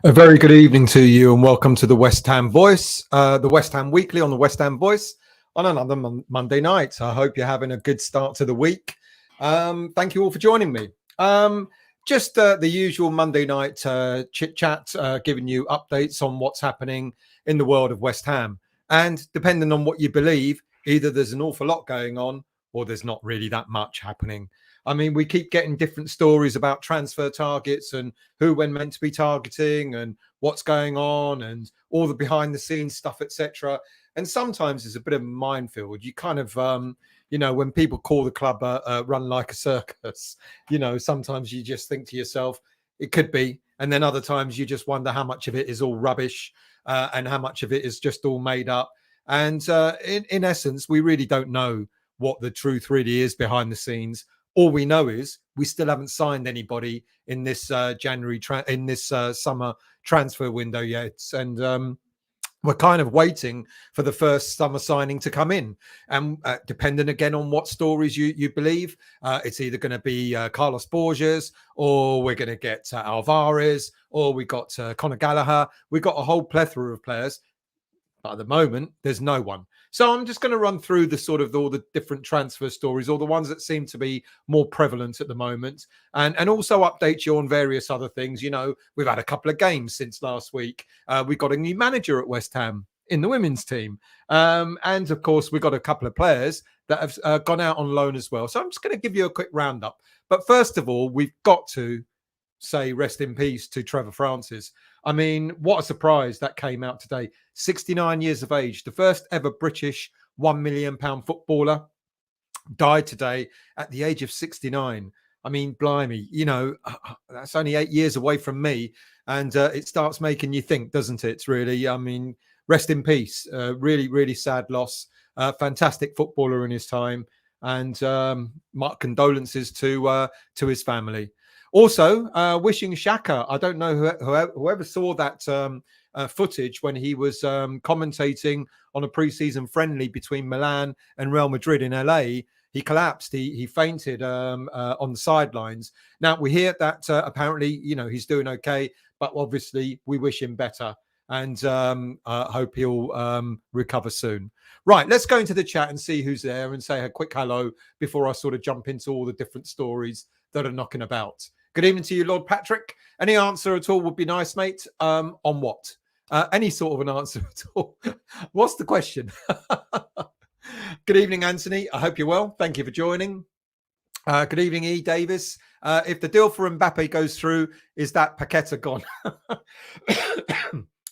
A very good evening to you and welcome to the West Ham Voice, the West Ham Weekly on the West Ham Voice on another Monday night. I hope you're having a good start to the week. Thank you all for joining me. Just the usual Monday night chit chat, giving you updates on what's happening in the world of West Ham. And depending on what you believe, either there's an awful lot going on or there's not really that much happening. I mean, we keep getting different stories about transfer targets and who we're meant to be targeting and what's going on and all the behind the scenes stuff, etc. And sometimes it's a bit of a minefield. You kind of, when people call the club run like a circus, sometimes you just think to yourself, it could be. And then other times you just wonder how much of it is all rubbish and how much of it is just all made up. And in essence, we really don't know what the truth really is behind the scenes. All we know is we still haven't signed anybody in this summer transfer window yet, and we're kind of waiting for the first summer signing to come in. And depending again on what stories you believe, it's either going to be Carlos Borges, or we're going to get Alvarez, or we got Conor Gallagher. We've got a whole plethora of players. But at the moment, there's no one. So I'm just going to run through all the different transfer stories, or the ones that seem to be more prevalent at the moment, and also update you on various other things. We've had a couple of games since last week. We got a new manager at West Ham in the women's team. And of course, we've got a couple of players that have gone out on loan as well. So I'm just going to give you a quick roundup. But first of all, we've got to say rest in peace to Trevor Francis. I mean, what a surprise that came out today. 69 years of age, the first ever British £1 million footballer, died today at the age of 69. I mean, blimey, that's only 8 years away from me. And it starts making you think, doesn't it, really? I mean, rest in peace. Really, really sad loss. Fantastic footballer in his time. And my condolences to his family. Also, wishing Xhaka. I don't know whoever saw that footage when he was commentating on a pre-season friendly between Milan and Real Madrid in LA. He collapsed. He fainted on the sidelines. Now we hear that apparently, he's doing okay, but obviously we wish him better and hope he'll recover soon. Right, let's go into the chat and see who's there and say a quick hello before I sort of jump into all the different stories that are knocking about. Good evening to you, Lord Patrick. Any answer at all would be nice, mate. On what? Any sort of an answer at all. What's the question? Good evening, Anthony. I hope you're well. Thank you for joining. Good evening, E. Davis. If the deal for Mbappe goes through, is that Paqueta gone?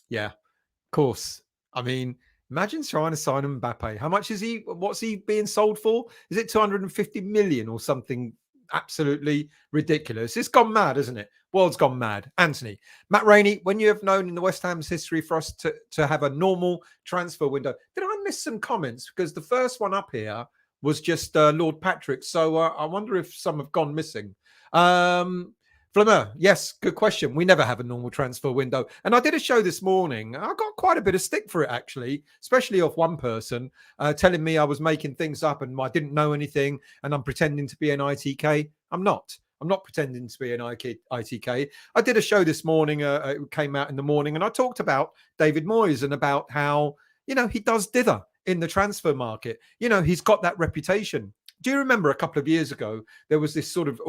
Yeah, of course. I mean, imagine trying to sign Mbappe. How much is he? What's he being sold for? Is it 250 million or something? Absolutely ridiculous. It's gone mad, isn't it? World's gone mad. Anthony, Matt Rainey, when you have known in the West Ham's history for us to have a normal transfer window, did I miss some comments? Because the first one up here was just Lord Patrick. So I wonder if some have gone missing. Flamer, yes, good question. We never have a normal transfer window. And I did a show this morning. I got quite a bit of stick for it, actually, especially off one person telling me I was making things up and I didn't know anything and I'm pretending to be an ITK. I'm not pretending to be an ITK. I did a show this morning. It came out in the morning and I talked about David Moyes and about how, he does dither in the transfer market. He's got that reputation. Do you remember a couple of years ago, there was this sort of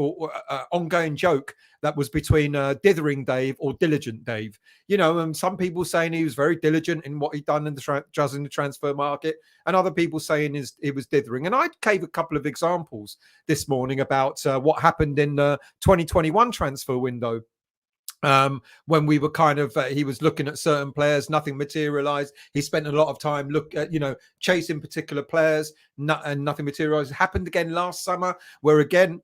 ongoing joke that was between dithering Dave or diligent Dave? And some people saying he was very diligent in what he'd done in the transfer market, and other people saying he was dithering. And I gave a couple of examples this morning about what happened in the 2021 transfer window. When we were he was looking at certain players, nothing materialized. He spent a lot of time chasing particular players, and nothing materialized. It happened again last summer, where again,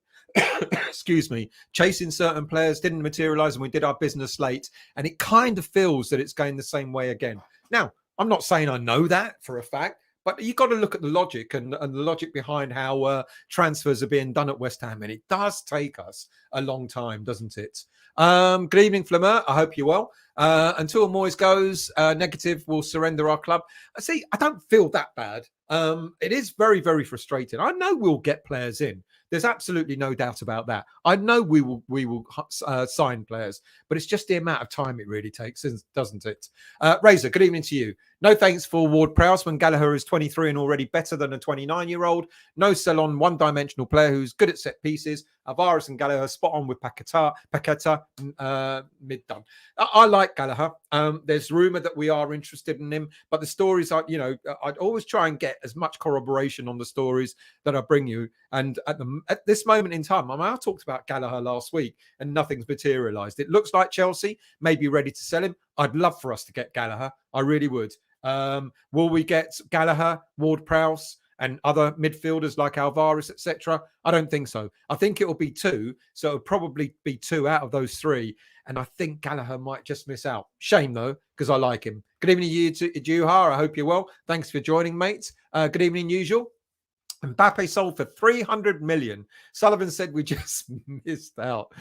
excuse me, chasing certain players didn't materialize, and we did our business late. And it kind of feels that it's going the same way again. Now, I'm not saying I know that for a fact, but you've got to look at the logic and the logic behind how transfers are being done at West Ham. And it does take us a long time, doesn't it? Good evening, Flamer. I hope you're well. Until Moyes goes negative, we'll surrender our club. See, I don't feel that bad It is very, very frustrating. I know we'll get players in. There's absolutely no doubt about that. I know we will sign players, but it's just the amount of time it really takes, doesn't it? Razor, good evening to you. No thanks for Ward-Prowse when Gallagher is 23 and already better than a 29-year-old. No sell on one-dimensional player who's good at set pieces. Alvarez and Gallagher spot on with Paqueta, mid-done. I like Gallagher. There's rumour that we are interested in him, but the stories are, I'd always try and get as much corroboration on the stories that I bring you. And at this moment in time, I talked about Gallagher last week and nothing's materialised. It looks like Chelsea may be ready to sell him. I'd love for us to get Gallagher. I really would. Will we get Gallagher, Ward-Prowse, and other midfielders like Alvarez, etc.? I don't think so. I think it will be two. So it'll probably be two out of those three. And I think Gallagher might just miss out. Shame, though, because I like him. Good evening, Juha. I hope you're well. Thanks for joining, mates. Good evening, usual. Mbappe sold for 300 million. Sullivan said we just missed out.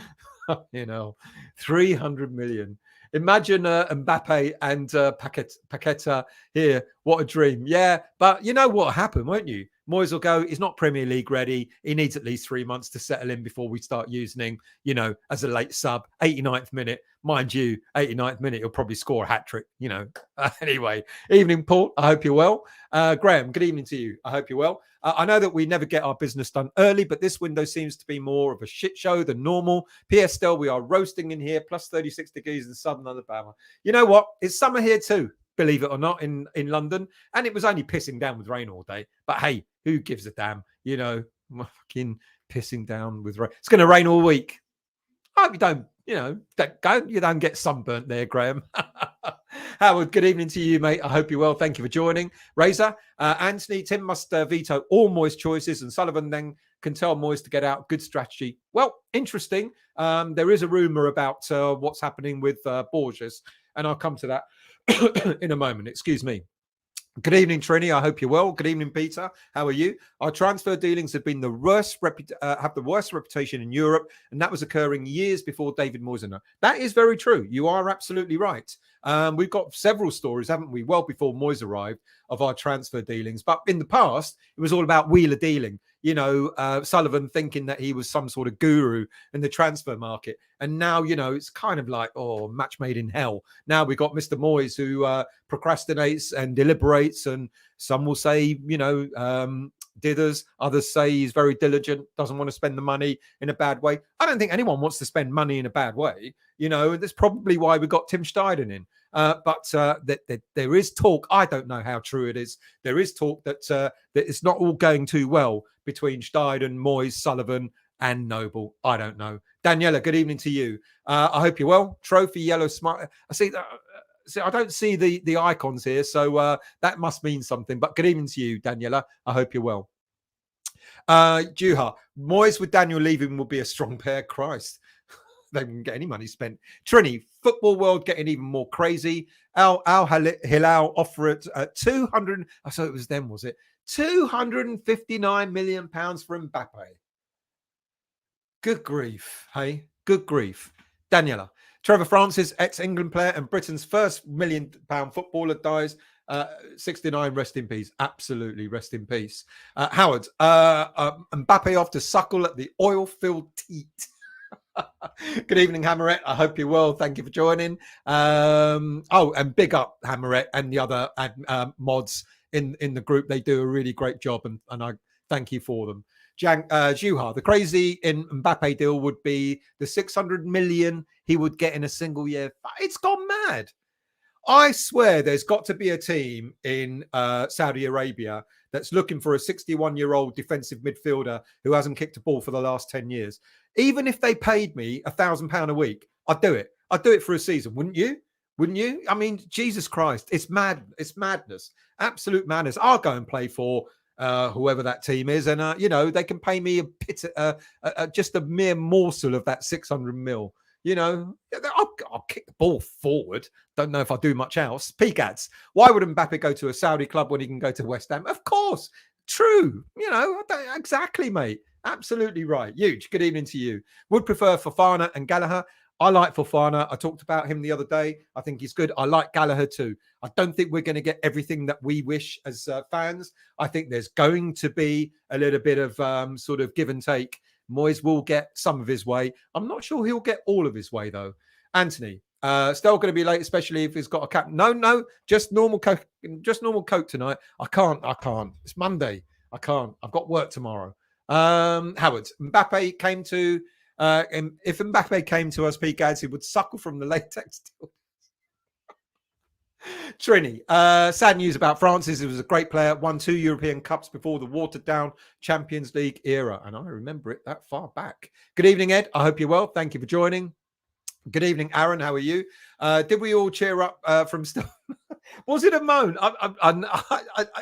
300 million. Imagine Mbappe and Paqueta here. What a dream. Yeah, but you know what happened, won't you? Moyes will go, he's not Premier League ready. He needs at least 3 months to settle in before we start using him, as a late sub. 89th minute. Mind you, 89th minute, he'll probably score a hat-trick, Anyway, evening, Paul. I hope you're well. Graham, good evening to you. I hope you're well. I know that we never get our business done early, but this window seems to be more of a shit show than normal. P.S. Still, we are roasting in here, plus 36 degrees in southern Alabama. You know what? It's summer here too, believe it or not, in London. And it was only pissing down with rain all day. But hey, who gives a damn? Fucking pissing down with rain. It's going to rain all week. I hope you don't, you don't get sunburnt there, Graham. Howard, good evening to you, mate. I hope you're well. Thank you for joining. Razor, Anthony, Tim must veto all Moyes choices and Sullivan then can tell Moyes to get out. Good strategy. Well, interesting. There is a rumour about what's happening with Borges, and I'll come to that in a moment. Excuse me. Good evening, Trini. I hope you're well. Good evening, Peter. How are you? Our transfer dealings have been the worst, have the worst reputation in Europe, and that was occurring years before David Moyes. That is very true. You are absolutely right. We've got several stories, haven't we? Well before Moyes arrived, of our transfer dealings. But in the past, it was all about wheeler dealing. Sullivan thinking that he was some sort of guru in the transfer market. And now, it's kind of like, match made in hell. Now we've got Mr. Moyes who procrastinates and deliberates. And some will say, dithers. Others say he's very diligent, doesn't want to spend the money in a bad way. I don't think anyone wants to spend money in a bad way. That's probably why we got Tim Steiden in. But there is talk. I don't know how true it is. There is talk that it's not all going too well between Steiden, Moyes, Sullivan, and Noble. I don't know. Daniela, good evening to you. I hope you're well. Trophy yellow smart. I see that. I don't see the icons here, so that must mean something. But good evening to you, Daniela. I hope you're well. Juha, Moyes with Daniel leaving will be a strong pair. Christ. They wouldn't get any money spent. Trini, football world getting even more crazy. Al Hilal offer it 200. I thought it was them, was it? 259 million pounds for Mbappe. Good grief, hey? Good grief. Daniela, Trevor Francis, ex-England player and Britain's first £1 million footballer, dies. 69, rest in peace. Absolutely, rest in peace. Howard, Mbappe off to suckle at the oil-filled teat. Good evening, Hammerette. I hope you're well. Thank you for joining. And big up Hammerette and the other mods in the group. They do a really great job, and I thank you for them. Juha, the crazy in Mbappe deal would be the 600 million he would get in a single year. It's gone mad. I swear there's got to be a team in Saudi Arabia that's looking for a 61-year-old defensive midfielder who hasn't kicked a ball for the last 10 years. Even if they paid me £1,000 a week, I'd do it. I'd do it for a season, wouldn't you? Wouldn't you? I mean, Jesus Christ, it's mad. It's madness. Absolute madness. I'll go and play for whoever that team is, and they can pay me just a mere morsel of that 600 mil. I'll kick the ball forward. Don't know if I do much else. Peacads. Why would Mbappe go to a Saudi club when he can go to West Ham? Of course. True. Exactly, mate. Absolutely right. Huge. Good evening to you. Would prefer Fofana and Gallagher. I like Fofana. I talked about him the other day. I think he's good. I like Gallagher too. I don't think we're going to get everything that we wish as fans. I think there's going to be a little bit of sort of give and take. Moyes will get some of his way. I'm not sure he'll get all of his way though. Anthony, still going to be late, especially if he's got a cap. No, just normal coke. Just normal coke tonight. I can't. It's Monday. I can't. I've got work tomorrow. Howard, Mbappe came to. If Mbappe came to us, Pete Gads, he would suckle from the latex. Trini, sad news about Francis. He was a great player, won 2 European Cups before the watered-down Champions League era. And I remember it that far back. Good evening, Ed. I hope you're well. Thank you for joining. Good evening, Aaron. How are you? Did we all cheer up from stuff? Was it a moan?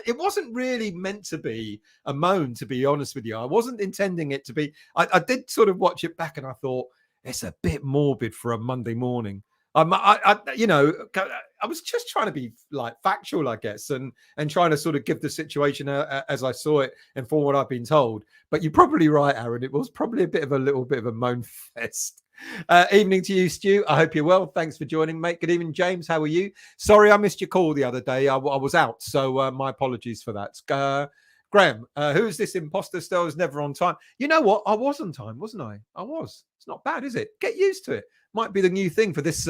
It wasn't really meant to be a moan, to be honest with you. I wasn't intending it to be. I did sort of watch it back and I thought, it's a bit morbid for a Monday morning. I was just trying to be like factual, I guess, and trying to sort of give the situation as I saw it and for what I've been told. But you're probably right, Aaron. It was probably a little bit of a moan fest. Evening to you, Stu. I hope you're well. Thanks for joining, mate. Good evening, James. How are you? Sorry, I missed your call the other day. I was out, so my apologies for that. Graham, who's this imposter still is never on time? You know what? I was on time, wasn't I? I was. It's not bad, is it? Get used to it. Might be the new thing for this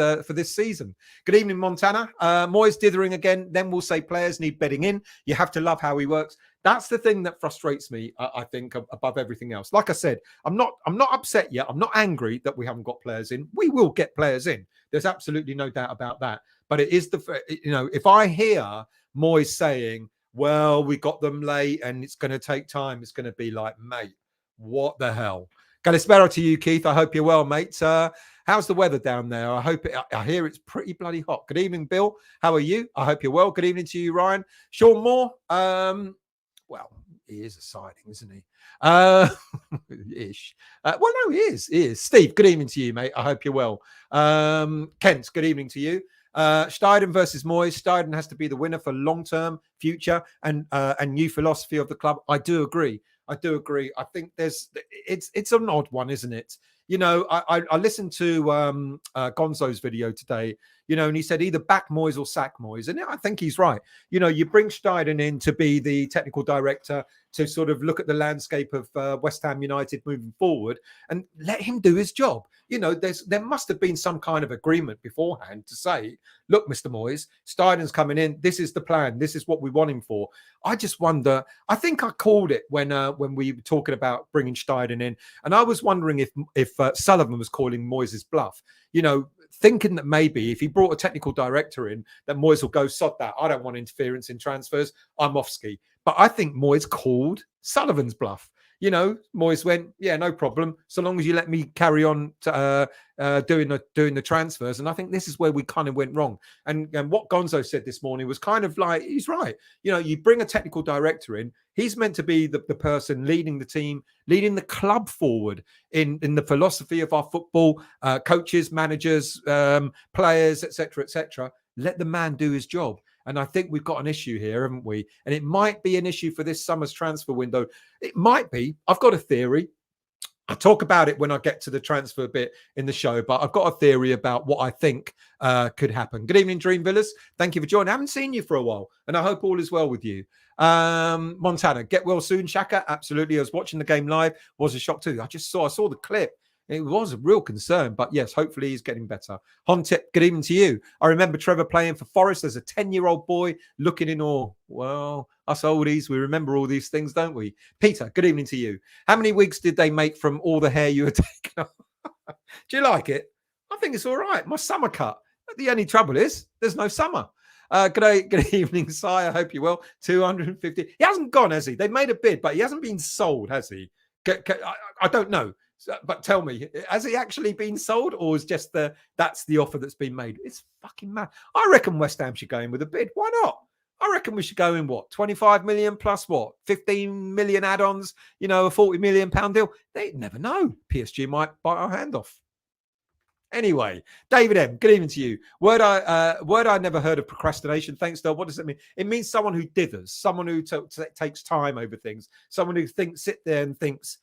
season. Good evening, Montana. Moyes dithering again. Then we'll say players need bedding in. You have to love how he works. That's the thing that frustrates me, I think, above everything else. Like I said, I'm not upset yet. I'm not angry that we haven't got players in. We will get players in. There's absolutely no doubt about that. But it is if I hear Moyes saying, well, we got them late and it's going to take time, it's going to be like, mate, what the hell? Kalispera to you, Keith. I hope you're well, mate. How's the weather down there? I hear it's pretty bloody hot. Good evening, Bill. How are you? I hope you're well. Good evening to you, Ryan. Sean Moore. Well, he is a signing, isn't he? Ish. Well, no, he is. He is. Steve, good evening to you, mate. I hope you're well. Kent, good evening to you. Steiden versus Moyes. Steiden has to be the winner for long-term future and new philosophy of the club. I do agree. I think it's an odd one, isn't it? You know, I listened to Gonzo's video today, you know, and he said either back Moyes or sack Moyes. And I think he's right. You know, you bring Steiden in to be the technical director to sort of look at the landscape of West Ham United moving forward and let him do his job. You know, there must have been some kind of agreement beforehand to say, look, Mr. Moyes, Steiden's coming in. This is the plan. This is what we want him for. I just wonder, I think I called it when we were talking about bringing Steiden in. And I was wondering if Sullivan was calling Moyes' bluff, you know, thinking that maybe if he brought a technical director in, that Moyes will go, sod that. I don't want interference in transfers. I'm off ski. But I think Moyes called Sullivan's bluff. You know, Moyes went, yeah, no problem, so long as you let me carry on to, doing the transfers. And I think this is where we kind of went wrong. And what Gonzo said this morning was kind of like, he's right. You know, you bring a technical director in, he's meant to be the person leading the team, leading the club forward in the philosophy of our football, coaches, managers, players, etc., etc. Let the man do his job. And I think we've got an issue here, haven't we? And it might be an issue for this summer's transfer window. It might be. I've got a theory. I'll talk about it when I get to the transfer bit in the show, but I've got a theory about what I think could happen. Good evening, Dream Villas. Thank you for joining. I haven't seen you for a while, and I hope all is well with you. Montana, get well soon, Shaka. Absolutely. I was watching the game live. Was a shock too. I saw the clip. It was a real concern, but yes, hopefully he's getting better. Hontip, good evening to you. I remember Trevor playing for Forest as a 10-year-old boy, looking in awe. Well, us oldies, we remember all these things, don't we? Peter, good evening to you. How many wigs did they make from all the hair you were taking off? Do you like it? I think it's all right. My summer cut. The only trouble is there's no summer. Good evening, Si. I hope you're well. 250. He hasn't gone, has he? They've made a bid, but he hasn't been sold, has he? I don't know. But tell me, has he actually been sold, or is just that's the offer that's been made? It's fucking mad. I reckon West Ham should go in with a bid. Why not? I reckon we should go in 25 million plus 15 million add-ons, you know, a 40 million pound deal. They never know. PSG might bite our hand off. Anyway, David M, good evening to you. Word I never heard of procrastination. Thanks, Del. What does it mean? It means someone who dithers, someone who takes time over things, someone who sit there and thinks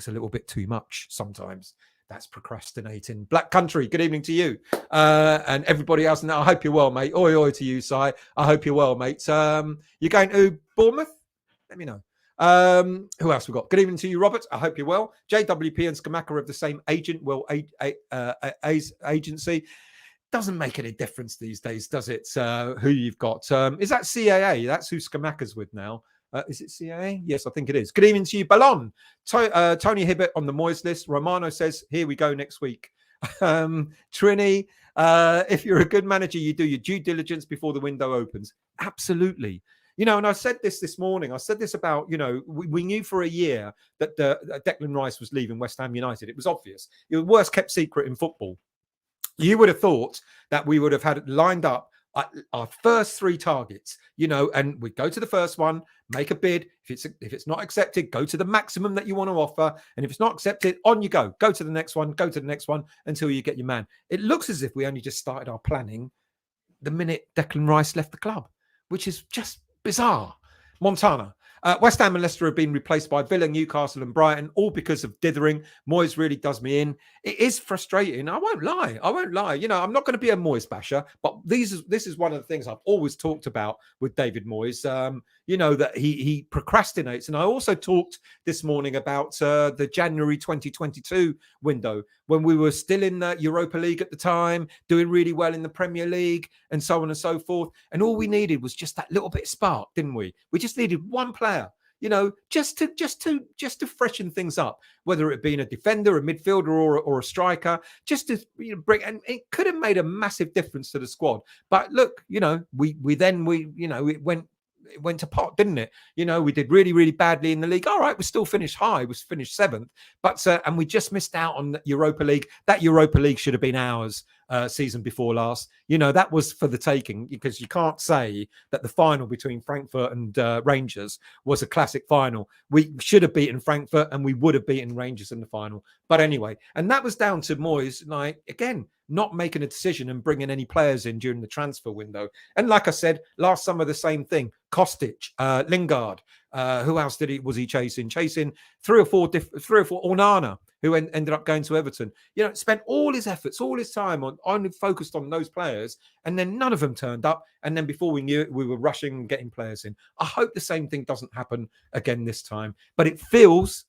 a little bit too much sometimes. That's procrastinating. Black Country, good evening to you. And everybody else. Now, I hope you're well, mate. Oi, oi to you, Si. I hope you're well, mate. You're going to Bournemouth? Let me know. Who else we got? Good evening to you, Robert. I hope you're well. JWP and Skamaka have the same agent. Well, agency. Doesn't make any difference these days, does it? Who you've got? Is that CAA? That's who Skamaka's with now. Is it CAA? Yes, I think it is. Good evening to you, Ballon. Tony Hibbert on the Moyes list. Romano says, here we go next week. Trini, if you're a good manager, you do your due diligence before the window opens. Absolutely. You know, and I said this morning. I said this about, you know, we knew for a year that Declan Rice was leaving West Ham United. It was obvious. It was worst kept secret in football. You would have thought that we would have had lined up our first 3 targets, you know, and we go to the first one, make a bid. If it's not accepted, go to the maximum that you want to offer. And if it's not accepted, on you go. Go to the next one, go to the next one until you get your man. It looks as if we only just started our planning the minute Declan Rice left the club, which is just bizarre. Montana. West Ham and Leicester have been replaced by Villa, Newcastle and Brighton, all because of dithering. Moyes really does me in. It is frustrating. I won't lie. You know, I'm not going to be a Moyes basher, but this is one of the things I've always talked about with David Moyes. You know, that he procrastinates. And I also talked this morning about the January 2022 window when we were still in the Europa League at the time, doing really well in the Premier League and so on and so forth. And all we needed was just that little bit of spark, didn't we? We just needed one player, you know, just to freshen things up, whether it be a defender, a midfielder, or a striker, just to, you know, bring. And it could have made a massive difference to the squad. But look, you know, we you know, it went to pot, didn't it? You know, we did really, really badly in the league. All right, we still finished high. We finished 7th, but and we just missed out on the Europa League. That Europa League should have been ours season before last. You know, that was for the taking, because you can't say that the final between Frankfurt and Rangers was a classic final. We should have beaten Frankfurt and we would have beaten Rangers in the final. But anyway, and that was down to Moyes, like, again, not making a decision and bringing any players in during the transfer window. And like I said, last summer, the same thing. Kostic, Lingard, who else was he chasing? Chasing three or four, Onana, who ended up going to Everton. You know, spent all his efforts, all his time on focused on those players, and then none of them turned up. And then before we knew it, we were rushing and getting players in. I hope the same thing doesn't happen again this time. But it feels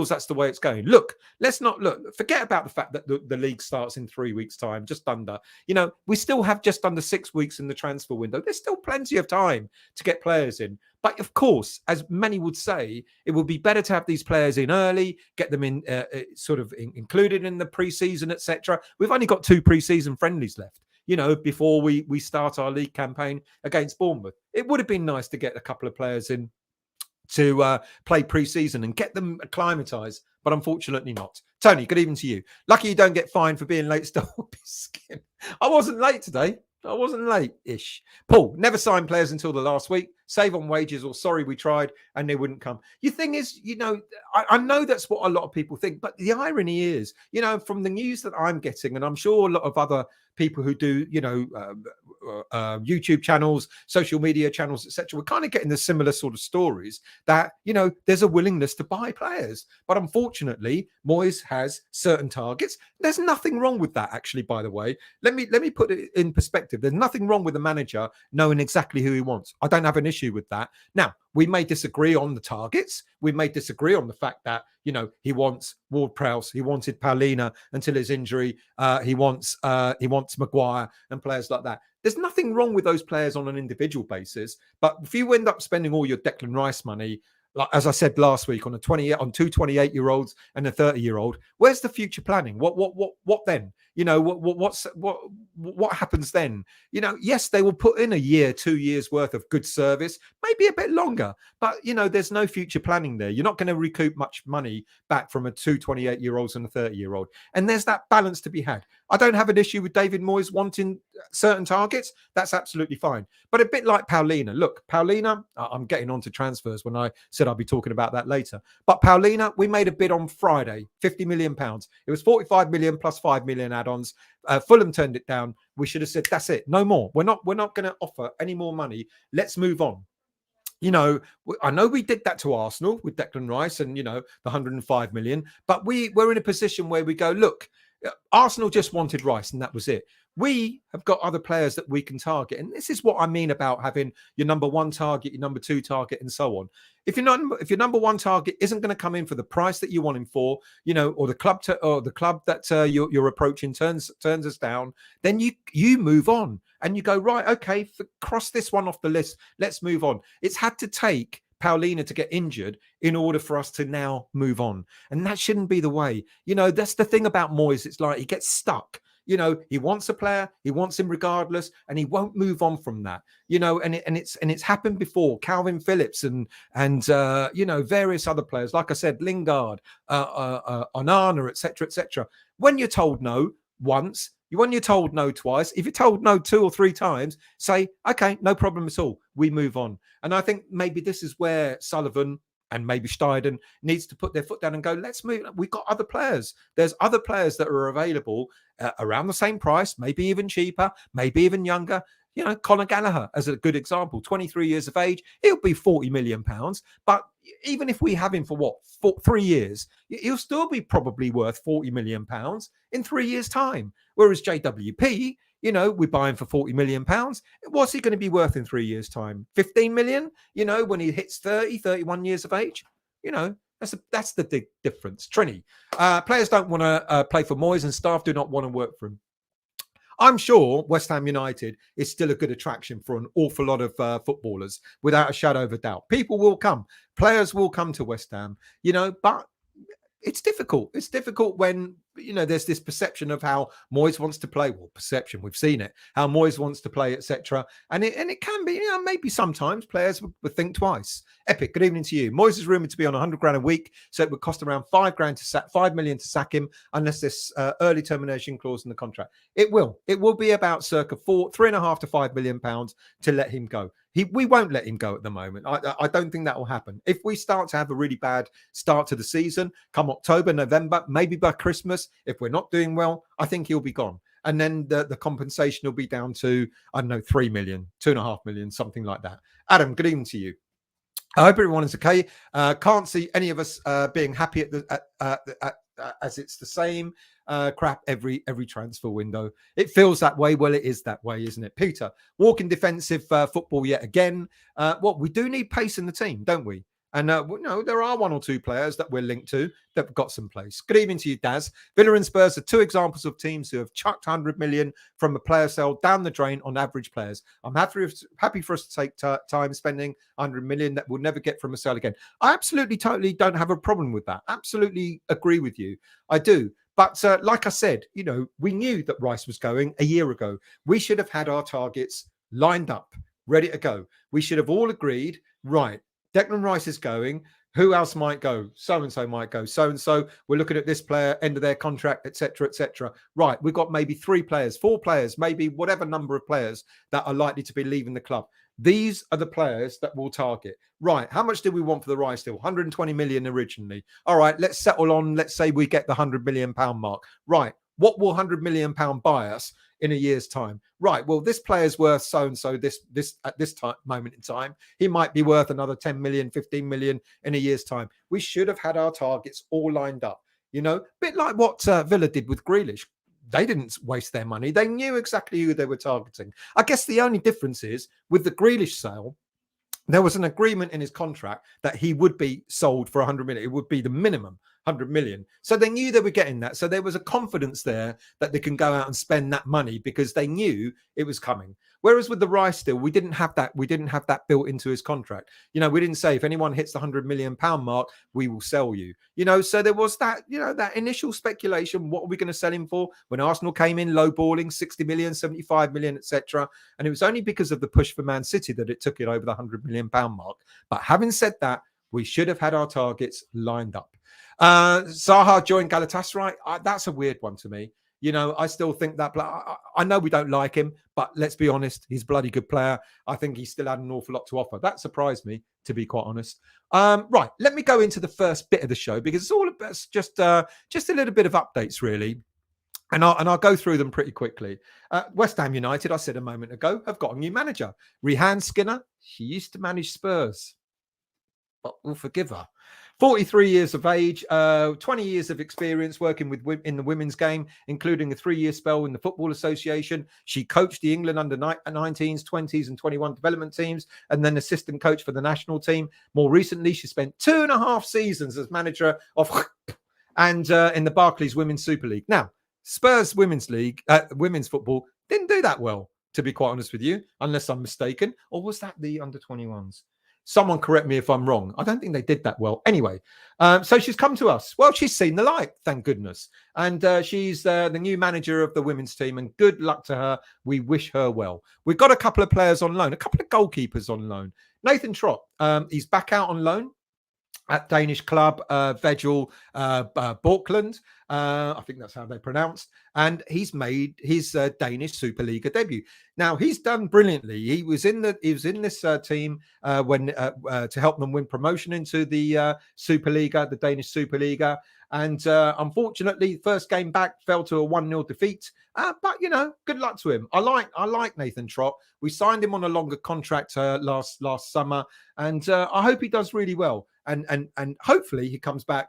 that's the way it's going. Look, let's not forget about the fact that the league starts in 3 weeks' time, just under. You know, we still have just under 6 weeks in the transfer window. There's still plenty of time to get players in. But of course, as many would say, it would be better to have these players in early, get them in included in the pre-season, etc. We've only got 2 pre-season friendlies left, you know, before we start our league campaign against Bournemouth. It would have been nice to get a couple of players in to play pre-season and get them acclimatized, but unfortunately not. Tony, good evening to you. Lucky you don't get fined for being late. Stop skin. I wasn't late today. I wasn't late-ish. Paul, never sign players until the last week. Save on wages, or sorry, we tried and they wouldn't come. The thing is, you know, I know that's what a lot of people think, but the irony is, you know, from the news that I'm getting, and I'm sure a lot of other people who do, you know, YouTube channels, social media channels, etc., we're kind of getting the similar sort of stories that, you know, there's a willingness to buy players. But unfortunately, Moyes has certain targets. There's nothing wrong with that, actually, by the way. Let me put it in perspective. There's nothing wrong with the manager knowing exactly who he wants. I don't have an issue with that. Now, we may disagree on the targets. We may disagree on the fact that, you know, he wants Ward-Prowse, he wanted Paulina until his injury, he wants Maguire and players like that. There's nothing wrong with those players on an individual basis, but if you end up spending all your Declan Rice money, like as I said two 28-year-olds and a 30-year-old, where's the future planning? What then? You know, what happens then? You know, yes, they will put in a year, 2 years worth of good service, maybe a bit longer, but you know, there's no future planning there. You're not going to recoup much money back from 2 28-year-olds and a 30-year-old. And there's that balance to be had. I don't have an issue with David Moyes wanting certain targets. That's absolutely fine. But a bit like Paulina. Look, Paulina, I'm getting on to transfers when I said I'll be talking about that later. But Paulina, we made a bid on Friday, £50 million. It was 45 million plus 5 million add-ons. Fulham turned it down. We should have said, that's it. No more. We're not going to offer any more money. Let's move on. I know we did that to Arsenal with Declan Rice and, the 105 million, but we're in a position where we go, look, Arsenal just wanted Rice and that was it. We have got other players that we can target. And this is what I mean about having your number one target, your number two target, and so on. If your number one target isn't going to come in for the price that you want him for, or the club that you're approaching turns us down, then you move on and you go, right, okay, cross this one off the list. Let's move on. It's had to take Paulina to get injured in order for us to now move on. And that shouldn't be the way. That's the thing about Moyes. It's like he gets stuck. He wants a player, he wants him regardless, and he won't move on from that. And it's happened before. Calvin Phillips and various other players, like I said, Lingard, Onana, etc. When you're told no once, when you're told no twice, if you're told no 2 or 3 times, say, okay, no problem at all. We move on. And I think maybe this is where Sullivan and maybe Steiden needs to put their foot down and go, let's move. We've got other players. There's other players that are available around the same price, maybe even cheaper, maybe even younger. Conor Gallagher as a good example, 23 years of age, he'll be 40 million pounds. But even if we have him for 3 years, he'll still be probably worth 40 million pounds in 3 years' time. Whereas JWP, we buy him for 40 million pounds. What's he going to be worth in 3 years' time? 15 million, when he hits 31 years of age? That's the big difference. Trini, players don't want to play for Moyes and staff do not want to work for him. I'm sure West Ham United is still a good attraction for an awful lot of footballers, without a shadow of a doubt. People will come. Players will come to West Ham, but it's difficult. It's difficult when, there's this perception of how Moyes wants to play. Well, perception, we've seen it, how Moyes wants to play, etc. And it can be, maybe sometimes players would think twice. Epic, good evening to you. Moyes is rumoured to be on 100 grand a week, so it would cost around 5 million to sack him unless there's early termination clause in the contract. It will be about circa 3.5 to 5 million pounds to let him go. We won't let him go at the moment. I don't think that will happen. If we start to have a really bad start to the season, come October, November, maybe by Christmas, if we're not doing well, I think he'll be gone. And then the compensation will be down to, 3 million, 2.5 million, something like that. Adam, good evening to you. I hope everyone is okay. Can't see any of us being happy as it's the same crap every transfer window. It feels that way. Well, it is that way, isn't it? Peter, walking defensive football yet again. We do need pace in the team, don't we? And there are 1 or 2 players that we're linked to that have got some place. Good evening to you, Daz. Villa and Spurs are 2 examples of teams who have chucked 100 million from a player sale down the drain on average players. I'm happy for us to take time spending 100 million that we'll never get from a sale again. I absolutely, totally don't have a problem with that. Absolutely agree with you. I do. But like I said, we knew that Rice was going a year ago. We should have had our targets lined up, ready to go. We should have all agreed, right, Declan Rice is going. Who else might go? So-and-so might go. So-and-so, we're looking at this player, end of their contract, etc., etc. Right, we've got maybe 3 players, 4 players, maybe whatever number of players that are likely to be leaving the club. These are the players that we'll target. Right, how much did we want for the Rice deal? 120 million originally. All right, let's settle on, let's say we get the 100 million pound mark. Right, what will 100 million pound buy us in a year's time? Right, well, this player's worth so-and-so this at this moment in time. He might be worth another 10 million, 15 million in a year's time. We should have had our targets all lined up, a bit like what Villa did with Grealish. They didn't waste their money. They knew exactly who they were targeting. I guess the only difference is with the Grealish sale, there was an agreement in his contract that he would be sold for 100 million. It would be the minimum 100 million. So they knew they were getting that. So there was a confidence there that they can go out and spend that money because they knew it was coming. Whereas with the Rice deal, we didn't have that. We didn't have that built into his contract. We didn't say if anyone hits the 100 million pound mark, we will sell you. So there was that, that initial speculation. What are we going to sell him for? When Arsenal came in lowballing 60 million, 75 million, etc. And it was only because of the push for Man City that it took it over the 100 million pound mark. But having said that, we should have had our targets lined up. Zaha joined Galatasaray. That's a weird one to me. I still think that I know we don't like him, but let's be honest, he's a bloody good player. I think he still had an awful lot to offer. That surprised me, to be quite honest. Right, let me go into the first bit of the show because it's all about just a little bit of updates, really. And I'll go through them pretty quickly. West Ham United, I said a moment ago, have got a new manager. Rehan Skinner, she used to manage Spurs, but we'll forgive her. 43 years of age, 20 years of experience working in the women's game, including a 3-year spell in the Football Association. She coached the England under 19s, 20s, and 21 development teams, and then assistant coach for the national team. More recently, she spent 2.5 seasons as manager of and in the Barclays Women's Super League. Now, Spurs Women's League, women's football didn't do that well, to be quite honest with you, unless I'm mistaken. Or was that the under 21s? Someone correct me if I'm wrong. I don't think they did that well. Anyway, so she's come to us. Well, she's seen the light, thank goodness. And she's the new manager of the women's team. And good luck to her. We wish her well. We've got a couple of players on loan, a couple of goalkeepers on loan. Nathan Trott, he's back out on loan at Danish club Vejle Borkland. I think that's how they're pronounced. And he's made his Danish Superliga debut. Now he's done brilliantly. He was in this team when to help them win promotion into the Superliga, the Danish Superliga. And unfortunately, first game back fell to a 1-0 defeat. But you know, good luck to him. I like Nathan Trott. We signed him on a longer contract last summer, and I hope he does really well. And hopefully he comes back,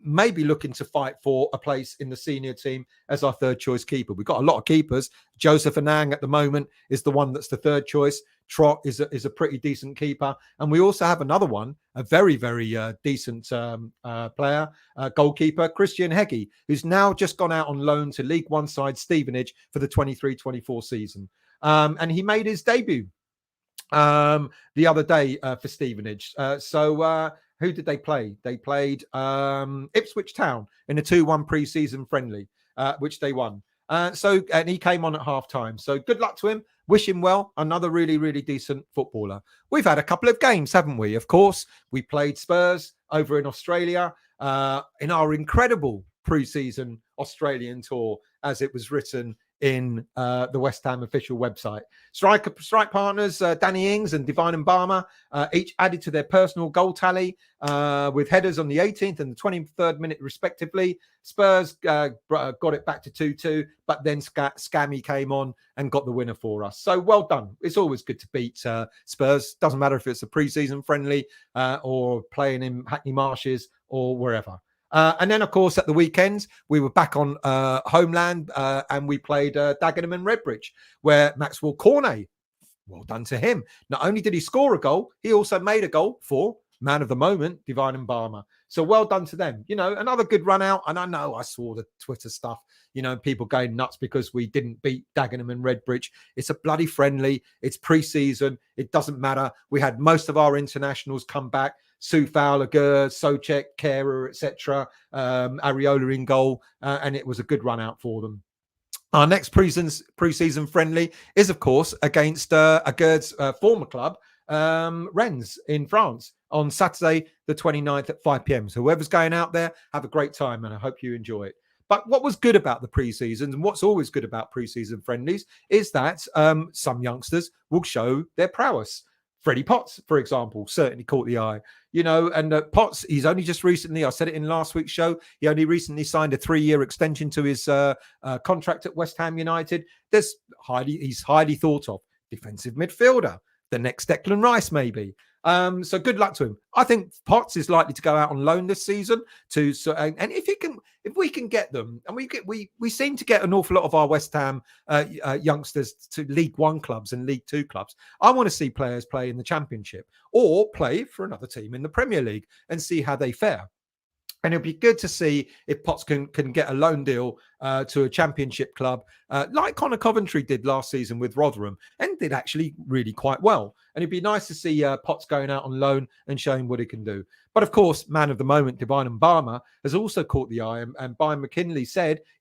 maybe looking to fight for a place in the senior team as our third choice keeper. We've got a lot of keepers. Joseph Anang at the moment is the one that's the third choice. Trott is a pretty decent keeper. And we also have another one, a very, very decent player, goalkeeper, Christian Heggie, who's now just gone out on loan to League One side Stevenage for the 23-24 season. And he made his debut the other day for Stevenage. Who did they play? They played Ipswich Town in a 2-1 pre-season friendly, which they won. And he came on at half-time. So good luck to him. Wish him well. Another really, really decent footballer. We've had a couple of games, haven't we? Of course, we played Spurs over in Australia in our incredible pre-season Australian tour, as it was written in the West Ham official website. Strike partners Danny Ings and Divine Mbama each added to their personal goal tally with headers on the 18th and the 23rd minute respectively. Spurs got it back to 2-2, but then Scammy came on and got the winner for us. So well done. It's always good to beat Spurs. Doesn't matter if it's a pre-season friendly or playing in Hackney Marshes or wherever. And then, of course, at the weekends, we were back on homeland and we played Dagenham and Redbridge, where Maxwell Cornet, well done to him. Not only did he score a goal, he also made a goal for man of the moment, Divine Mbama. So well done to them. You know, another good run out. And I know I saw the Twitter stuff, you know, people going nuts because we didn't beat Dagenham and Redbridge. It's a bloody friendly. It's pre-season. It doesn't matter. We had most of our internationals come back. Sue Fowler, Gurr, Socek, Kehrer, etc. Areola in goal, and it was a good run out for them. Our next pre-season friendly is, of course, against Gerd's former club, Rennes in France, on Saturday, the 29th at 5 p.m. So whoever's going out there, have a great time, and I hope you enjoy it. But what was good about the pre-seasons, and what's always good about pre-season friendlies, is that some youngsters will show their prowess. Freddie Potts, for example, certainly caught the eye, you know, and Potts, he's only just recently, I said it in last week's show, he only recently signed a 3-year extension to his contract at West Ham United. He's highly thought of. Defensive midfielder, the next Declan Rice, maybe. So good luck to him. I think Potts is likely to go out on loan this season and if we can get them, and we seem to get an awful lot of our West Ham youngsters to League One clubs and League Two clubs. I want to see players play in the Championship or play for another team in the Premier League and see how they fare. And it'll be good to see if Potts can get a loan deal to a Championship club like Conor Coventry did last season with Rotherham and did actually really quite well. And it'd be nice to see Potts going out on loan and showing what he can do. But of course, man of the moment, Divine Mbama, has also caught the eye. And Brian McKinley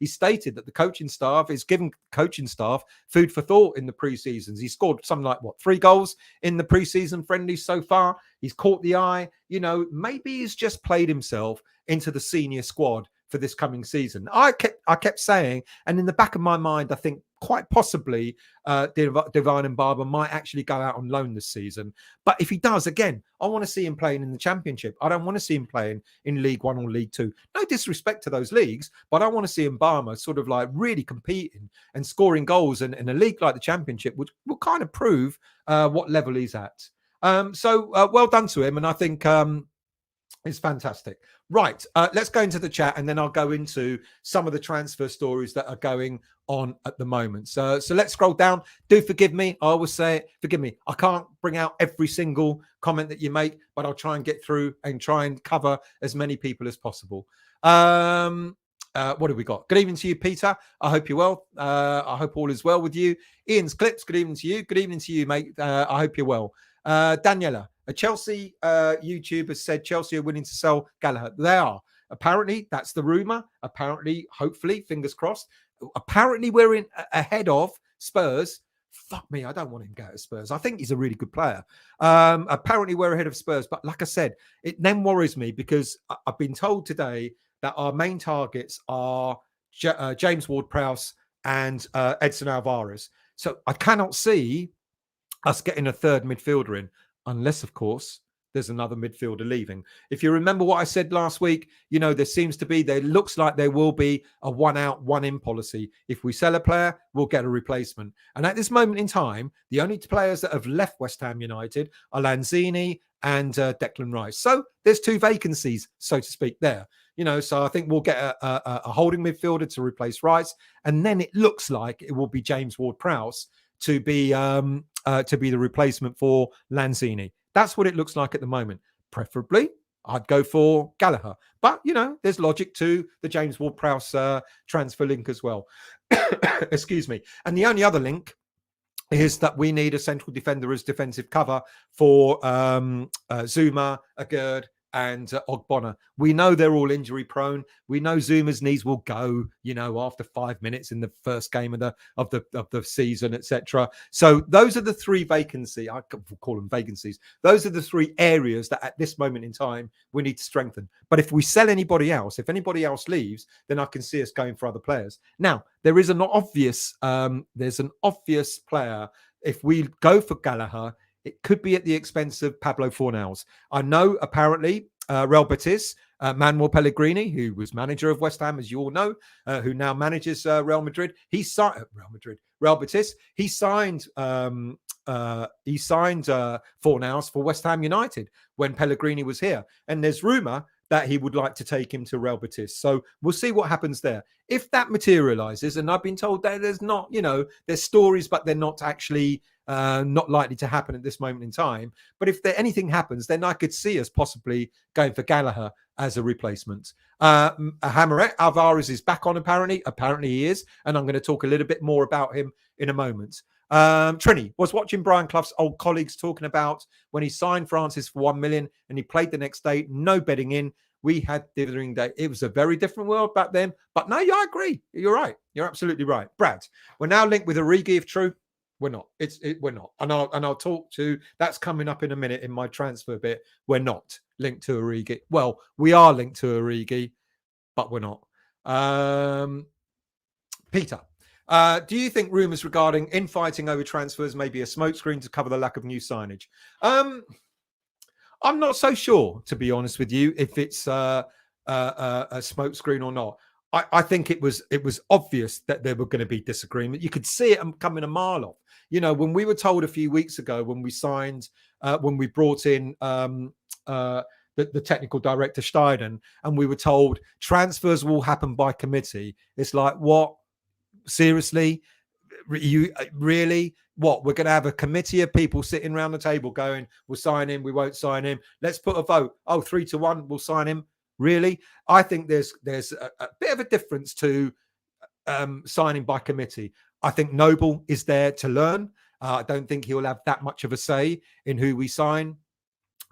he stated that the coaching staff is giving coaching staff food for thought in the pre-seasons. He scored something like, 3 goals in the pre-season friendlies so far. He's caught the eye. You know, maybe he's just played himself into the senior squad for this coming season. I kept saying, and in the back of my mind, I think quite possibly Divine and Barber might actually go out on loan this season. But if he does, again, I want to see him playing in the Championship. I don't want to see him playing in League One or League Two. No disrespect to those leagues, but I want to see Mbama sort of like really competing and scoring goals in a league like the Championship, which will kind of prove what level he's at. So well done to him. And I think it's fantastic. Right. Let's go into the chat and then I'll go into some of the transfer stories that are going on at the moment. So let's scroll down. Do forgive me. I always say it. Forgive me. I can't bring out every single comment that you make, but I'll try and get through and try and cover as many people as possible. What have we got? Good evening to you, Peter. I hope you're well. I hope all is well with you. Ian's Clips. Good evening to you. Good evening to you, mate. I hope you're well. Daniela, a Chelsea YouTuber said Chelsea are willing to sell Gallagher. They are. Apparently, that's the rumor. Apparently, hopefully, fingers crossed. Apparently, we're in ahead of Spurs. Fuck me, I don't want him to go to Spurs. I think he's a really good player. Apparently, we're ahead of Spurs. But like I said, it then worries me because I've been told today that our main targets are James Ward-Prowse and Edson Alvarez. So I cannot see us getting a third midfielder in, unless, of course, there's another midfielder leaving. If you remember what I said last week, there looks like there will be a one out, one in policy. If we sell a player, we'll get a replacement. And at this moment in time, the only players that have left West Ham United are Lanzini and Declan Rice. So there's two vacancies, so to speak, there. So I think we'll get a holding midfielder to replace Rice. And then it looks like it will be James Ward-Prowse to be the replacement for Lanzini. That's what it looks like at the moment. Preferably, I'd go for Gallagher. But, there's logic to the James Ward-Prowse transfer link as well. Excuse me. And the only other link is that we need a central defender as defensive cover for Zuma, Agerd, and Ogbonna. We know they're all injury prone. We know Zuma's knees will go, after 5 minutes in the first game of the season, etc. So those are the three vacancies. I call them vacancies. Those are the three areas that at this moment in time we need to strengthen. But if we sell anybody else, if anybody else leaves, then I can see us going for other players. Now there is an obvious player. If we go for Gallagher, it could be at the expense of Pablo Fornals. I know, apparently, Real Betis, Manuel Pellegrini, who was manager of West Ham, as you all know, who now manages Real Madrid. He signed Real Betis. He signed Fornals for West Ham United when Pellegrini was here. And there's rumour that he would like to take him to Real Betis. So we'll see what happens there. If that materialises, and I've been told that there's not, there's stories, but they're not actually not likely to happen at this moment in time. But if anything happens, then I could see us possibly going for Gallagher as a replacement. Hammerette, Alvarez is back on apparently. Apparently he is. And I'm going to talk a little bit more about him in a moment. Trini was watching Brian Clough's old colleagues talking about when he signed Francis for 1 million and he played the next day, no betting in. We had dithering day. It was a very different world back then. But no, yeah, I agree. You're right. You're absolutely right. Brad, we're now linked with Origi if true. We're not. We're not. And I'll talk to that's coming up in a minute in my transfer bit. We're not linked to Origi. Well, we are linked to Origi, but we're not. Peter, do you think rumours regarding infighting over transfers may be a smokescreen to cover the lack of new signage? I'm not so sure, to be honest with you, if it's a smokescreen or not. I think it was obvious that there were going to be disagreement. You could see it coming a mile off. When we were told a few weeks ago when we signed, when we brought in the technical director Steiden, and we were told transfers will happen by committee. It's like, what? Seriously? You really? What? We're going to have a committee of people sitting around the table going, we'll sign him, we won't sign him. Let's put a vote. Oh, 3-1, we'll sign him. Really? I think there's a bit of a difference to signing by committee. I think Noble is there to learn. I don't think he'll have that much of a say in who we sign.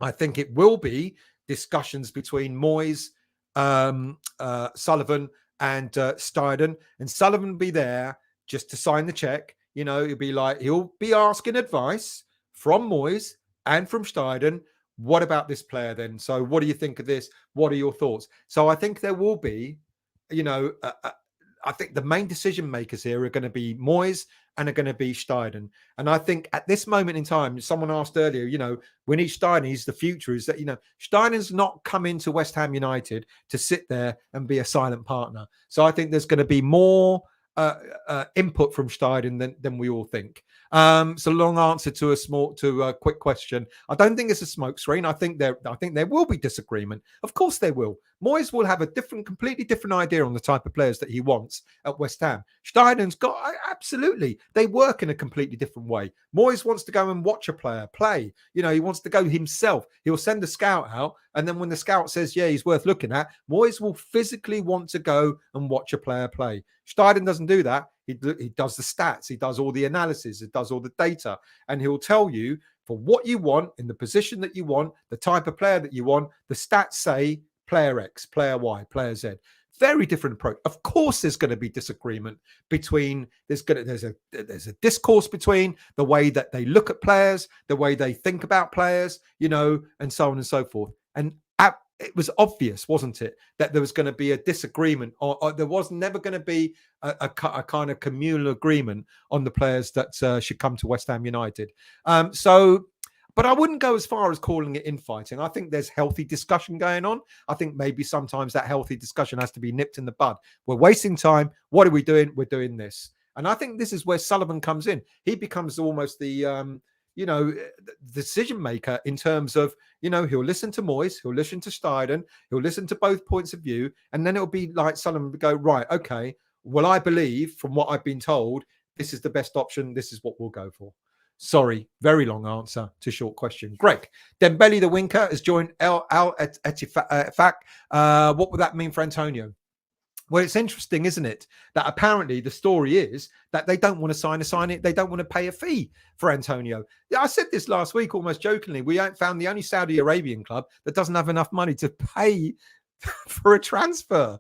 I think it will be discussions between Moyes, Sullivan and Steiden. And Sullivan will be there just to sign the check. He'll be asking advice from Moyes and from Steiden. What about this player then? So what do you think of this? What are your thoughts? So I think there will be, I think the main decision makers here are going to be Moyes and are going to be Steiden. And I think at this moment in time, someone asked earlier, we need Steiden. He's the future. Is that, Steiden's not come into West Ham United to sit there and be a silent partner. So I think there's going to be more input from Steiden than we all think. It's a long answer to a quick question. I don't think it's a smokescreen. I think there will be disagreement. Of course there will. Moyes will have a completely different idea on the type of players that he wants at West Ham. Steiden's got absolutely. They work in a completely different way. Moyes wants to go and watch a player play. He wants to go himself. He'll send a scout out, and then when the scout says, yeah, he's worth looking at, Moyes will physically want to go and watch a player play. Steiden doesn't do that. He does the stats. He does all the analysis. He does all the data. And he'll tell you for what you want, in the position that you want, the type of player that you want, the stats say player X, player Y, player Z. Very different approach. Of course, there's going to be disagreement between, there's a discourse between the way that they look at players, the way they think about players, and so on and so forth. And it was obvious, wasn't it, that there was going to be a disagreement, or there was never going to be a kind of communal agreement on the players that should come to West Ham United. But I wouldn't go as far as calling it infighting. I think there's healthy discussion going on. I think maybe sometimes that healthy discussion has to be nipped in the bud. We're wasting time. What are we doing? We're doing this. And I think this is where Sullivan comes in. He becomes almost the decision maker in terms of, he'll listen to Moyes, he'll listen to Steiden, he'll listen to both points of view. And then it'll be like Sullivan would go, right, okay, well, I believe from what I've been told, this is the best option. This is what we'll go for. Sorry, very long answer to short question. Greg, Dembele the Winker has joined Al Ettifaq. What would that mean for Antonio? Well, it's interesting, isn't it, that apparently the story is that they don't want to sign it. They don't want to pay a fee for Antonio. I said this last week, almost jokingly. We found the only Saudi Arabian club that doesn't have enough money to pay for a transfer.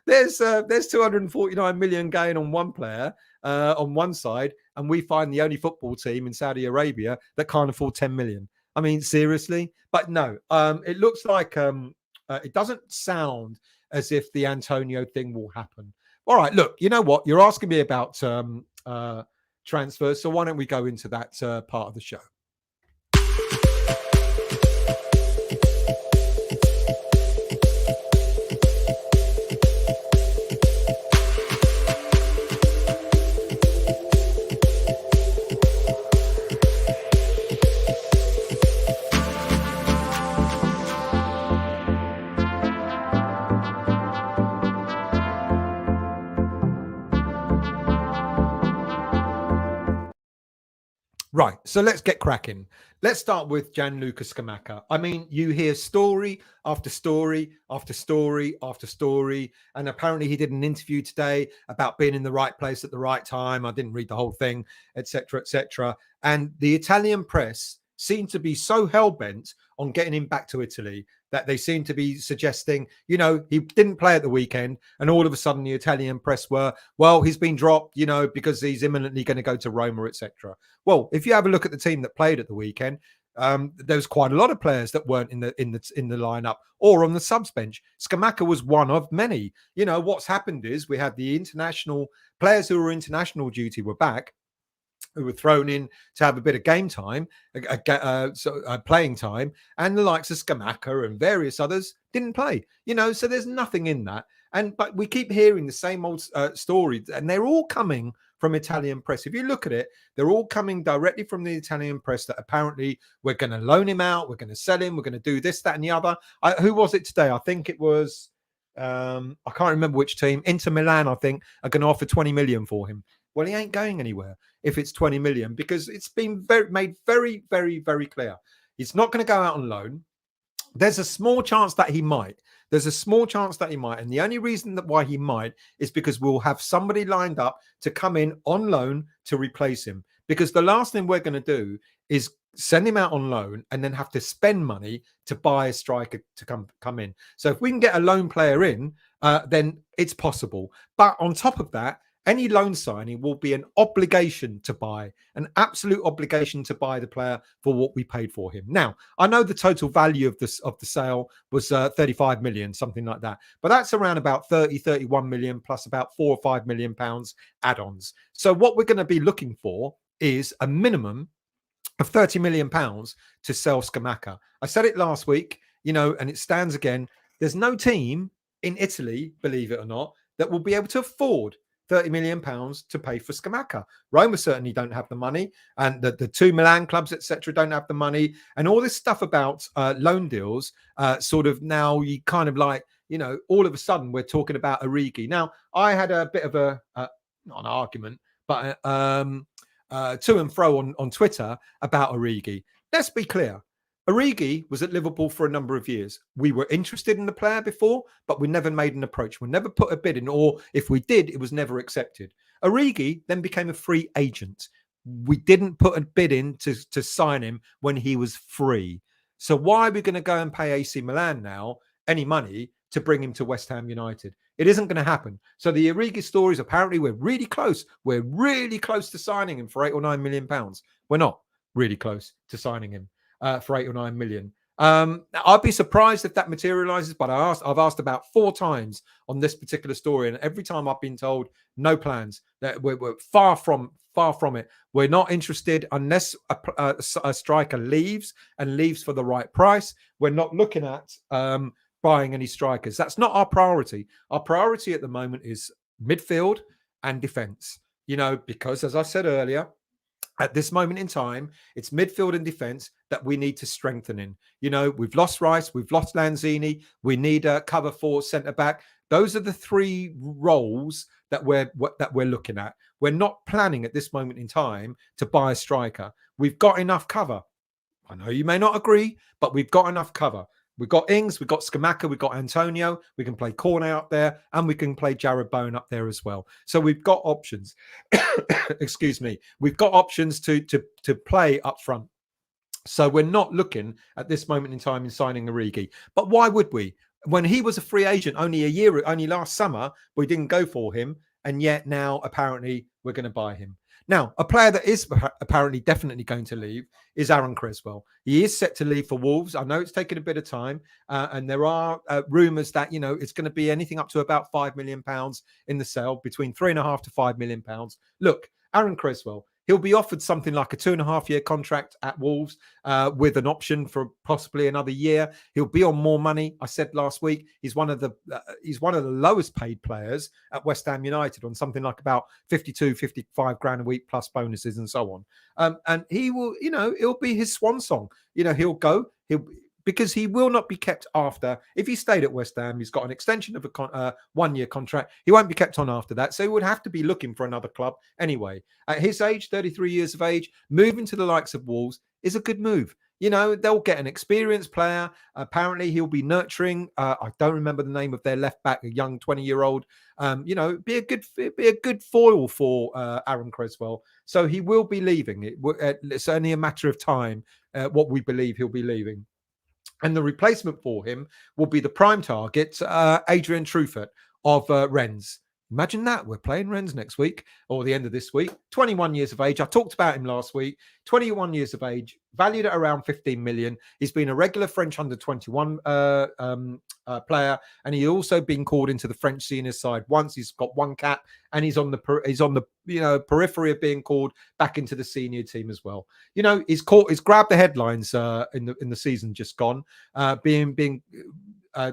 There's 249 million going on one player on one side, and we find the only football team in Saudi Arabia that can't afford 10 million. I mean, seriously? But no, it looks like it doesn't sound as if the Antonio thing will happen. All right, look, you know what? You're asking me about transfers, so why don't we go into that part of the show? Right, so let's get cracking. Let's start with Gianluca Scamacca. I mean, you hear story after story after story after story, and apparently he did an interview today about being in the right place at the right time. I didn't read the whole thing, etc., etc. And the Italian press seem to be so hell-bent on getting him back to Italy that they seem to be suggesting, he didn't play at the weekend, and all of a sudden the Italian press were, well, he's been dropped, because he's imminently going to go to Roma, etc. Well, if you have a look at the team that played at the weekend, there was quite a lot of players that weren't in the lineup or on the subs bench. Scamacca was one of many. What's happened is we had the international players who were international duty were back, who were thrown in to have a bit of game time, playing time, and the likes of Scamacca and various others didn't play. So there's nothing in that. But we keep hearing the same old story, and they're all coming from Italian press. If you look at it, they're all coming directly from the Italian press that apparently we're going to loan him out, we're going to sell him, we're going to do this, that, and the other. Who was it today? I think it was, I can't remember which team. Inter Milan, I think, are going to offer 20 million for him. Well, he ain't going anywhere if it's 20 million, because it's been made very, very, very clear. He's not going to go out on loan. There's a small chance that he might. And the only reason why he might is because we'll have somebody lined up to come in on loan to replace him. Because the last thing we're going to do is send him out on loan and then have to spend money to buy a striker to come in. So if we can get a loan player in, then it's possible. But on top of that, Any loan signing will be an obligation to buy, an absolute obligation to buy the player for what we paid for him. Now, I know the total value of the sale was 35 million, something like that, but that's around about 31 million plus about 4 or 5 million pounds add-ons. So what we're going to be looking for is a minimum of 30 million pounds to sell Scamacca. I said it last week, and it stands again. There's no team in Italy, believe it or not, that will be able to afford 30 million pounds to pay for Scamacca. Roma certainly don't have the money, and the two Milan clubs, etc., don't have the money. And all this stuff about loan deals, sort of now you kind of like, all of a sudden we're talking about Origi. Now, I had a bit of not an argument, but to and fro on Twitter about Origi. Let's be clear. Origi was at Liverpool for a number of years. We were interested in the player before, but we never made an approach. We never put a bid in, or if we did, it was never accepted. Origi then became a free agent. We didn't put a bid in to sign him when he was free. So why are we going to go and pay AC Milan now any money to bring him to West Ham United? It isn't going to happen. So the Origi stories, apparently we're really close. We're really close to signing him for 8 or 9 million pounds. We're not really close to signing him for 8 or 9 million. I'd be surprised if that materializes, but I've asked about 4 times on this particular story, and every time I've been told no plans. That we're far from it. We're not interested unless a striker leaves for the right price. We're not looking at buying any strikers. That's not our priority. Our priority at the moment is midfield and defense. Because as I said earlier, at this moment in time, it's midfield and defense that we need to strengthen in. We've lost Rice, we've lost Lanzini. We need a cover for centre back. Those are the 3 roles that we're looking at. We're not planning at this moment in time to buy a striker. We've got enough cover. I know you may not agree, but we've got enough cover. We've got Ings, we've got Scamacca, we've got Antonio. We can play Conor out there, and we can play Jared Bowen up there as well. So we've got options. Excuse me. We've got options to play up front. So we're not looking at this moment in time in signing Origi. But why would we? When he was a free agent only last summer, we didn't go for him, and yet now apparently we're going to buy him. Now, a player that is apparently definitely going to leave is Aaron Cresswell. He is set to leave for Wolves. I know it's taken a bit of time, and there are rumours that it's going to be anything up to about £5 million in the sale, between £3.5 to £5 million. Look, Aaron Cresswell, he'll be offered something like a 2.5-year contract at Wolves with an option for possibly another year. He'll be on more money. I said last week he's one of the lowest paid players at West Ham United, on something like about 52, 55 grand a week plus bonuses and so on. And he will, it'll be his swan song. He'll go. Because he will not be kept after. If he stayed at West Ham, he's got an extension of a 1-year contract. He won't be kept on after that. So he would have to be looking for another club anyway. At his age, 33 years of age, moving to the likes of Wolves is a good move. They'll get an experienced player. Apparently, he'll be nurturing. I don't remember the name of their left back, a young 20-year-old. Be a good foil for Aaron Cresswell. So he will be leaving. It's only a matter of time. What we believe he'll be leaving. And the replacement for him will be the prime target, Adrian Truffert of Rennes. Imagine that. We're playing Rennes next week, or the end of this week. 21 years of age. I talked about him last week. 21 years of age, valued at around 15 million. He's been a regular French under-21 player, and he's also been called into the French senior side once. He's got 1 cap, and he's on the periphery of being called back into the senior team as well. He's grabbed the headlines in the season just gone, being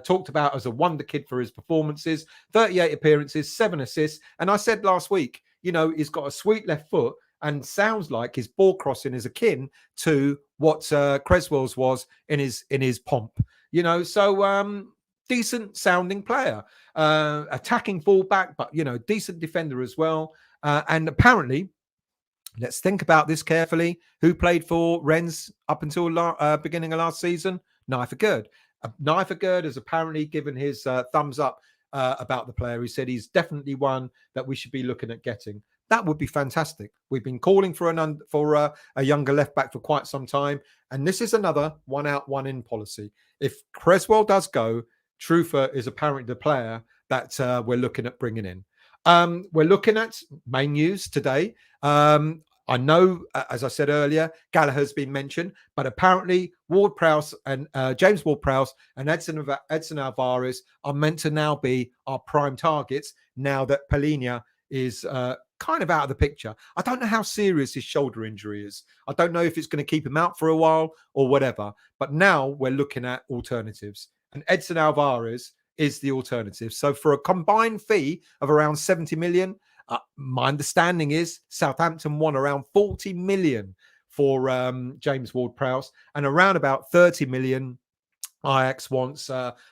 talked about as a wonder kid for his performances, 38 appearances, 7 assists. And I said last week, he's got a sweet left foot, and sounds like his ball crossing is akin to what Cresswell's was in his pomp. So decent sounding player, attacking fullback, but decent defender as well. And apparently, let's think about this carefully. Who played for Rennes up until beginning of last season? Naif Gerd. Naif Gerd has apparently given his thumbs up about the player. He said he's definitely one that we should be looking at getting. That would be fantastic. We've been calling for a younger left back for quite some time, and this is another 1 out, 1 in policy. If Cresswell does go, Truffert is apparently the player that we're looking at bringing in. We're looking at main news today. I know, as I said earlier, Gallagher's been mentioned, but apparently Ward-Prowse and James Ward-Prowse and Edson Alvarez are meant to now be our prime targets now that Palhinha is kind of out of the picture. I don't know how serious his shoulder injury is. I don't know if it's going to keep him out for a while or whatever, but now we're looking at alternatives. And Edson Alvarez is the alternative. So for a combined fee of around 70 million, my understanding is Southampton won around 40 million for James Ward-Prowse and around about 30 million Ajax wants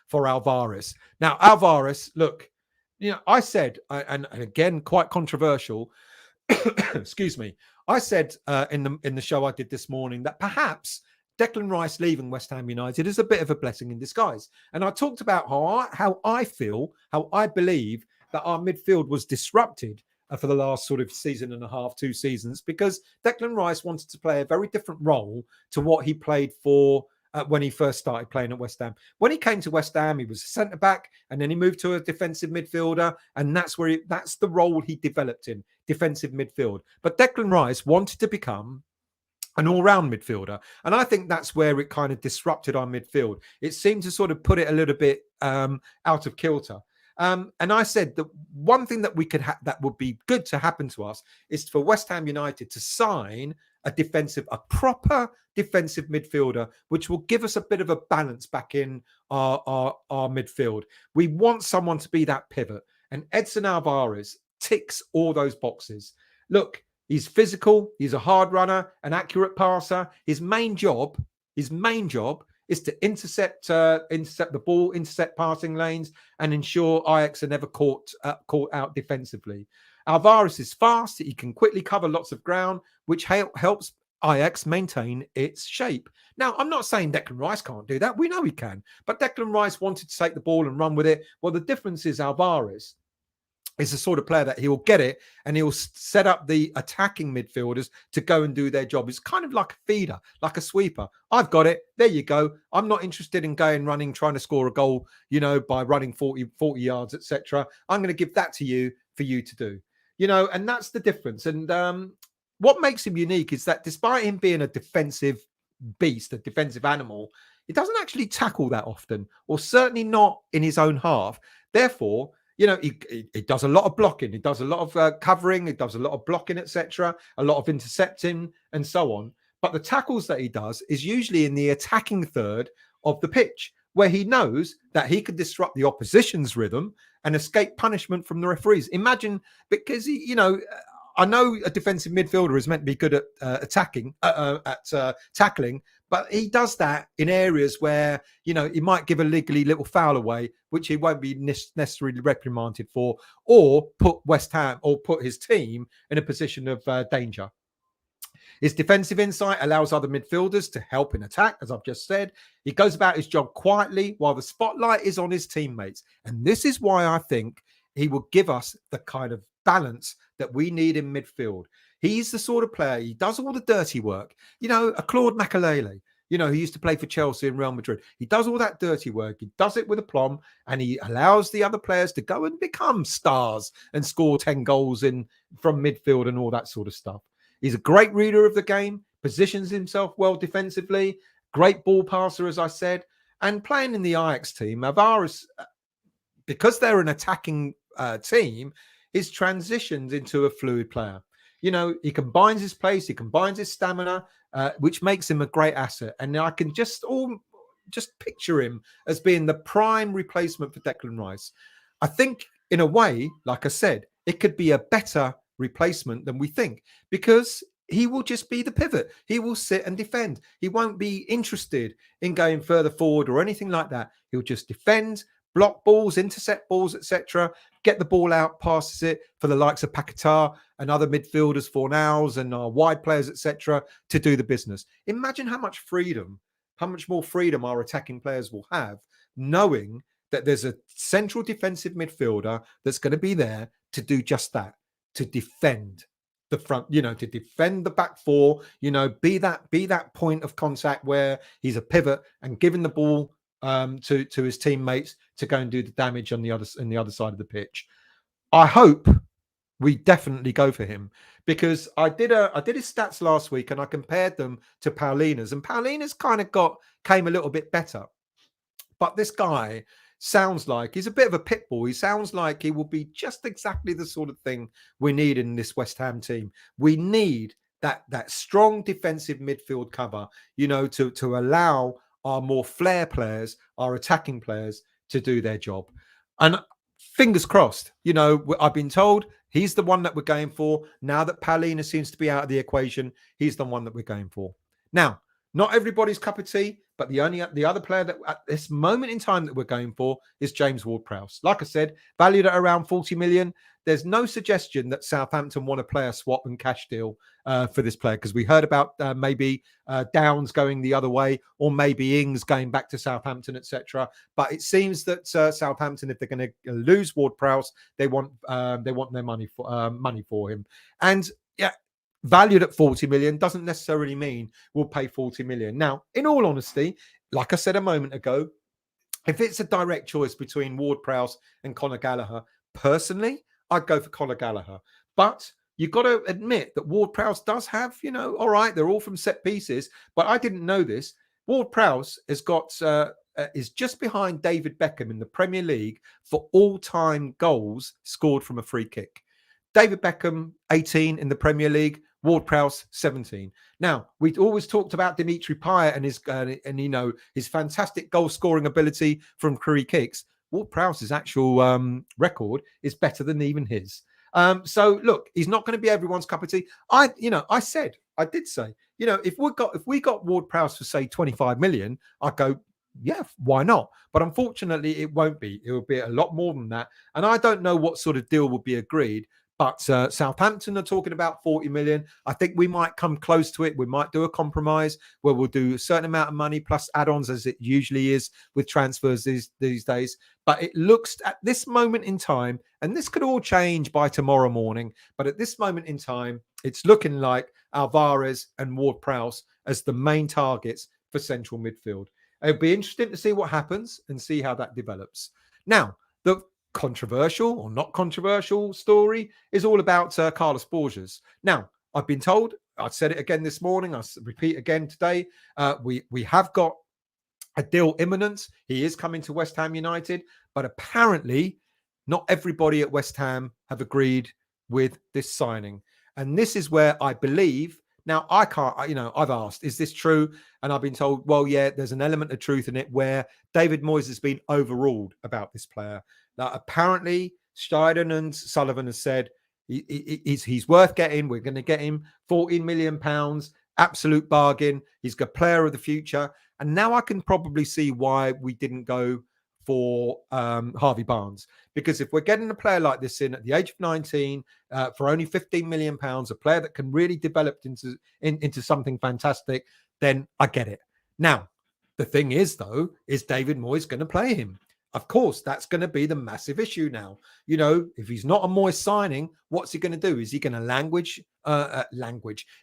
for Alvarez. Now, Alvarez, look, I said, and again, quite controversial, excuse me, I said in the show I did this morning that perhaps Declan Rice leaving West Ham United is a bit of a blessing in disguise. And I talked about how I believe that our midfield was disrupted for the last sort of season and a half, 2 seasons, because Declan Rice wanted to play a very different role to what he played for when he first started playing at West Ham. When he came to West Ham, he was a centre-back, and then he moved to a defensive midfielder, and that's the role he developed in, defensive midfield. But Declan Rice wanted to become an all-round midfielder. And I think that's where it kind of disrupted our midfield. It seemed to sort of put it a little bit out of kilter. And I said that one thing that we could that would be good to happen to us is for West Ham United to sign a proper defensive midfielder, which will give us a bit of a balance back in our midfield. We want someone to be that pivot. And Edson Alvarez ticks all those boxes. Look, he's physical. He's a hard runner, an accurate passer. His main job is to intercept the ball, intercept passing lanes, and ensure Ajax are never caught out defensively. Alvarez is fast. He can quickly cover lots of ground, which helps Ajax maintain its shape. Now, I'm not saying Declan Rice can't do that. We know he can. But Declan Rice wanted to take the ball and run with it. Well, the difference is Alvarez is the sort of player that he'll get it and he'll set up the attacking midfielders to go and do their job. It's kind of like a feeder, like a sweeper. I've got it. There you go. I'm not interested in running, trying to score a goal, by running 40 yards, etc. I'm going to give that to you for you to do, and that's the difference. And what makes him unique is that despite him being a defensive beast, a defensive animal, he doesn't actually tackle that often, or certainly not in his own half. Therefore, he does a lot of blocking. He does a lot of covering. He does a lot of blocking, etc., a lot of intercepting and so on. But the tackles that he does is usually in the attacking third of the pitch, where he knows that he could disrupt the opposition's rhythm and escape punishment from the referees. Imagine, because I know a defensive midfielder is meant to be good at tackling, but he does that in areas where, he might give a legally little foul away, which he won't be necessarily reprimanded for, or put West Ham or put his team in a position of danger. His defensive insight allows other midfielders to help in attack, as I've just said. He goes about his job quietly while the spotlight is on his teammates. And this is why I think he will give us the kind of balance that we need in midfield. He's the sort of player, he does all the dirty work. A Claude Makelele, he used to play for Chelsea and Real Madrid. He does all that dirty work. He does it with aplomb, and he allows the other players to go and become stars and score 10 goals from midfield and all that sort of stuff. He's a great reader of the game, positions himself well defensively, great ball passer, as I said, and playing in the Ajax team, Alvarez, because they're an attacking team, is transitioned into a fluid player. He combines his pace, he combines his stamina, which makes him a great asset. And I can just picture him as being the prime replacement for Declan Rice. I think, in a way, like I said, it could be a better replacement than we think, because he will just be the pivot. He will sit and defend. He won't be interested in going further forward or anything like that. He'll just defend, block balls, intercept balls, etc., get the ball out, passes it for the likes of Paquetá and other midfielders, Fornals and our wide players, etc., to do the business. Imagine how much more freedom our attacking players will have, knowing that there's a central defensive midfielder that's going to be there to do just that, to defend the front, to defend the back four, be that point of contact where he's a pivot and giving the ball to his teammates to go and do the damage on the other side of the pitch. I hope we definitely go for him, because I did his stats last week and I compared them to Paulina's, and Paulina's kind of came a little bit better. But this guy sounds like he's a bit of a pit bull. He sounds like he will be just exactly the sort of thing we need in this West Ham team. We need that strong defensive midfield cover, to allow our more flair players, our attacking players, to do their job. And fingers crossed, I've been told he's the one that we're going for. Now that Paulina seems to be out of the equation, he's the one that we're going for. Now, not everybody's cup of tea, but the other player that at this moment in time that we're going for is James Ward-Prowse. Like I said, valued at around 40 million. There's no suggestion that Southampton want to play a swap and cash deal for this player, because we heard about maybe Downs going the other way, or maybe Ings going back to Southampton, etc. But it seems that Southampton, if they're going to lose Ward-Prowse, they want their money for him. And yeah, valued at 40 million doesn't necessarily mean we'll pay 40 million. Now, in all honesty, like I said a moment ago, if it's a direct choice between Ward-Prowse and Conor Gallagher, personally, I'd go for Conor Gallagher. But you've got to admit that Ward-Prowse does have, all right, they're all from set pieces, but I didn't know this. Ward-Prowse has got is just behind David Beckham in the Premier League for all-time goals scored from a free kick. David Beckham, 18 in the Premier League. Ward-Prowse, 17. Now, we'd always talked about Dimitri Payet and his fantastic goal-scoring ability from free kicks. Ward-Prowse's actual record is better than even his. So look, he's not going to be everyone's cup of tea. I did say, if we got Ward-Prowse for say 25 million, I'd go, yeah, why not? But unfortunately, it won't be. It will be a lot more than that. And I don't know what sort of deal will be agreed. But Southampton are talking about 40 million. I think we might come close to it. We might do a compromise where we'll do a certain amount of money plus add-ons, as it usually is with transfers these days. But it looks at this moment in time, and this could all change by tomorrow morning, but at this moment in time, it's looking like Alvarez and Ward-Prowse as the main targets for central midfield. It'll be interesting to see what happens and see how that develops. Now, the controversial or not controversial story is all about Carlos Borges. Now, I've been told, I said it again this morning, I'll repeat again today, we have got a deal imminent. He is coming to West Ham United, but apparently not everybody at West Ham have agreed with this signing. And this is where I believe, now I can't, I've asked, is this true? And I've been told, well, yeah, there's an element of truth in it where David Moyes has been overruled about this player. Now, apparently, Steiden and Sullivan has said he's worth getting. We're going to get him £14 million, absolute bargain. He's got player of the future. And now I can probably see why we didn't go for Harvey Barnes. Because if we're getting a player like this in at the age of 19 for only £15 million, a player that can really develop into something fantastic, then I get it. Now, the thing is, though, is David Moyes going to play him? Of course, that's going to be the massive issue now. If he's not a Moyes signing, what's he going to do? Is he going to languish?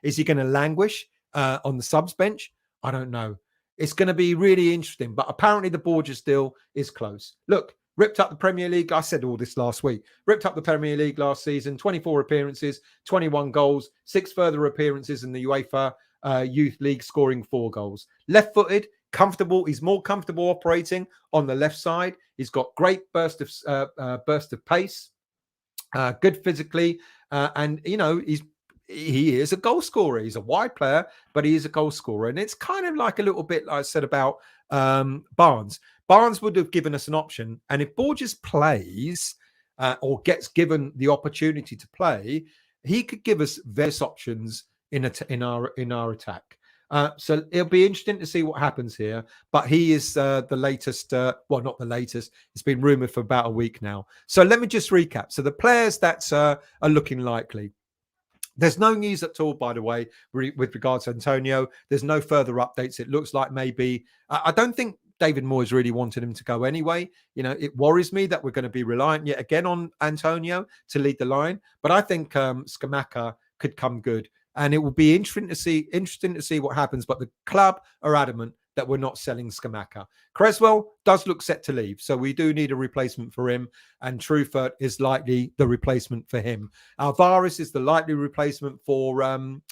Is he going to languish on the subs bench? I don't know. It's going to be really interesting. But apparently the Borges deal is close. Look, ripped up the Premier League. I said all this last week. Ripped up the Premier League last season. 24 appearances, 21 goals, 6 further appearances in the UEFA Youth League, scoring 4 goals. Left-footed. Comfortable. He's more comfortable operating on the left side. He's got great burst of pace, good physically, and he is a goal scorer. He's a wide player, but he is a goal scorer, and it's kind of like a little bit like I said about Barnes. Barnes would have given us an option, and if Borges plays or gets given the opportunity to play, he could give us various options in our attack. So it'll be interesting to see what happens here. But he is the latest, well, not the latest. It's been rumoured for about a week now. So let me just recap. So the players that are looking likely. There's no news at all, by the way, with regards to Antonio. There's no further updates. It looks like maybe, I don't think David Moyes really wanted him to go anyway. It worries me that we're going to be reliant yet again on Antonio to lead the line. But I think Scamacca could come good. And it will be interesting to see what happens. But the club are adamant that we're not selling Scamacca. Creswell does look set to leave, so we do need a replacement for him, and Truffert is likely the replacement for him. Alvarez is the likely replacement for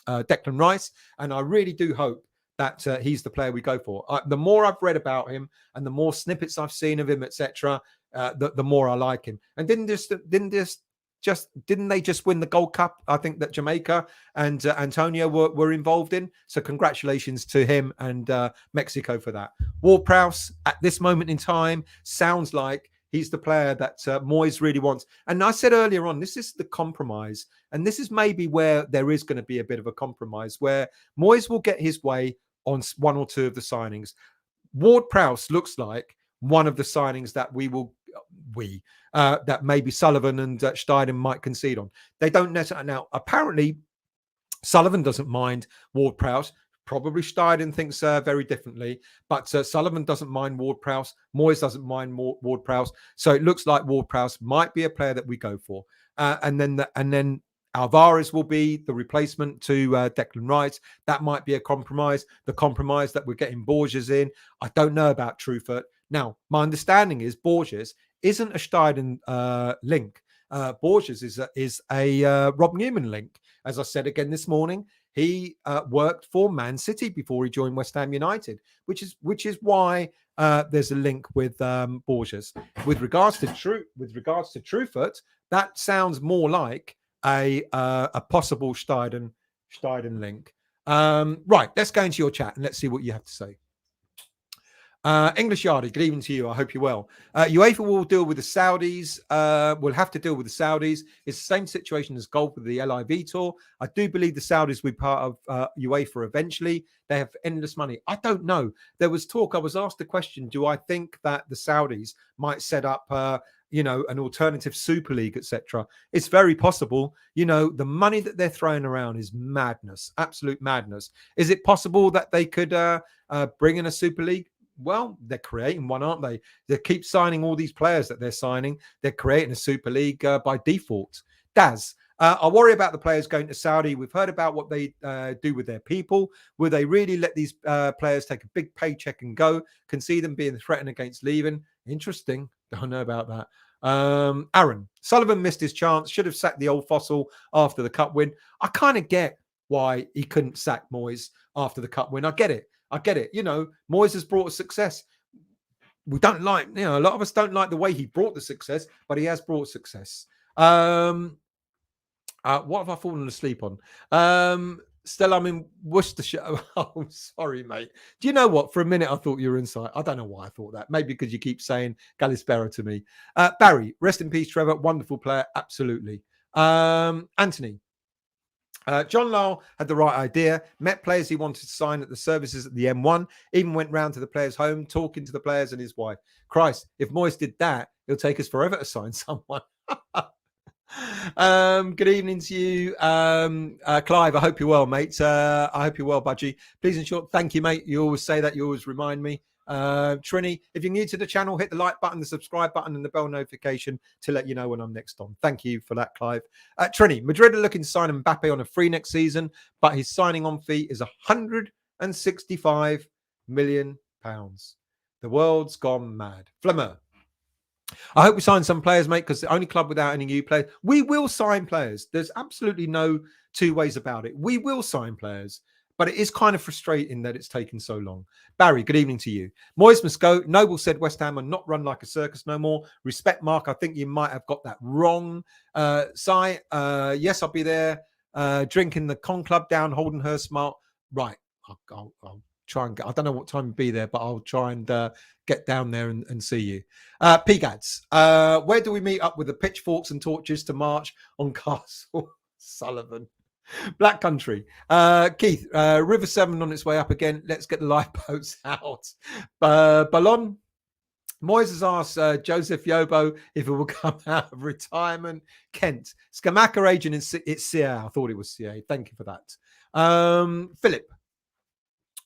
Declan Rice, and I really do hope that he's the player we go for. The more I've read about him and the more snippets I've seen of him, etc., the more I like him. And didn't they just win the Gold Cup? I think that Jamaica and Antonio were involved in. So congratulations to him and Mexico for that. Ward-Prowse at this moment in time sounds like he's the player that Moyes really wants. And I said earlier on, this is the compromise. And this is maybe where there is going to be a bit of a compromise, where Moyes will get his way on one or two of the signings. Ward-Prowse looks like one of the signings that that maybe Sullivan and Steiden might concede on. They don't necessarily. Now, apparently, Sullivan doesn't mind Ward-Prowse. Probably Steiden thinks very differently, but Sullivan doesn't mind Ward-Prowse. Moyes doesn't mind Ward-Prowse. So it looks like Ward-Prowse might be a player that we go for. And then Alvarez will be the replacement to Declan Rice. That might be a compromise. The compromise that we're getting Borges in. I don't know about Truffert. Now, my understanding is Borges isn't a Steiden link. Borges is a Rob Newman link. As I said again this morning, he worked for Man City before he joined West Ham United, which is why there's a link with Borges. With regards to Truffert, that sounds more like a possible Steiden link. Right, let's go into your chat and let's see what you have to say. English Yardie, good evening to you. I hope you're well. UEFA will deal with the Saudis. We'll have to deal with the Saudis. It's the same situation as golf with the LIV Tour. I do believe the Saudis will be part of UEFA eventually. They have endless money. I don't know. There was talk. I was asked the question, do I think that the Saudis might set up an alternative Super League, etc.? It's very possible. The money that they're throwing around is madness, absolute madness. Is it possible that they could bring in a Super League? Well, they're creating one, aren't they? They keep signing all these players that they're signing. They're creating a Super League by default. Daz, I worry about the players going to Saudi. We've heard about what they do with their people. Will they really let these players take a big paycheck and go? Can see them being threatened against leaving. Interesting. Don't know about that. Aaron, Sullivan missed his chance. Should have sacked the old fossil after the cup win. I kind of get why he couldn't sack Moyes after the cup win. I get it. Moyes has brought a success. We don't like, a lot of us don't like the way he brought the success, but he has brought success. What have I fallen asleep on? Still, I'm in Worcestershire. Oh, sorry, mate. Do you know what? For a minute, I thought you were inside. I don't know why I thought that. Maybe because you keep saying Gallispera to me. Barry, rest in peace, Trevor. Wonderful player. Absolutely. Anthony. John Lyle had the right idea, met players he wanted to sign at the services at the M1, even went round to the players' home, talking to the players and his wife. Christ, if Moyes did that, it'll take us forever to sign someone. Good evening to you, Clive. I hope you're well, mate. I hope you're well, Budgie. Please ensure. Thank you, mate. You always say that. You always remind me. Trini, if you're new to the channel, hit the like button, the subscribe button, and the bell notification to let you know when I'm next on. Thank you for that, Clive. Trini, Madrid are looking to sign Mbappe on a free next season, but his signing on fee is £165 million. The world's gone mad. Flammer. I hope we sign some players, mate, because the only club without any new players. We will sign players. There's absolutely no two ways about it. We will sign players, but it is kind of frustrating that it's taken so long. Barry, good evening to you. Moyes must go. Noble said West Ham are not run like a circus no more. Respect, Mark. I think you might have got that wrong. Si, yes, I'll be there. Drinking the Con Club down, Holdenhurst Smart. Right. I'll try and get, I don't know what time to be there, but I'll try and get down there and see you. P-Gads, where do we meet up with the pitchforks and torches to march on Castle Sullivan? Black Country. Keith, River 7 on its way up again. Let's get the lifeboats out. Ballon. Moyes has asked Joseph Yobo if it will come out of retirement. Kent. Scamacca agent, it's CA. I thought it was CA. Thank you for that. Philip.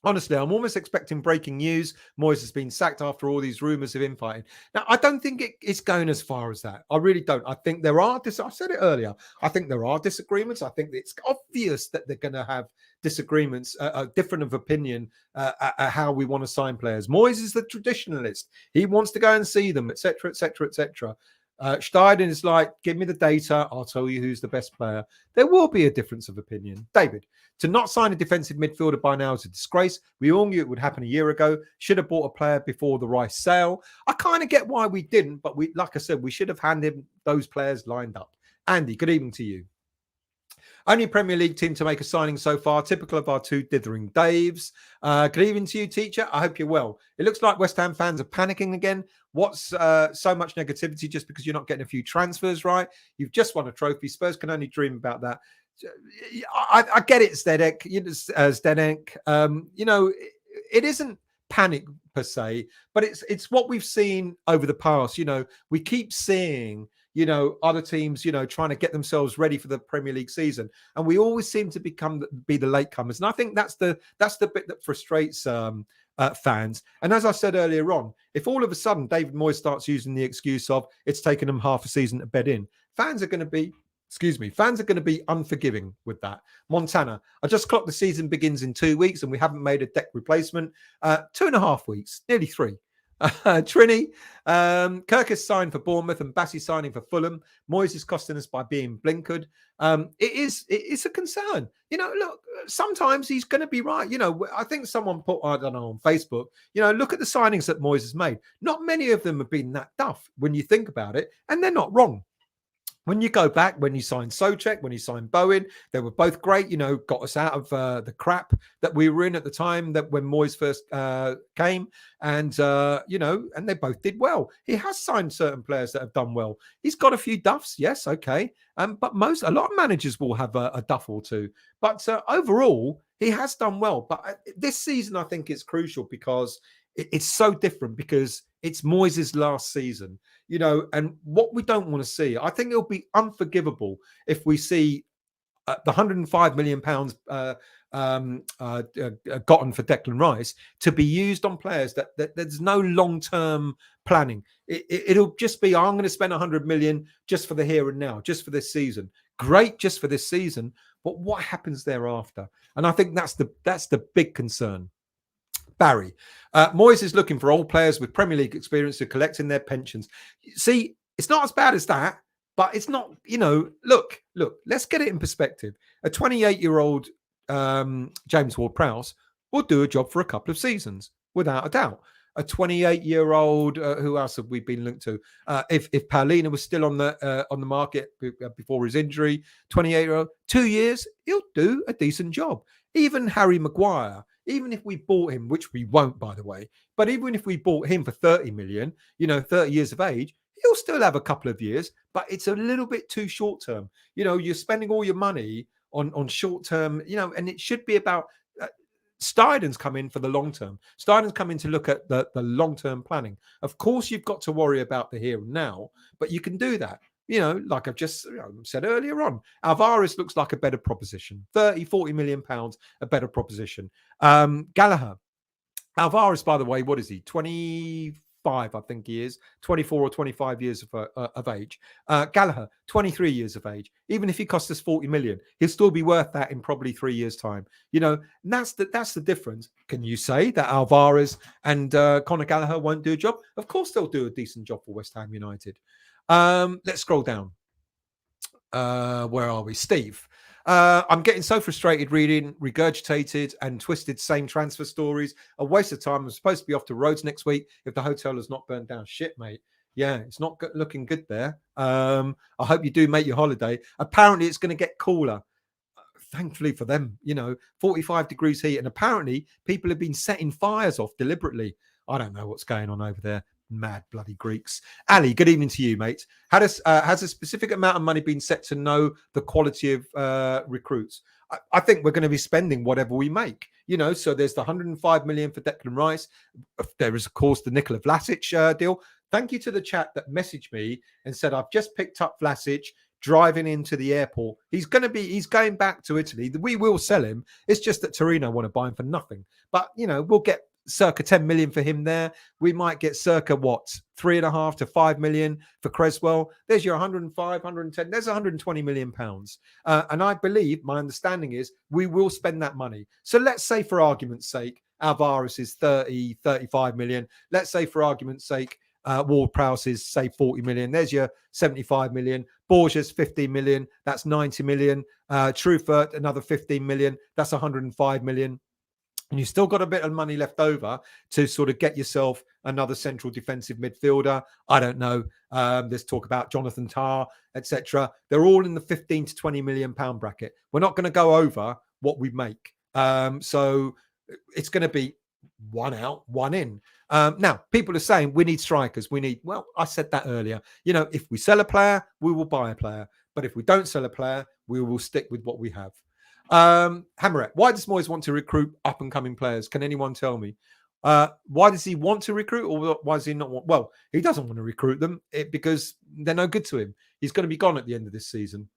Honestly, I'm almost expecting breaking news. Moyes has been sacked after all these rumours of infighting. Now, I don't think it's going as far as that. I really don't. I think there are, I said it earlier, I think there are disagreements. I think it's obvious that they're going to have disagreements, different of opinion at how we want to sign players. Moyes is the traditionalist. He wants to go and see them, etc., etc., etc. Steiden is like, give me the data, I'll tell you who's the best player. There will be a difference of opinion. David, to not sign a defensive midfielder by now is a disgrace. We all knew it would happen a year ago. Should have bought a player before the Rice sale. I kind of get why we didn't, but we, like I said, we should have handed those players lined up. Andy, good evening to you. Only Premier League team to make a signing so far, typical of our two dithering Daves. Good evening to you, teacher. I hope you're well. It looks like West Ham fans are panicking again. What's so much negativity just because you're not getting a few transfers right? You've just won a trophy. Spurs can only dream about that. I get it, Zdenek. It isn't panic per se, but it's what we've seen over the past. We keep seeing other teams, trying to get themselves ready for the Premier League season, and we always seem to be the latecomers. And I think that's the bit that frustrates fans. And as I said earlier on, if all of a sudden David Moyes starts using the excuse of it's taken them half a season to bed in, fans are going to be unforgiving with that. Montana, I just clocked the season begins in 2 weeks and we haven't made a deck replacement. 2.5 weeks, nearly 3. Trini, Kirk is signed for Bournemouth and Bassey signing for Fulham. Moyes is costing us by being blinkered. It's a concern. Look, sometimes he's going to be right. I think someone put, I don't know, on Facebook, look at the signings that Moyes has made. Not many of them have been that tough when you think about it, and they're not wrong. When you go back, when you signed Souček, when you signed Bowen, they were both great, got us out of the crap that we were in at the time that when Moyes first came. And, and they both did well. He has signed certain players that have done well. He's got a few duffs. Yes. Okay. But a lot of managers will have a duff or two. But overall, he has done well. But this season, I think it's crucial because it's so different because it's Moyes' last season, and what we don't want to see, I think it'll be unforgivable if we see the £105 million gotten for Declan Rice to be used on players that there's no long-term planning. It'll just be, I'm going to spend 100 million just for the here and now, just for this season. Great, just for this season, but what happens thereafter? And I think that's the big concern. Barry, Moyes is looking for old players with Premier League experience who are collecting their pensions. See, it's not as bad as that, but it's not, look, let's get it in perspective. A 28-year-old James Ward-Prowse will do a job for a couple of seasons, without a doubt. A 28-year-old, who else have we been linked to? If Paulina was still on the market before his injury, 28-year-old, 2 years, he'll do a decent job. Even Harry Maguire, even if we bought him, which we won't, by the way, but even if we bought him for 30 million, 30 years of age, he'll still have a couple of years, but it's a little bit too short term. You're spending all your money on short term, and it should be about Steiden's come in for the long term. Steiden's come in to look at the long term planning. Of course, you've got to worry about the here and now, but you can do that. Like I've just said earlier on, Alvarez looks like a better proposition. 30-40 million pounds, a better proposition. Gallagher. Alvarez, by the way, what is he? 25, I think he is. 24 or 25 years of age. Gallagher, 23 years of age. Even if he costs us 40 million, he'll still be worth that in probably 3 years' time. And that's the difference. Can you say that Alvarez and Conor Gallagher won't do a job? Of course they'll do a decent job for West Ham United. Let's scroll down. Where are we? Steve. I'm getting so frustrated reading regurgitated and twisted same transfer stories. A waste of time. I'm supposed to be off to Rhodes next week if the hotel has not burnt down. Shit, mate. Yeah, it's not looking good there. I hope you do make your holiday. Apparently, it's going to get cooler. Thankfully for them, 45 degrees heat. And apparently, people have been setting fires off deliberately. I don't know what's going on over there. Mad bloody Greeks. Ali, good evening to you, mate. Has a specific amount of money been set to know the quality of recruits? I think we're going to be spending whatever we make. So there's the 105 million for Declan Rice. There is, of course, the Nikola Vlasic deal. Thank you to the chat that messaged me and said, I've just picked up Vlasic. driving into the airport. He's going back to Italy. We will sell him. It's just that Torino want to buy him for nothing. But, we'll get circa 10 million for him there. We might get circa 3.5 to 5 million for Cresswell. There's your 105, 110. There's 120 million pounds. And I believe, my understanding is, we will spend that money. So let's say, for argument's sake, Alvarez is 30, 35 million. Let's say, for argument's sake, Ward-Prowse is, say, 40 million. There's your 75 million. Borges, 15 million. That's 90 million. Truffert, another 15 million. That's 105 million. And you've still got a bit of money left over to sort of get yourself another central defensive midfielder. I don't know. There's talk about Jonathan Tah, etc. They're all in the 15 to 20 million pound bracket. We're not going to go over what we make. So it's going to be one out, one in. Now, people are saying we need strikers. Well, I said that earlier. If we sell a player, we will buy a player. But if we don't sell a player, we will stick with what we have. Hammerette, why does Moyes want to recruit up and coming players? Can anyone tell me? Why does he want to recruit, or why does he not want? Well, he doesn't want to recruit them because they're no good to him. He's going to be gone at the end of this season.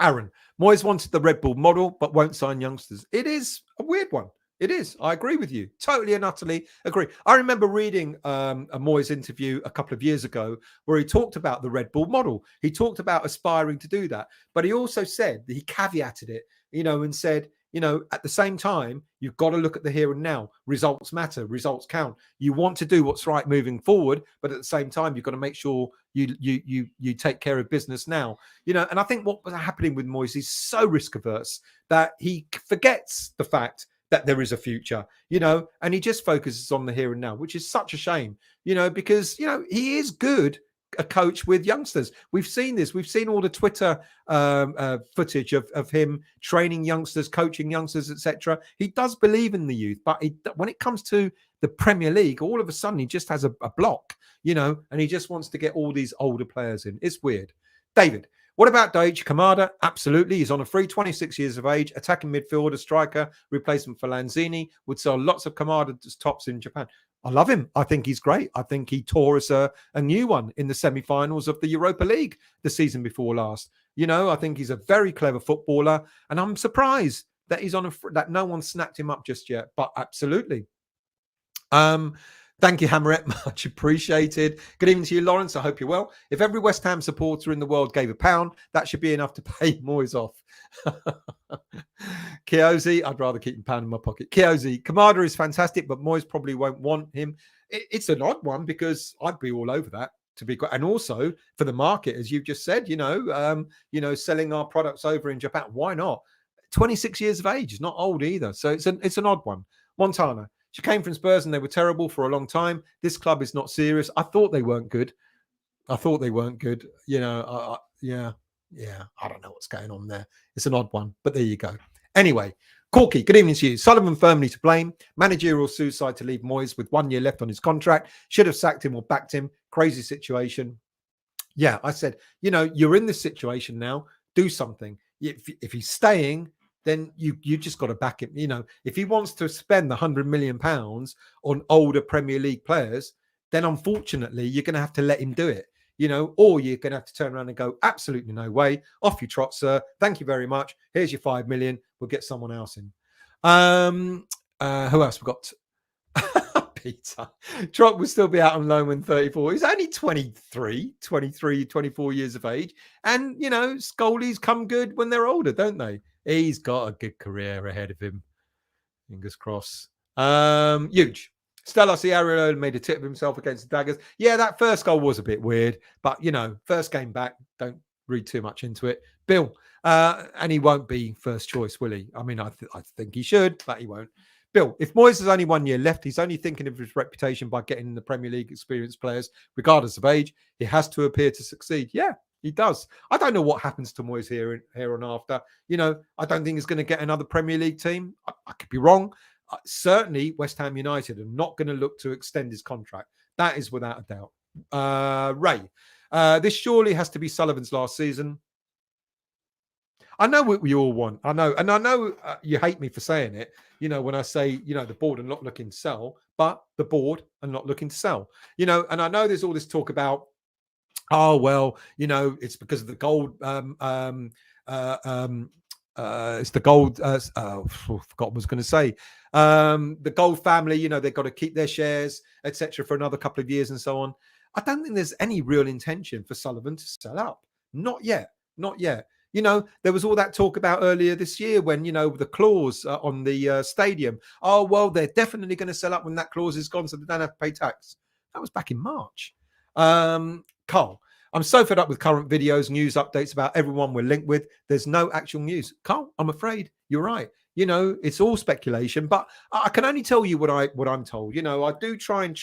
Aaron, Moyes wanted the Red Bull model but won't sign youngsters. It is a weird one. It is. I agree with you. Totally and utterly agree. I remember reading a Moyes interview a couple of years ago where he talked about the Red Bull model. He talked about aspiring to do that. But he also said, he caveated it, and said, at the same time, you've got to look at the here and now. Results matter. Results count. You want to do what's right moving forward, but at the same time, you've got to make sure you take care of business now. And I think what was happening with Moyes is so risk averse that he forgets the fact that there is a future, and he just focuses on the here and now, which is such a shame, because, he is good a coach with youngsters. We've seen this. We've seen all the Twitter footage of him training youngsters, coaching youngsters, etc. He does believe in the youth, but when it comes to the Premier League, all of a sudden he just has a block, and he just wants to get all these older players in. It's weird. David, what about Daichi Kamada? Absolutely. He's on a free, 26 years of age, attacking midfielder, striker, replacement for Lanzini. Would sell lots of Kamada's tops in Japan. I love him. I think he's great. I think he tore us a new one in the semi-finals of the Europa League the season before last. I think he's a very clever footballer, and I'm surprised that he's that no one snapped him up just yet. But absolutely. Thank you, Hammerette. Much appreciated. Good evening to you, Lawrence. I hope you're well. If every West Ham supporter in the world gave £1, that should be enough to pay Moyes off. Kiozi, I'd rather keep £1 in my pocket. Kiozi, Kamada is fantastic, but Moyes probably won't want him. It's an odd one because I'd be all over that, to be quite. And also for the market, as you've just said, selling our products over in Japan. Why not? 26 years of age is not old either. So it's an odd one. Montana. She came from Spurs and they were terrible for a long time. This club is not serious. I thought they weren't good. Yeah. I don't know what's going on there. It's an odd one, but there you go. Anyway, Corky, good evening to you. Sullivan firmly to blame. Managerial suicide to leave Moyes with 1 year left on his contract. Should have sacked him or backed him. Crazy situation. Yeah, I said, you're in this situation now. Do something. If he's staying, then you just got to back him. If he wants to spend the £100 million on older Premier League players, then unfortunately you're going to have to let him do it. Or you're going to have to turn around and go, absolutely no way. Off you trot, sir. Thank you very much. Here's your 5 million. We'll get someone else in. Who else we got? Peter. Trot will still be out on loan when 34. He's only 23, 24 years of age. And, Scullies come good when they're older, don't they? He's got a good career ahead of him. Fingers crossed. Huge. Stella Sierra made a tit of himself against the Daggers. Yeah, that first goal was a bit weird. But, first game back, don't read too much into it. Bill, and he won't be first choice, will he? I mean, I think he should, but he won't. Bill, if Moyes has only 1 year left, he's only thinking of his reputation by getting the Premier League experienced players, regardless of age. He has to appear to succeed. Yeah, he does. I don't know what happens to Moyes here on after. I don't think he's going to get another Premier League team. I could be wrong. Certainly, West Ham United are not going to look to extend his contract. That is without a doubt. Ray, this surely has to be Sullivan's last season. I know what we all want. I know. And I know you hate me for saying it, when I say, the board are not looking to sell, but the board are not looking to sell, and I know there's all this talk about Oh well, it's because of the gold. It's the gold. Forgot what I was going to say. The gold family. They've got to keep their shares, etc., for another couple of years and so on. I don't think there's any real intention for Sullivan to sell up. Not yet. Not yet. There was all that talk about earlier this year when, the clause on the stadium. Oh, well, they're definitely going to sell up when that clause is gone so they don't have to pay tax. That was back in March. Carl, I'm so fed up with current videos, news updates about everyone we're linked with. There's no actual news. Carl, I'm afraid you're right. It's all speculation, but I can only tell you what I'm told. I do try and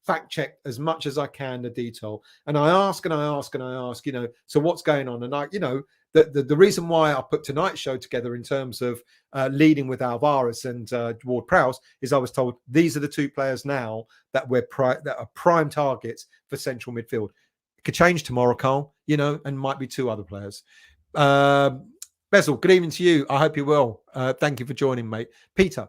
fact check as much as I can the detail. And I ask and I ask and I ask, so what's going on? And the reason why I put tonight's show together in terms of leading with Alvarez and Ward-Prowse is I was told these are the two players now that that are prime targets for central midfield. It could change tomorrow, Carl, and might be two other players. Bezel, good evening to you. I hope you're well. Thank you for joining, mate. Peter,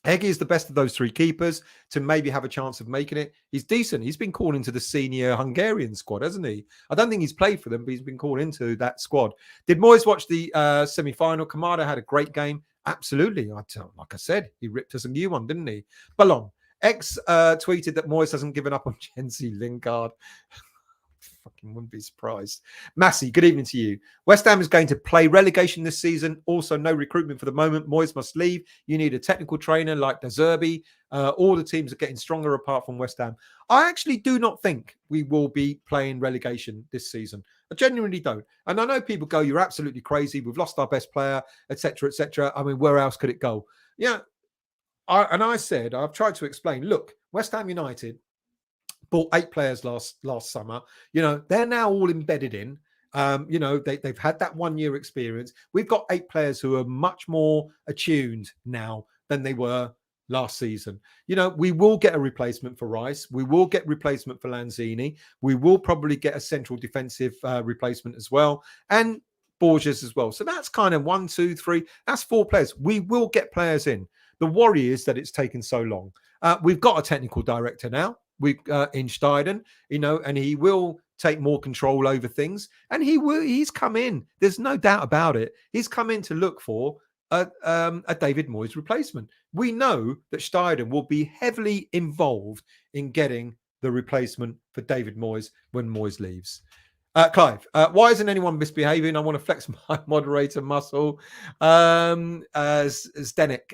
Heggie is the best of those three keepers to maybe have a chance of making it. He's decent. He's been called into the senior Hungarian squad, hasn't he? I don't think he's played for them, but he's been called into that squad. Did Moyes watch the semi-final? Kamada had a great game. Absolutely. Like I said, he ripped us a new one, didn't he? Ballon. X tweeted that Moyes hasn't given up on Jensi Lingard. Fucking wouldn't be surprised. Massey, good evening to you. West Ham is going to play relegation this season. Also, no recruitment for the moment. Moyes must leave. You need a technical trainer like De Zerbi. All the teams are getting stronger apart from West Ham. I actually do not think we will be playing relegation this season. I genuinely don't. And I know people go, you're absolutely crazy. We've lost our best player, etc., etc. I mean, where else could it go? Yeah. I've tried to explain, look, West Ham United bought 8 players last summer. They're now all embedded in. They've had that 1 year experience. We've got 8 players who are much more attuned now than they were last season. We will get a replacement for Rice. We will get replacement for Lanzini. We will probably get a central defensive replacement as well. And Borges as well. So that's kind of 1, 2, 3. That's 4 players. We will get players in. The worry is that it's taken so long. We've got a technical director now. We've in Steiden, and he will take more control over things. And he's come in. There's no doubt about it. He's come in to look for a David Moyes replacement. We know that Steiden will be heavily involved in getting the replacement for David Moyes when Moyes leaves. Clive, why isn't anyone misbehaving? I want to flex my moderator muscle. Zdenek,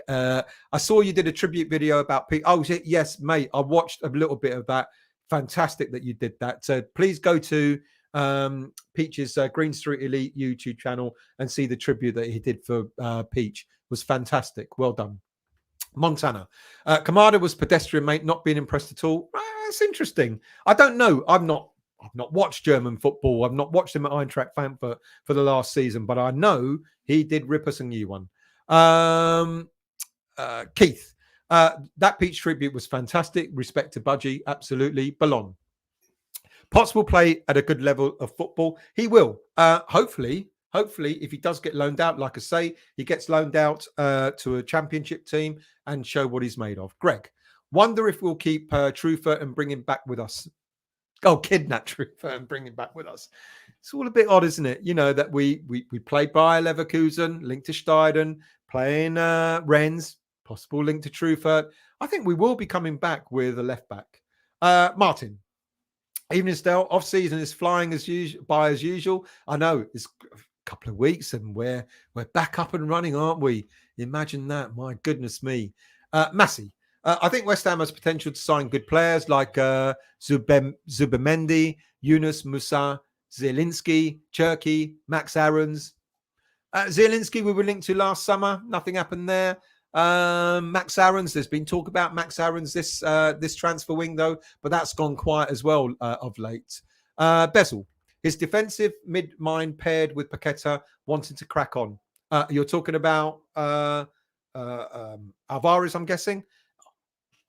I saw you did a tribute video about Pete. Oh, yes, mate. I watched a little bit of that. Fantastic that you did that. So please go to Peach's Green Street Elite YouTube channel and see the tribute that he did for Peach. It was fantastic. Well done. Montana. Kamada was pedestrian, mate, not being impressed at all. That's interesting. I don't know. I've not watched German football. I've not watched him at Eintracht Frankfurt for the last season, but I know he did rip us a new one. Keith, that Peach tribute was fantastic. Respect to Budgie, absolutely. Ballon. Potts will play at a good level of football. He will. Hopefully, if he does get loaned out, like I say, he gets loaned out to a championship team and show what he's made of. Greg, wonder if we'll keep Trufer and bring him back with us. Oh, kidnap Trufer and bring him back with us. It's all a bit odd, isn't it? That we played Bayer Leverkusen, linked to Steiden, playing Rennes, possible link to Trufer. I think we will be coming back with a left back. Martin, evening, Stell. Off season is flying as usual. I know it's a couple of weeks and we're back up and running, aren't we? Imagine that. My goodness me. Massey. I think West Ham has potential to sign good players like Zubimendi, Yunus Musa, Zielinski, Cherky, Max Aarons. Zielinski we were linked to last summer. Nothing happened there. Max Aarons, there's been talk about Max Aarons this transfer window, but that's gone quiet as well of late. Bezel, his defensive mid-mind paired with Paqueta wanting to crack on. You're talking about Alvarez, I'm guessing.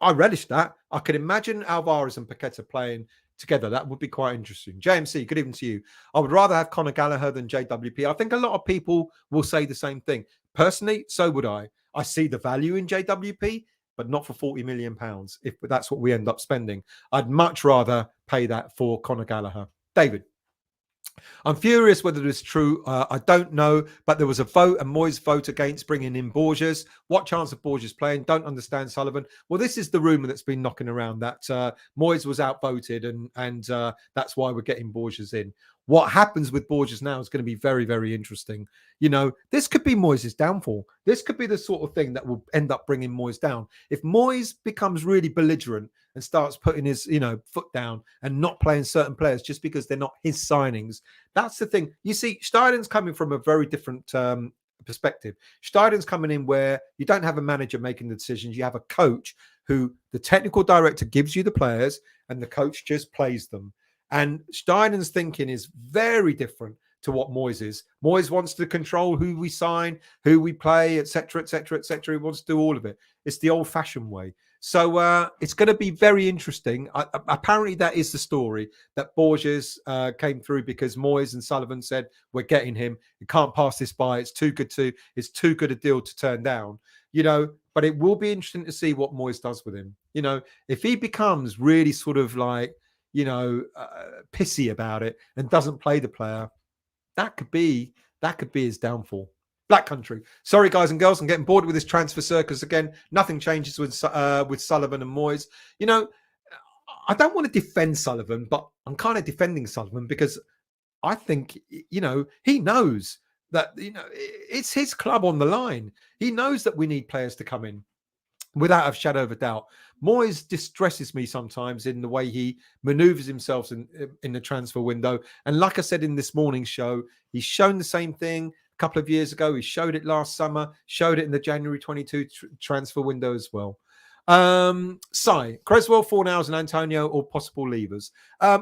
I relish that. I could imagine Alvarez and Paqueta playing together. That would be quite interesting. JMC, good evening to you. I would rather have Conor Gallagher than JWP. I think a lot of people will say the same thing. Personally, so would I. I see the value in JWP, but not for £40 million, if that's what we end up spending. I'd much rather pay that for Conor Gallagher. David, I'm furious whether it's true. I don't know, but there was a Moyes vote against bringing in Borges. What chance of Borges playing? Don't understand Sullivan. Well, this is the rumor that's been knocking around that Moyes was outvoted, and that's why we're getting Borges in. What happens with Borges now is going to be very, very interesting. You know, this could be Moyes' downfall. This could be the sort of thing that will end up bringing Moyes down. If Moyes becomes really belligerent and starts putting his, foot down and not playing certain players just because they're not his signings, that's the thing. You see, Steiden's coming from a very different perspective. Steiden's coming in where you don't have a manager making the decisions. You have a coach who the technical director gives you the players and the coach just plays them. And Steiden's thinking is very different to what Moyes is. Moyes wants to control who we sign, who we play, etc., etc., etc. He wants to do all of it. It's the old-fashioned way. So it's going to be very interesting. Apparently, that is the story, that Borges came through because Moyes and Sullivan said, we're getting him. You can't pass this by. It's too good a deal to turn down. But it will be interesting to see what Moyes does with him. If he becomes really sort of like, pissy about it and doesn't play the player, that could be his downfall. Black Country. Sorry, guys and girls, I'm getting bored with this transfer circus again. Nothing changes with Sullivan and Moyes. I don't want to defend Sullivan, but I'm kind of defending Sullivan because I think, he knows that, it's his club on the line. He knows that we need players to come in without a shadow of a doubt. Moyes distresses me sometimes in the way he maneuvers himself in the transfer window. And like I said in this morning's show, he's shown the same thing a couple of years ago. He showed it last summer, showed it in the January 22 transfer window as well. Creswell, Fornals and Antonio, or possible leavers.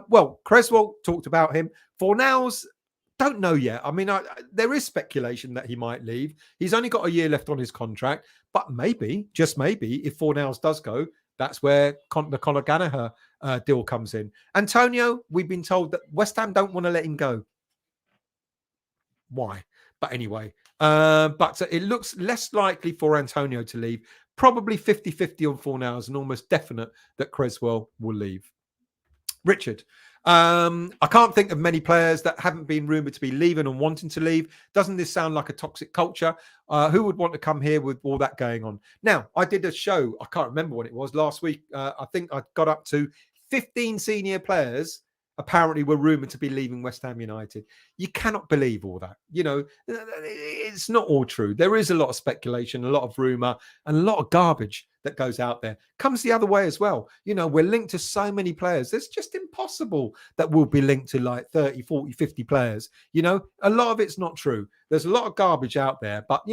Well, Creswell talked about him. Fornals, don't know yet. I mean, there is speculation that he might leave. He's only got a year left on his contract, but maybe, just maybe, if Fornals does go, that's where the Conor Gallagher deal comes in. Antonio, we've been told that West Ham don't want to let him go. Why? But anyway, but it looks less likely for Antonio to leave. Probably 50-50 on Fornals, and almost definite that Creswell will leave. Richard, I can't think of many players that haven't been rumoured to be leaving and wanting to leave. Doesn't this sound like a toxic culture? Who would want to come here with all that going on? Now, I did a show, I can't remember when it was, last week. I think I got up to 15 senior players apparently were rumoured to be leaving West Ham United. You cannot believe all that. It's not all true. There is a lot of speculation, a lot of rumour, and a lot of garbage that goes out there. Comes the other way as well. We're linked to so many players. It's just impossible that we'll be linked to like 30, 40, 50 players. A lot of it's not true. There's a lot of garbage out there, but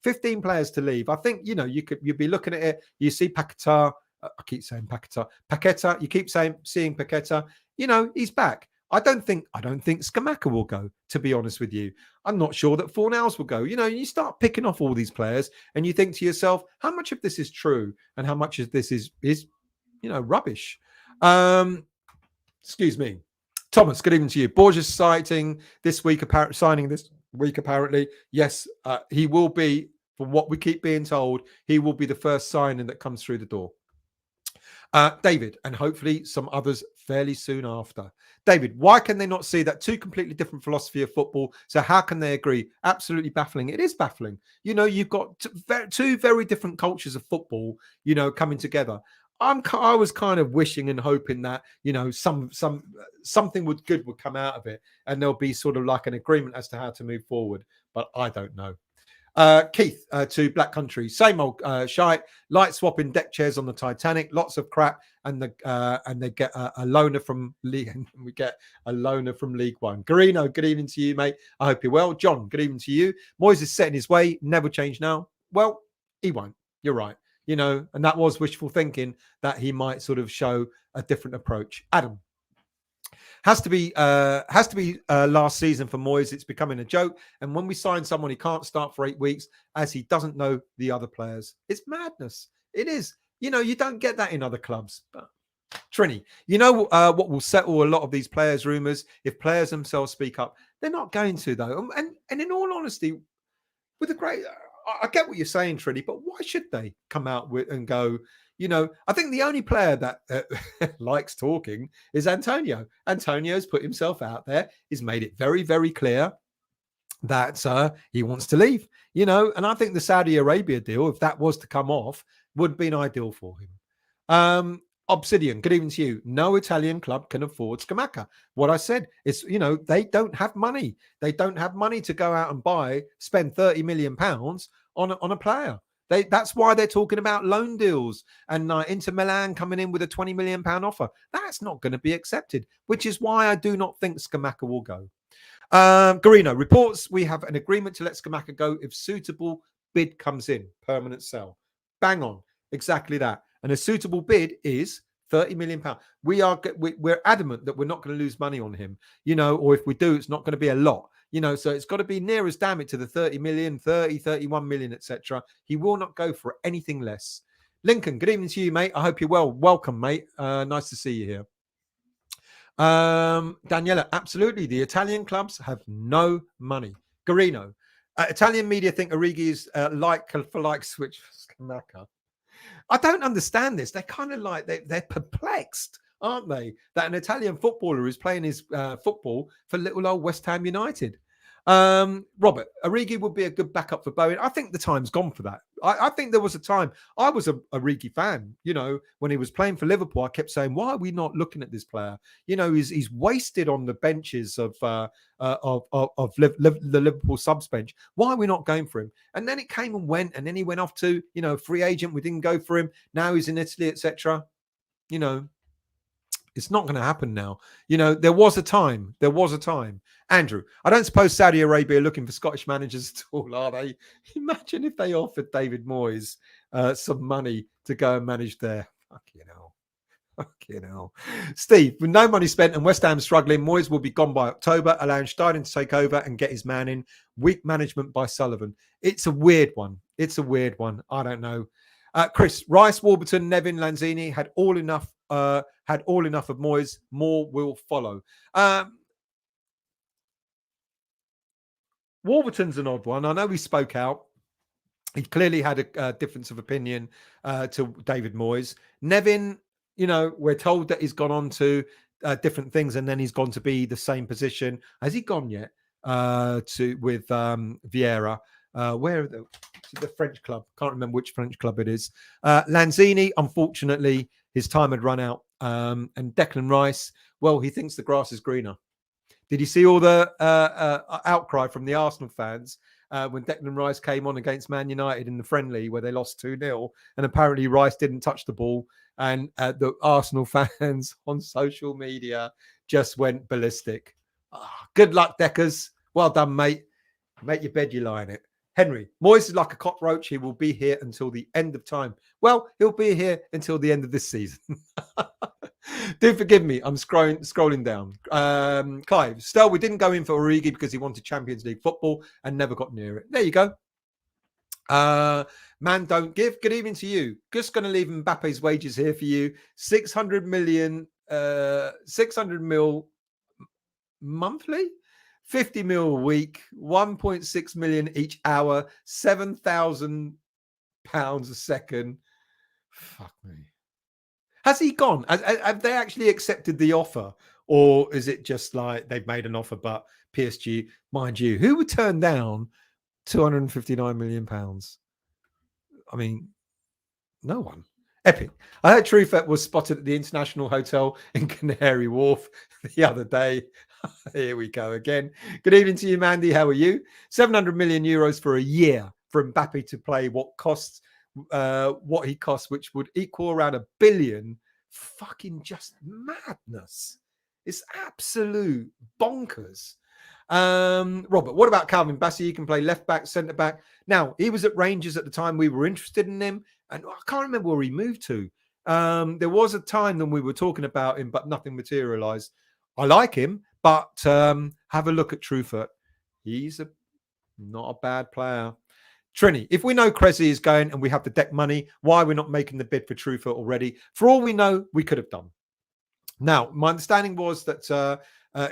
15 players to leave. I think, you'd be looking at it. You see Paquetá. I keep saying Paquetá. You keep seeing Paquetá. He's back. I don't think Scamacca will go, to be honest with you. I'm not sure that Fornals will go. You start picking off all these players and you think to yourself, how much of this is true and how much of this is rubbish? Excuse me. Thomas, good evening to you. Borges signing this week, apparently. Yes, he will be, from what we keep being told, he will be the first signing that comes through the door. David, and hopefully some others fairly soon after. David, why can they not see that two completely different philosophy of football? So how can they agree? Absolutely baffling. It is baffling. You've got two very different cultures of football, coming together. I was kind of wishing and hoping that, something good would come out of it and there'll be sort of like an agreement as to how to move forward. But I don't know. Keith to Black Country, same old shite, light swapping deck chairs on the Titanic, lots of crap, and they get a loaner from League, and we get a loaner from League One. Garino, good evening to you, mate. I hope you're well. John, good evening to you. Moyes is set in his way, never change now. Well, he won't. You're right. And that was wishful thinking that he might sort of show a different approach. Adam. Has to be last season for Moyes. It's becoming a joke. And when we sign someone, he can't start for 8 weeks as he doesn't know the other players. It's madness. It is. You don't get that in other clubs. But Trini, what will settle a lot of these players' rumours? If players themselves speak up, they're not going to, though. And in all honesty, with a great, I get what you're saying, Trini, but why should they come out with and go, You know, I think the only player that likes talking is Antonio. Antonio's put himself out there. He's made it very, very clear that he wants to leave, you know, and I think the Saudi Arabia deal, if that was to come off, would be an ideal for him. Obsidian, good evening to you. No Italian club can afford Scamacca. What I said is, you know, they don't have money. They don't have money to go out and spend 30 million pounds on a player. That's why they're talking about loan deals and Inter Milan coming in with a 20 million pound offer. That's not going to be accepted, which is why I do not think Scamacca will go. Garino reports we have an agreement to let Scamacca go if suitable bid comes in, permanent sell. Bang on, exactly that. And a suitable bid is 30 million pounds. We're adamant that we're not going to lose money on him, you know, or if we do, it's not going to be a lot, you know, so it's got to be near as damn it to the 30 million, 30, 31 million, etc. He will not go for anything less. Lincoln, good evening to you, mate. I hope you're well. Welcome, mate. Nice to see you here. Daniela, absolutely. The Italian clubs have no money. Garino, Italian media think Origi is like switch for Scamacca. I don't understand this. They're kind of like they're perplexed, aren't they? That an Italian footballer is playing his football for little old West Ham United. Robert, Origi would be a good backup for Bowen. I think the time's gone for that. I think there was a time. I was a Origi fan. You know, when he was playing for Liverpool, I kept saying, "Why are we not looking at this player? You know, he's wasted on the benches of the Liverpool subs bench. Why are we not going for him?" And then it came and went, and then he went off to free agent. We didn't go for him. Now he's in Italy, etc. You know. It's not going to happen now. You know, there was a time. Andrew, I don't suppose Saudi Arabia are looking for Scottish managers at all, are they? Imagine if they offered David Moyes some money to go and manage there. Fucking hell. Steve, with no money spent and West Ham struggling, Moyes will be gone by October, allowing Steinen to take over and get his man in. Weak management by Sullivan. It's a weird one. I don't know. Chris, Rice, Warburton, Nevin, Lanzini had all enough of Moyes. More will follow. Warburton's an odd one. I know he spoke out. He clearly had a difference of opinion to David Moyes. Nevin, you know, we're told that he's gone on to different things, and then he's gone to be the same position. Has he gone yet with Vieira? Where are the French club? Can't remember which French club it is. Lanzini, unfortunately, his time had run out. And Declan Rice, well, he thinks the grass is greener. Did you see all the outcry from the Arsenal fans when Declan Rice came on against Man United in the friendly where they lost 2-0? And apparently Rice didn't touch the ball. And the Arsenal fans on social media just went ballistic. Good luck, Deckers. Well done, mate. Make your bed, you lie in it. Henry, Moyes is like a cockroach. He will be here until the end of time. Well, he'll be here until the end of this season. Do forgive me. I'm scrolling down. Clive, still, we didn't go in for Origi because he wanted Champions League football and never got near it. There you go. Man, don't give. Good evening to you. Just going to leave Mbappe's wages here for you. 600 mil monthly. 50 mil a week, 1.6 million each hour, 7,000 pounds a second. Fuck me. Has he gone? Have they actually accepted the offer? Or is it just like they've made an offer, but PSG, mind you, who would turn down 259 million pounds? I mean, no one. Epic. I heard Truffert was spotted at the International Hotel in Canary Wharf the other day. Here we go again. Good evening to you, Mandy. How are you? 700 million euros for a year for Mbappe to play what he costs, which would equal around $1 billion. Fucking just madness. It's absolute bonkers. Robert, what about Calvin Bassey? He can play left back, centre back. Now, he was at Rangers at the time we were interested in him, and I can't remember where he moved to. There was a time when we were talking about him, but nothing materialised. I like him, but have a look at Truffert. He's not a bad player. Trini, if we know Cressy is going and we have the deck money, why are we not making the bid for Truffert already? For all we know, we could have done. Now, my understanding was that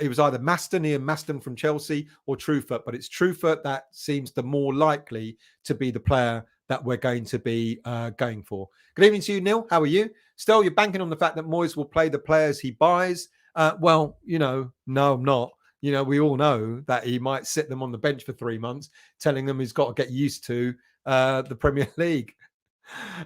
it was either Ian Maston from Chelsea or Truffert, but it's Truffert that seems the more likely to be the player that we're going to be going for. Good evening to you, Neil. How are you? Still, you're banking on the fact that Moyes will play the players he buys. Well, no, I'm not. We all know that he might sit them on the bench for 3 months, telling them he's got to get used to the Premier League.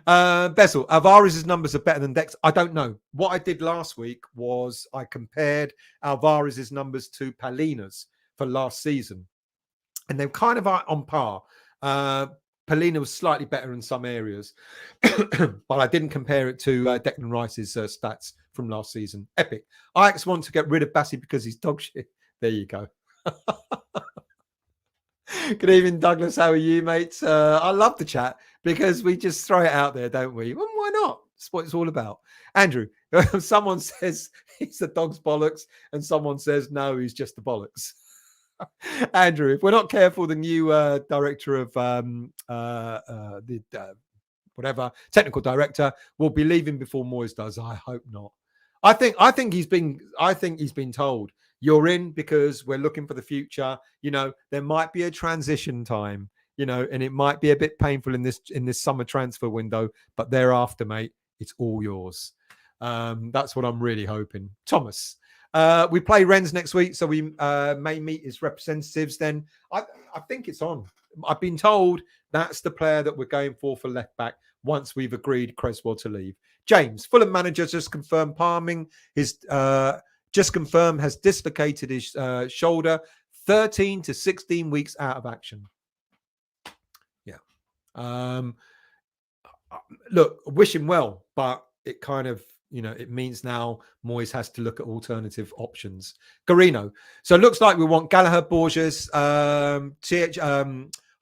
Bessel, Alvarez's numbers are better than Dex. I don't know. What I did last week was I compared Alvarez's numbers to Palina's for last season, and they're kind of on par. Palina was slightly better in some areas, but I didn't compare it to Declan Rice's stats from last season. Epic. Ajax want to get rid of Bassi because he's dog shit. There you go. Good evening, Douglas. How are you, mate? I love the chat because we just throw it out there, don't we? Well, why not? That's what it's all about. Andrew, someone says he's the dog's bollocks, and someone says no, he's just the bollocks. Andrew, if we're not careful, the new director of whatever technical director will be leaving before Moyes does. I hope not. I think he's been told you're in because we're looking for the future. There might be a transition time, and it might be a bit painful in this summer transfer window, but thereafter, mate, it's all yours. That's what I'm really hoping. Thomas, we play Rennes next week, so we may meet his representatives then. I think it's on. I've been told that's the player that we're going for left back once we've agreed Cresswell to leave. James, Fulham manager just confirmed Palming has dislocated his shoulder, 13 to 16 weeks out of action. Yeah. Look, wish him well, but it kind of, it means now Moyes has to look at alternative options. Garino. So it looks like we want Gallagher, Borges,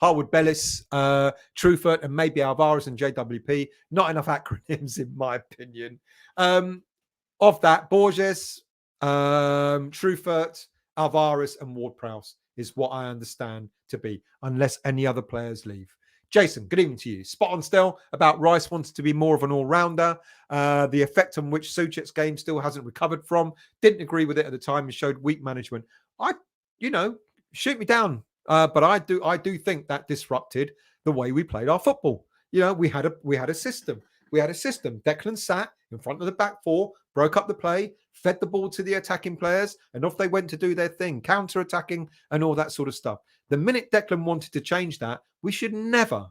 Harwood Bellis, Truffert, and maybe Alvarez and JWP. Not enough acronyms, in my opinion. Of that, Borges, Truffert, Alvarez, and Ward-Prowse is what I understand to be, unless any other players leave. Jason, good evening to you. Spot on still about Rice wanted to be more of an all-rounder. The effect on which Souček's game still hasn't recovered from. Didn't agree with it at the time and showed weak management. Shoot me down. But I do think that disrupted the way we played our football. We had a system. Declan sat in front of the back four, broke up the play, fed the ball to the attacking players, and off they went to do their thing, counter-attacking and all that sort of stuff. The minute Declan wanted to change that, we should never,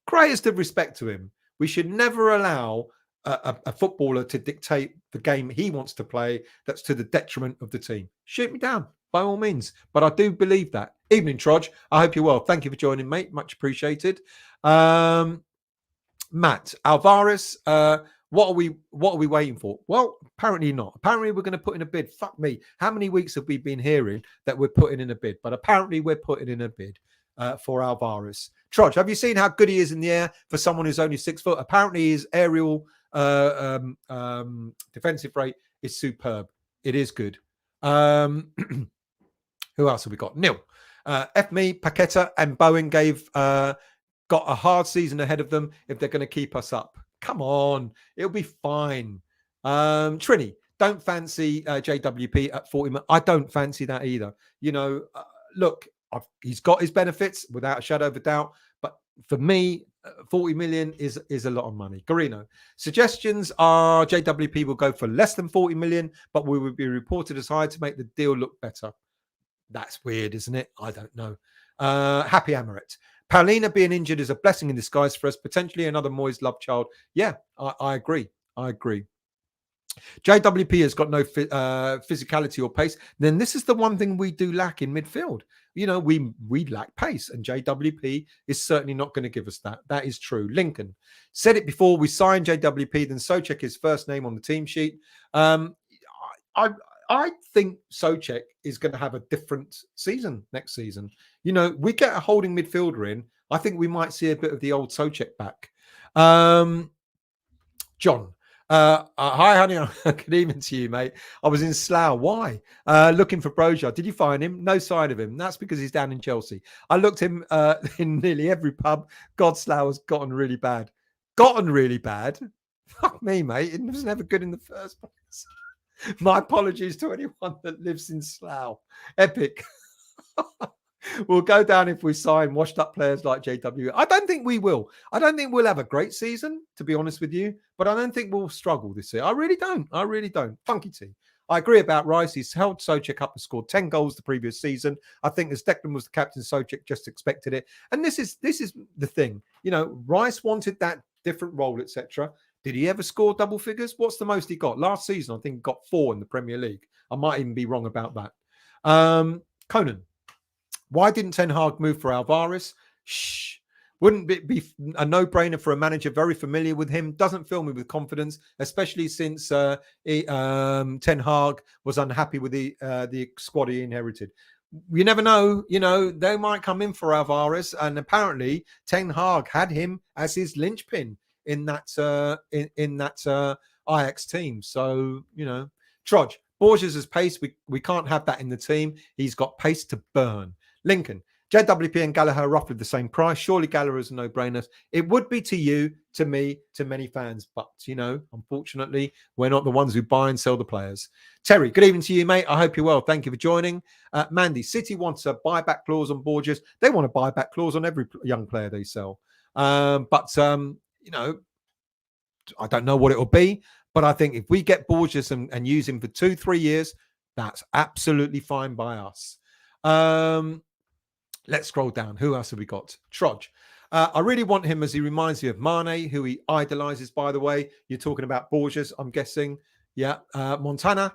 greatest of respect to him, we should never allow a footballer to dictate the game he wants to play that's to the detriment of the team. Shoot me down, by all means. But I do believe that. Evening, Trodge. I hope you're well. Thank you for joining, mate. Much appreciated. Matt, Alvarez, what are we waiting for? Well, apparently not. Apparently we're going to put in a bid. Fuck me. How many weeks have we been hearing that we're putting in a bid? But apparently we're putting in a bid for Alvarez. Trodge, have you seen how good he is in the air for someone who's only 6 foot? Apparently his aerial defensive rate is superb. It is good. Who else have we got? Neil. FME, Paqueta and Bowen got a hard season ahead of them if they're going to keep us up. Come on, it'll be fine. Trini, don't fancy JWP at 40 million. I don't fancy that either. Look, he's got his benefits without a shadow of a doubt. But for me, 40 million is a lot of money. Garino, suggestions are JWP will go for less than 40 million, but we would be reported as high to make the deal look better. That's weird, isn't it? I don't know. Happy Amaret. Paulina being injured is a blessing in disguise for us. Potentially another Moyes love child. Yeah, I agree. JWP has got no physicality or pace. Then this is the one thing we do lack in midfield. We lack pace, and JWP is certainly not going to give us that. That is true. Lincoln said it before. We signed JWP, then Souček his first name on the team sheet. I think Souček is going to have a different season next season. We get a holding midfielder in. I think we might see a bit of the old Souček back. John. Hi, honey. Good evening to you, mate. I was in Slough. Why? Looking for Borges. Did you find him? No sign of him. That's because he's down in Chelsea. I looked him in nearly every pub. God, Slough has gotten really bad. Fuck me, mate. It was never good in the first place. My apologies to anyone that lives in Slough. Epic. We'll go down if we sign washed up players like JW. I don't think we will. I don't think we'll have a great season, to be honest with you, but I don't think we'll struggle this year. I really don't. I really don't. Funky T. I agree about Rice. He's held Souček up and scored 10 goals the previous season. I think as Declan was the captain, Souček just expected it. And this is the thing. You know, Rice wanted that different role, etc. Did he ever score double figures? What's the most he got? Last season, I think he got 4 in the Premier League. I might even be wrong about that. Conan. Why didn't Ten Hag move for Alvarez? Shh. Wouldn't it be a no-brainer for a manager very familiar with him? Doesn't fill me with confidence, especially since Ten Hag was unhappy with the squad he inherited. You never know. You know, they might come in for Alvarez, and apparently Ten Hag had him as his linchpin in that Ajax team. So, you know, Trudge. Borges has pace. We can't have that in the team. He's got pace to burn. Lincoln, JWP and Gallagher are roughly the same price. Surely Gallagher is a no-brainer. It would be to you, to me, to many fans. But, you know, unfortunately, we're not the ones who buy and sell the players. Terry, good evening to you, mate. I hope you're well. Thank you for joining. Mandy, City wants a buyback clause on Borges. They want a buyback clause on every young player they sell. You know, I don't know what it will be. But I think if we get Borges and use him for 2-3 years, that's absolutely fine by us. Let's scroll down. Who else have we got? Trudge. I really want him as he reminds me of Mane, who he idolizes, by the way. You're talking about Borges, I'm guessing. Yeah. Montana.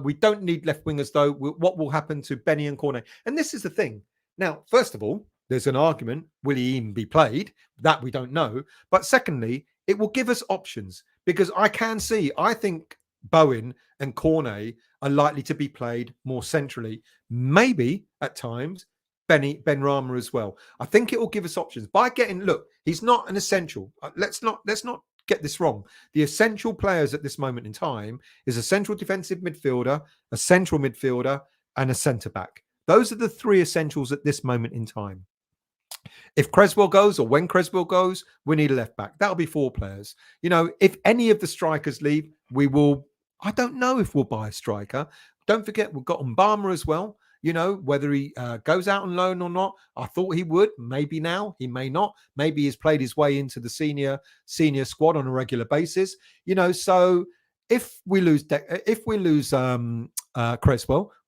We don't need left wingers, though. What will happen to Benny and Cornet? And this is the thing. Now, first of all, there's an argument. Will he even be played? That we don't know. But secondly, it will give us options because I think Bowen and Cornet are likely to be played more centrally. Maybe at times Ben-Rama as well. I think it will give us options by look, he's not an essential. Let's not get this wrong. The essential players at this moment in time is a central defensive midfielder, a central midfielder, and a centre back. Those are the 3 essentials at this moment in time. If Creswell goes or when Creswell goes, we need a left back. That'll be 4 players. You know, if any of the strikers leave, we will. I don't know if we'll buy a striker. Don't forget, we've got Mbama as well. You know, whether he goes out on loan or not, I thought he would. Maybe now, he may not. Maybe he's played his way into the senior squad on a regular basis. You know, so if we lose Creswell,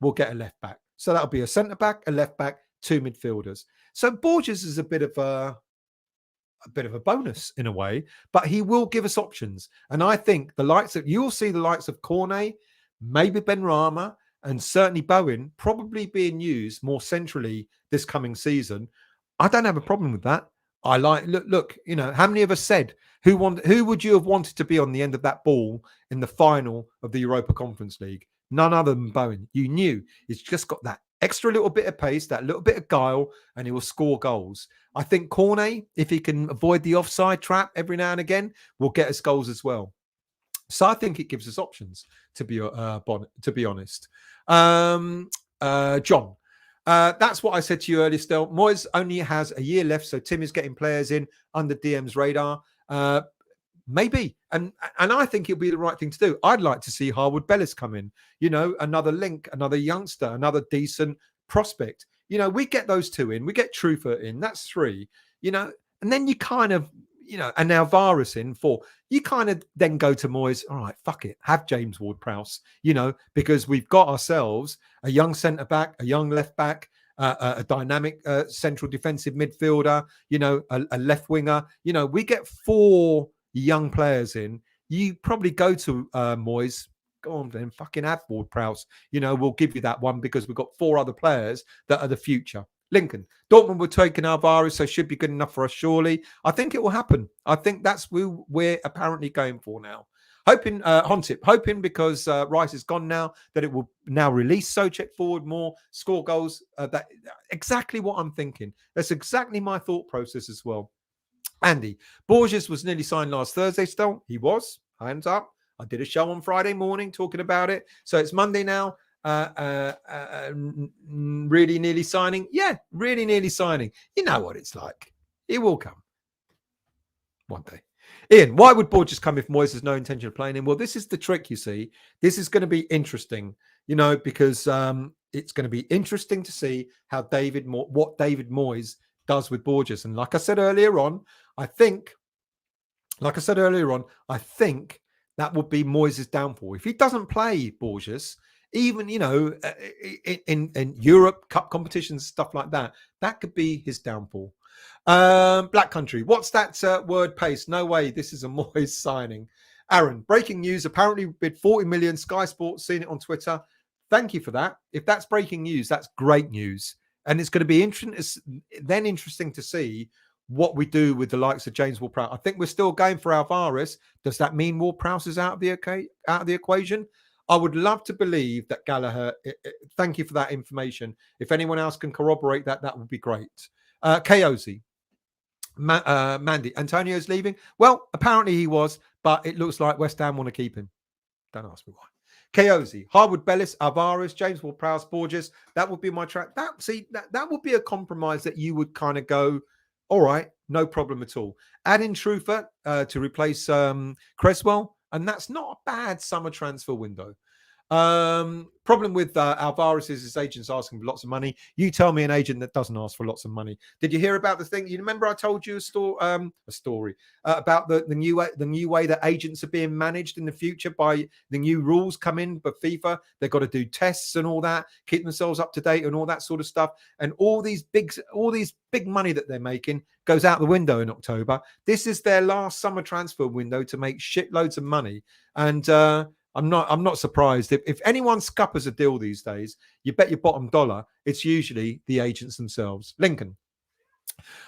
we'll get a left back. So that'll be a centre back, a left back, 2 midfielders. So Borges is a bit of a bonus in a way, but he will give us options. And I think you'll see the likes of Cornet, maybe Ben-Rama, and certainly Bowen probably being used more centrally this coming season. I don't have a problem with that. Look, you know, how many of us said who would you have wanted to be on the end of that ball in the final of the Europa Conference League? None other than Bowen. You knew he's just got that extra little bit of pace, that little bit of guile, and he will score goals. I think Cornet, if he can avoid the offside trap every now and again, will get us goals as well. So I think it gives us options, to be honest. John, that's what I said to you earlier still. Moyes only has a year left, so Tim is getting players in under DM's radar. Maybe. And I think it'll be the right thing to do. I'd like to see Harwood Bellis come in. You know, another link, another youngster, another decent prospect. You know, we get those 2 in. We get Trufer in. That's 3. You know, and then you kind of, you know, and now Varus in 4. You kind of then go to Moyes, all right, fuck it. Have James Ward-Prowse, you know, because we've got ourselves a young centre-back, a young left-back, a dynamic central defensive midfielder, you know, a left winger. You know, we get 4 young players in. You probably go to Moyes, go on then, fucking have Ward-Prowse. You know, we'll give you that one because we've got 4 other players that are the future. Lincoln, Dortmund were taking Alvarez, so should be good enough for us, surely. I think it will happen. I think that's who we're apparently going for now. Hoping because Rice is gone now, that it will now release Souček forward more, score goals. That exactly what I'm thinking. That's exactly my thought process as well. Andy, Borges was nearly signed last Thursday still. He was. Hands up. I did a show on Friday morning talking about it. So it's Monday now. Really nearly signing. Yeah, really nearly signing. You know what it's like. It will come one day. Ian, why would Borges come if Moyes has no intention of playing him? Well, this is the trick, you see. This is going to be interesting, you know, because it's going to be interesting to see how what David Moyes does with Borges. And like I said earlier on, I think that would be Moyes' downfall. If he doesn't play Borges, even, in Europe, cup competitions, stuff like that, that could be his downfall. Black Country, what's that word pace? No way, this is a Moyes signing. Aaron, breaking news, apparently bid 40 million, Sky Sports, seen it on Twitter. Thank you for that. If that's breaking news, that's great news. And it's going to be interesting to see what we do with the likes of James Ward-Prowse. I think we're still going for Alvarez. Does that mean Ward-Prowse is out of the equation? I would love to believe that Gallagher. Thank you for that information. If anyone else can corroborate that, that would be great. KOZ, Mandy, Antonio's leaving. Well, apparently he was, but it looks like West Ham want to keep him. Don't ask me why. KOZ, Harwood, Bellis, Alvarez, James Ward-Prowse, Borges. That would be my track. That would be a compromise that you would kind of go, all right, no problem at all. Add in Truther to replace Cresswell, and that's not a bad summer transfer window. Problem with Alvarez is his agent's asking for lots of money. You tell me an agent that doesn't ask for lots of money. Did you hear about the thing? You remember I told you a story about the new way that agents are being managed in the future by the new rules come in, but FIFA, they've got to do tests and all that, keep themselves up to date and all that sort of stuff. And all these big money that they're making goes out the window in October. This is their last summer transfer window to make shitloads of money. And I'm not surprised. If anyone scuppers a deal these days, you bet your bottom dollar, it's usually the agents themselves. Lincoln.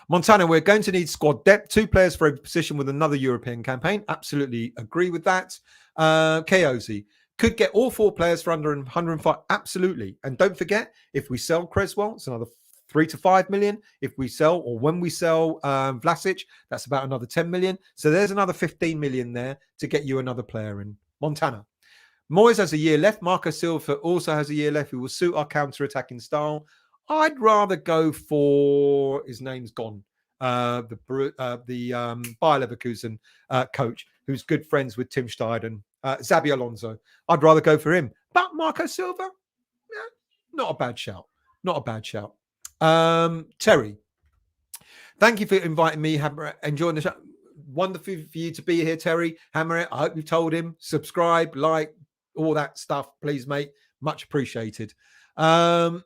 Montana, we're going to need squad depth. 2 players for a position with another European campaign. Absolutely agree with that. KOZ. Could get all 4 players for under 105. Absolutely. And don't forget, if we sell Cresswell, it's another 3 to 5 million. If we sell, or when we sell Vlasic, that's about another 10 million. So there's another 15 million there to get you another player in. Montana. Moyes has a year left. Marco Silva also has a year left. He will suit our counter-attacking style. I'd rather go for, his name's gone, the Bayer Leverkusen coach, who's good friends with Tim Steiden, Xabi Alonso. I'd rather go for him. But Marco Silva, not a bad shout. Not a bad shout. Terry, thank you for inviting me. Enjoying the show. Wonderful for you to be here, Terry. Hammer it. I hope you've told him. Subscribe, like, all that stuff, please, mate. Much appreciated. Who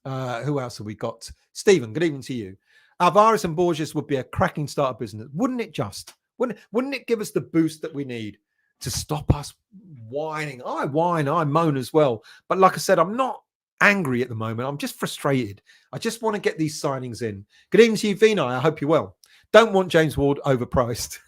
else have we got? Stephen, good evening to you. Alvarez and Borges would be a cracking start of business. Wouldn't it just? Wouldn't it give us the boost that we need to stop us whining? I whine, I moan as well. But like I said, I'm not angry at the moment. I'm just frustrated. I just want to get these signings in. Good evening to you, Vinay. I hope you're well. Don't want James Ward overpriced.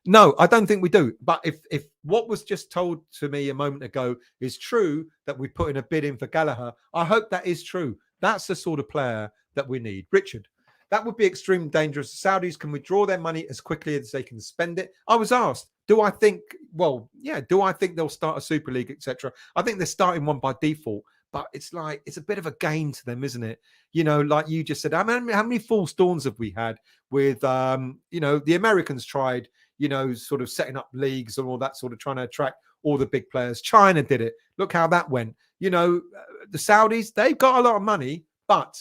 No, I don't think we do. But if what was just told to me a moment ago is true, that we put in a bid in for Gallagher, I hope that is true. That's the sort of player that we need. Richard, that would be extremely dangerous. The Saudis can withdraw their money as quickly as they can spend it. I was asked, do I think they'll start a Super League, etc.? I think they're starting one by default. But it's like, it's a bit of a gain to them, isn't it? You know, like you just said, how many false dawns have we had with, the Americans tried, sort of setting up leagues and all that sort of trying to attract all the big players. China did it. Look how that went. The Saudis, they've got a lot of money, but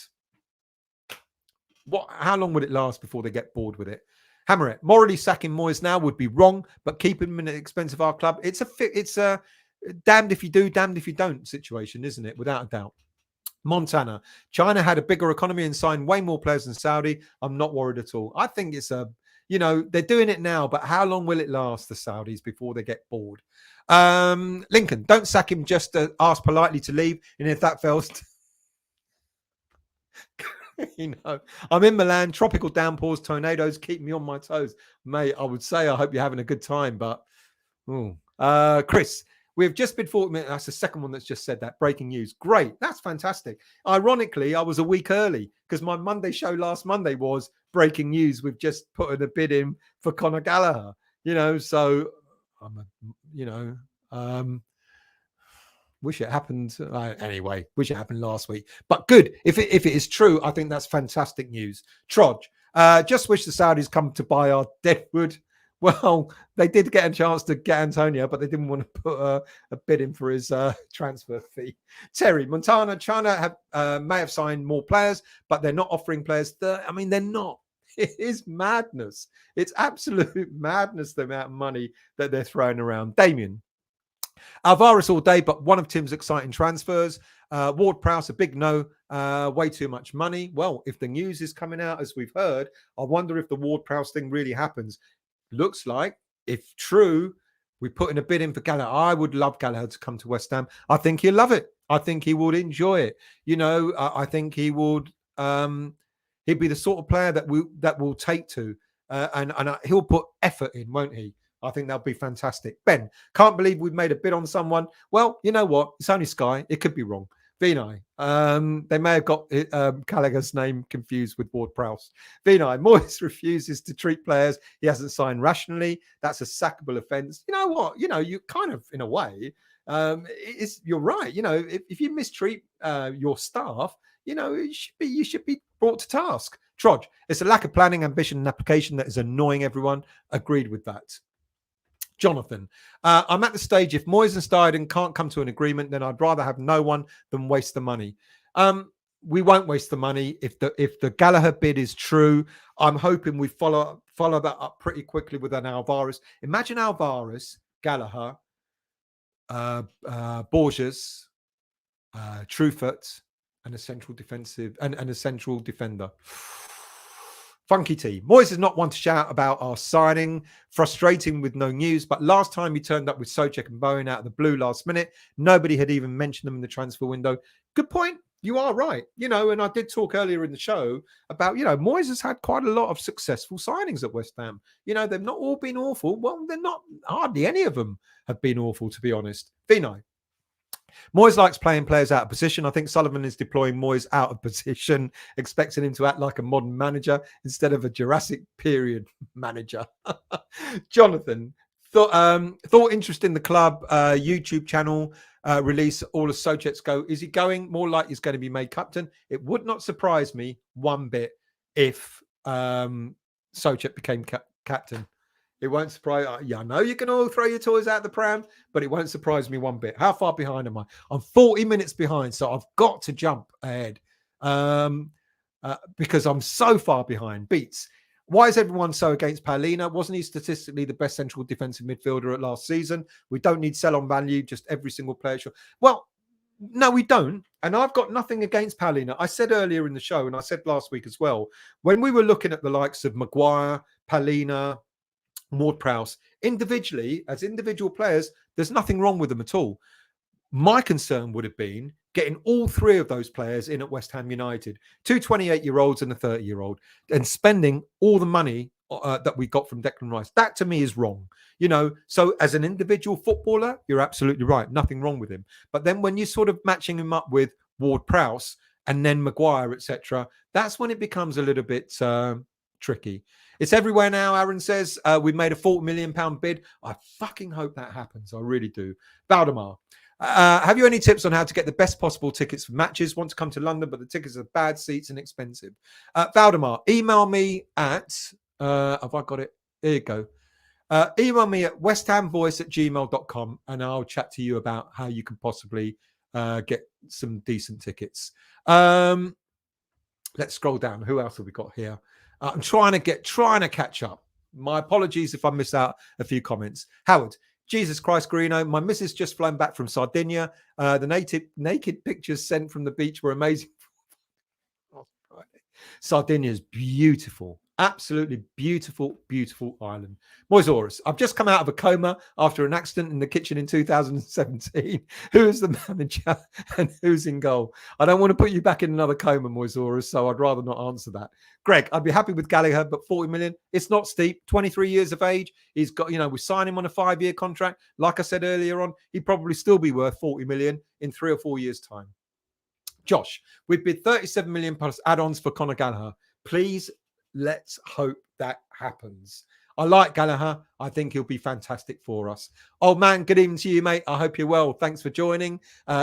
how long would it last before they get bored with it? Hammer it. Morally sacking Moyes now would be wrong, but keeping him at the expense of our club, it's a damned if you do, damned if you don't situation, isn't it? Without a doubt. Montana, China had a bigger economy and signed way more players than Saudi. I'm not worried at all. I think it's they're doing it now, but how long will it last, the Saudis, before they get bored? Lincoln, don't sack him, just ask politely to leave. And if that fails, I'm in Milan, tropical downpours, tornadoes keep me on my toes. Mate, I would say I hope you're having a good time, but Chris, we've just been 40 minutes. That's the second one that's just said that. Breaking news. Great. That's fantastic. Ironically, I was a week early because my Monday show last Monday was breaking news. We've just put in a bid in for Conor Gallagher, so wish it happened. Anyway, wish it happened last week, but good. If it is true, I think that's fantastic news. Trodge, just wish the Saudis come to buy our dead wood. Well, they did get a chance to get Antonio, but they didn't want to put a bid in for his transfer fee. Terry, Montana, China may have signed more players, but they're not offering players. I mean, they're not. It is madness. It's absolute madness, the amount of money that they're throwing around. Damien, Alvarez all day, but one of Tim's exciting transfers. Ward-Prowse, a big no, way too much money. Well, if the news is coming out, as we've heard, I wonder if the Ward-Prowse thing really happens. Looks like, if true, we put in a bid in for Gallagher. I would love Gallagher to come to West Ham. I think he'll love it. I think he would enjoy it. You know, I think he would. He'd be the sort of player that we'll take to, and he'll put effort in, won't he? I think that'll be fantastic. Ben, can't believe we've made a bid on someone. Well, you know what? It's only Sky. It could be wrong. Vinay, they may have got Gallagher's name confused with Ward-Prowse. Vinay, Moyes refuses to treat players he hasn't signed rationally. That's a sackable offence. You know what? You know, you kind of, in a way, you're right. You know, if you mistreat your staff, you know, you should be brought to task. Trodge, it's a lack of planning, ambition, and application that is annoying everyone. Agreed with that. Jonathan, I'm at the stage, if Moyes and Steiden can't come to an agreement, then I'd rather have no one than waste the money. We won't waste the money. If the Gallagher bid is true, I'm hoping we follow that up pretty quickly with an Alvarez. Imagine Alvarez, Gallagher, Borges, Truffert, and a central defensive and a central defender. Funky T. Moyes is not one to shout about our signing. Frustrating with no news. But last time he turned up with Souček and Bowen out of the blue last minute, nobody had even mentioned them in the transfer window. Good point. You are right. You know, and I did talk earlier in the show about, you know, Moyes has had quite a lot of successful signings at West Ham. You know, they've not all been awful. Well, they're not. Hardly any of them have been awful, to be honest. Vinay. Moyes likes playing players out of position. I think Sullivan is deploying Moyes out of position, expecting him to act like a modern manager instead of a Jurassic period manager. Jonathan, thought interest in the club YouTube channel release all of Souček's go. Is he going? More like he's going to be made captain. It would not surprise me one bit if Souček became captain. It won't surprise. Yeah, I know you can all throw your toys out the pram, but it won't surprise me one bit. How far behind am I? I'm 40 minutes behind, so I've got to jump ahead because I'm so far behind. Beats. Why is everyone so against Paulina? Wasn't he statistically the best central defensive midfielder at last season? We don't need sell-on value, just every single player. Well, no, we don't. And I've got nothing against Paulina. I said earlier in the show, and I said last week as well, when we were looking at the likes of Maguire, Paulina, Ward-Prowse, individually, as individual players, there's nothing wrong with them at all. My concern would have been getting all three of those players in at West Ham United, two 28-year-olds and a 30-year-old, and spending all the money that we got from Declan Rice. That to me is wrong. You know, so as an individual footballer, you're absolutely right. Nothing wrong with him. But then when you're sort of matching him up with Ward-Prowse and then Maguire, etc., that's when it becomes a little bit tricky. It's everywhere now, Aaron says. We made a £40 million bid. I fucking hope that happens. I really do. Valdemar, have you any tips on how to get the best possible tickets for matches? Want to come to London, but the tickets are bad seats and expensive. Valdemar, email me at... have I got it? There you go. Email me at westhamvoice@gmail.com and I'll chat to you about how you can possibly get some decent tickets. Let's scroll down. Who else have we got here? I'm trying to catch up. My apologies if I miss out a few comments. Howard, Jesus Christ, Greeno. My missus just flown back from Sardinia. The naked pictures sent from the beach were amazing. Sardinia is beautiful. Absolutely beautiful, beautiful island. Moisaurus, I've just come out of a coma after an accident in the kitchen in 2017. Who is the manager and who's in goal? I don't want to put you back in another coma, Moisaurus, so I'd rather not answer that. Greg, I'd be happy with Gallagher, but 40 million, it's not steep. 23 years of age. He's got, we sign him on a 5-year contract. Like I said earlier on, he'd probably still be worth 40 million in 3 or 4 years' time. Josh, we bid 37 million plus add-ons for Conor Gallagher. Please, let's hope that happens. I like Gallagher. I think he'll be fantastic for us. Old man, good evening to you, mate. I hope you're well. Thanks for joining,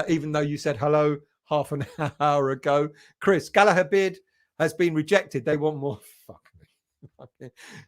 even though you said hello half an hour ago. Chris, Gallagher bid has been rejected. They want more. Fuck me.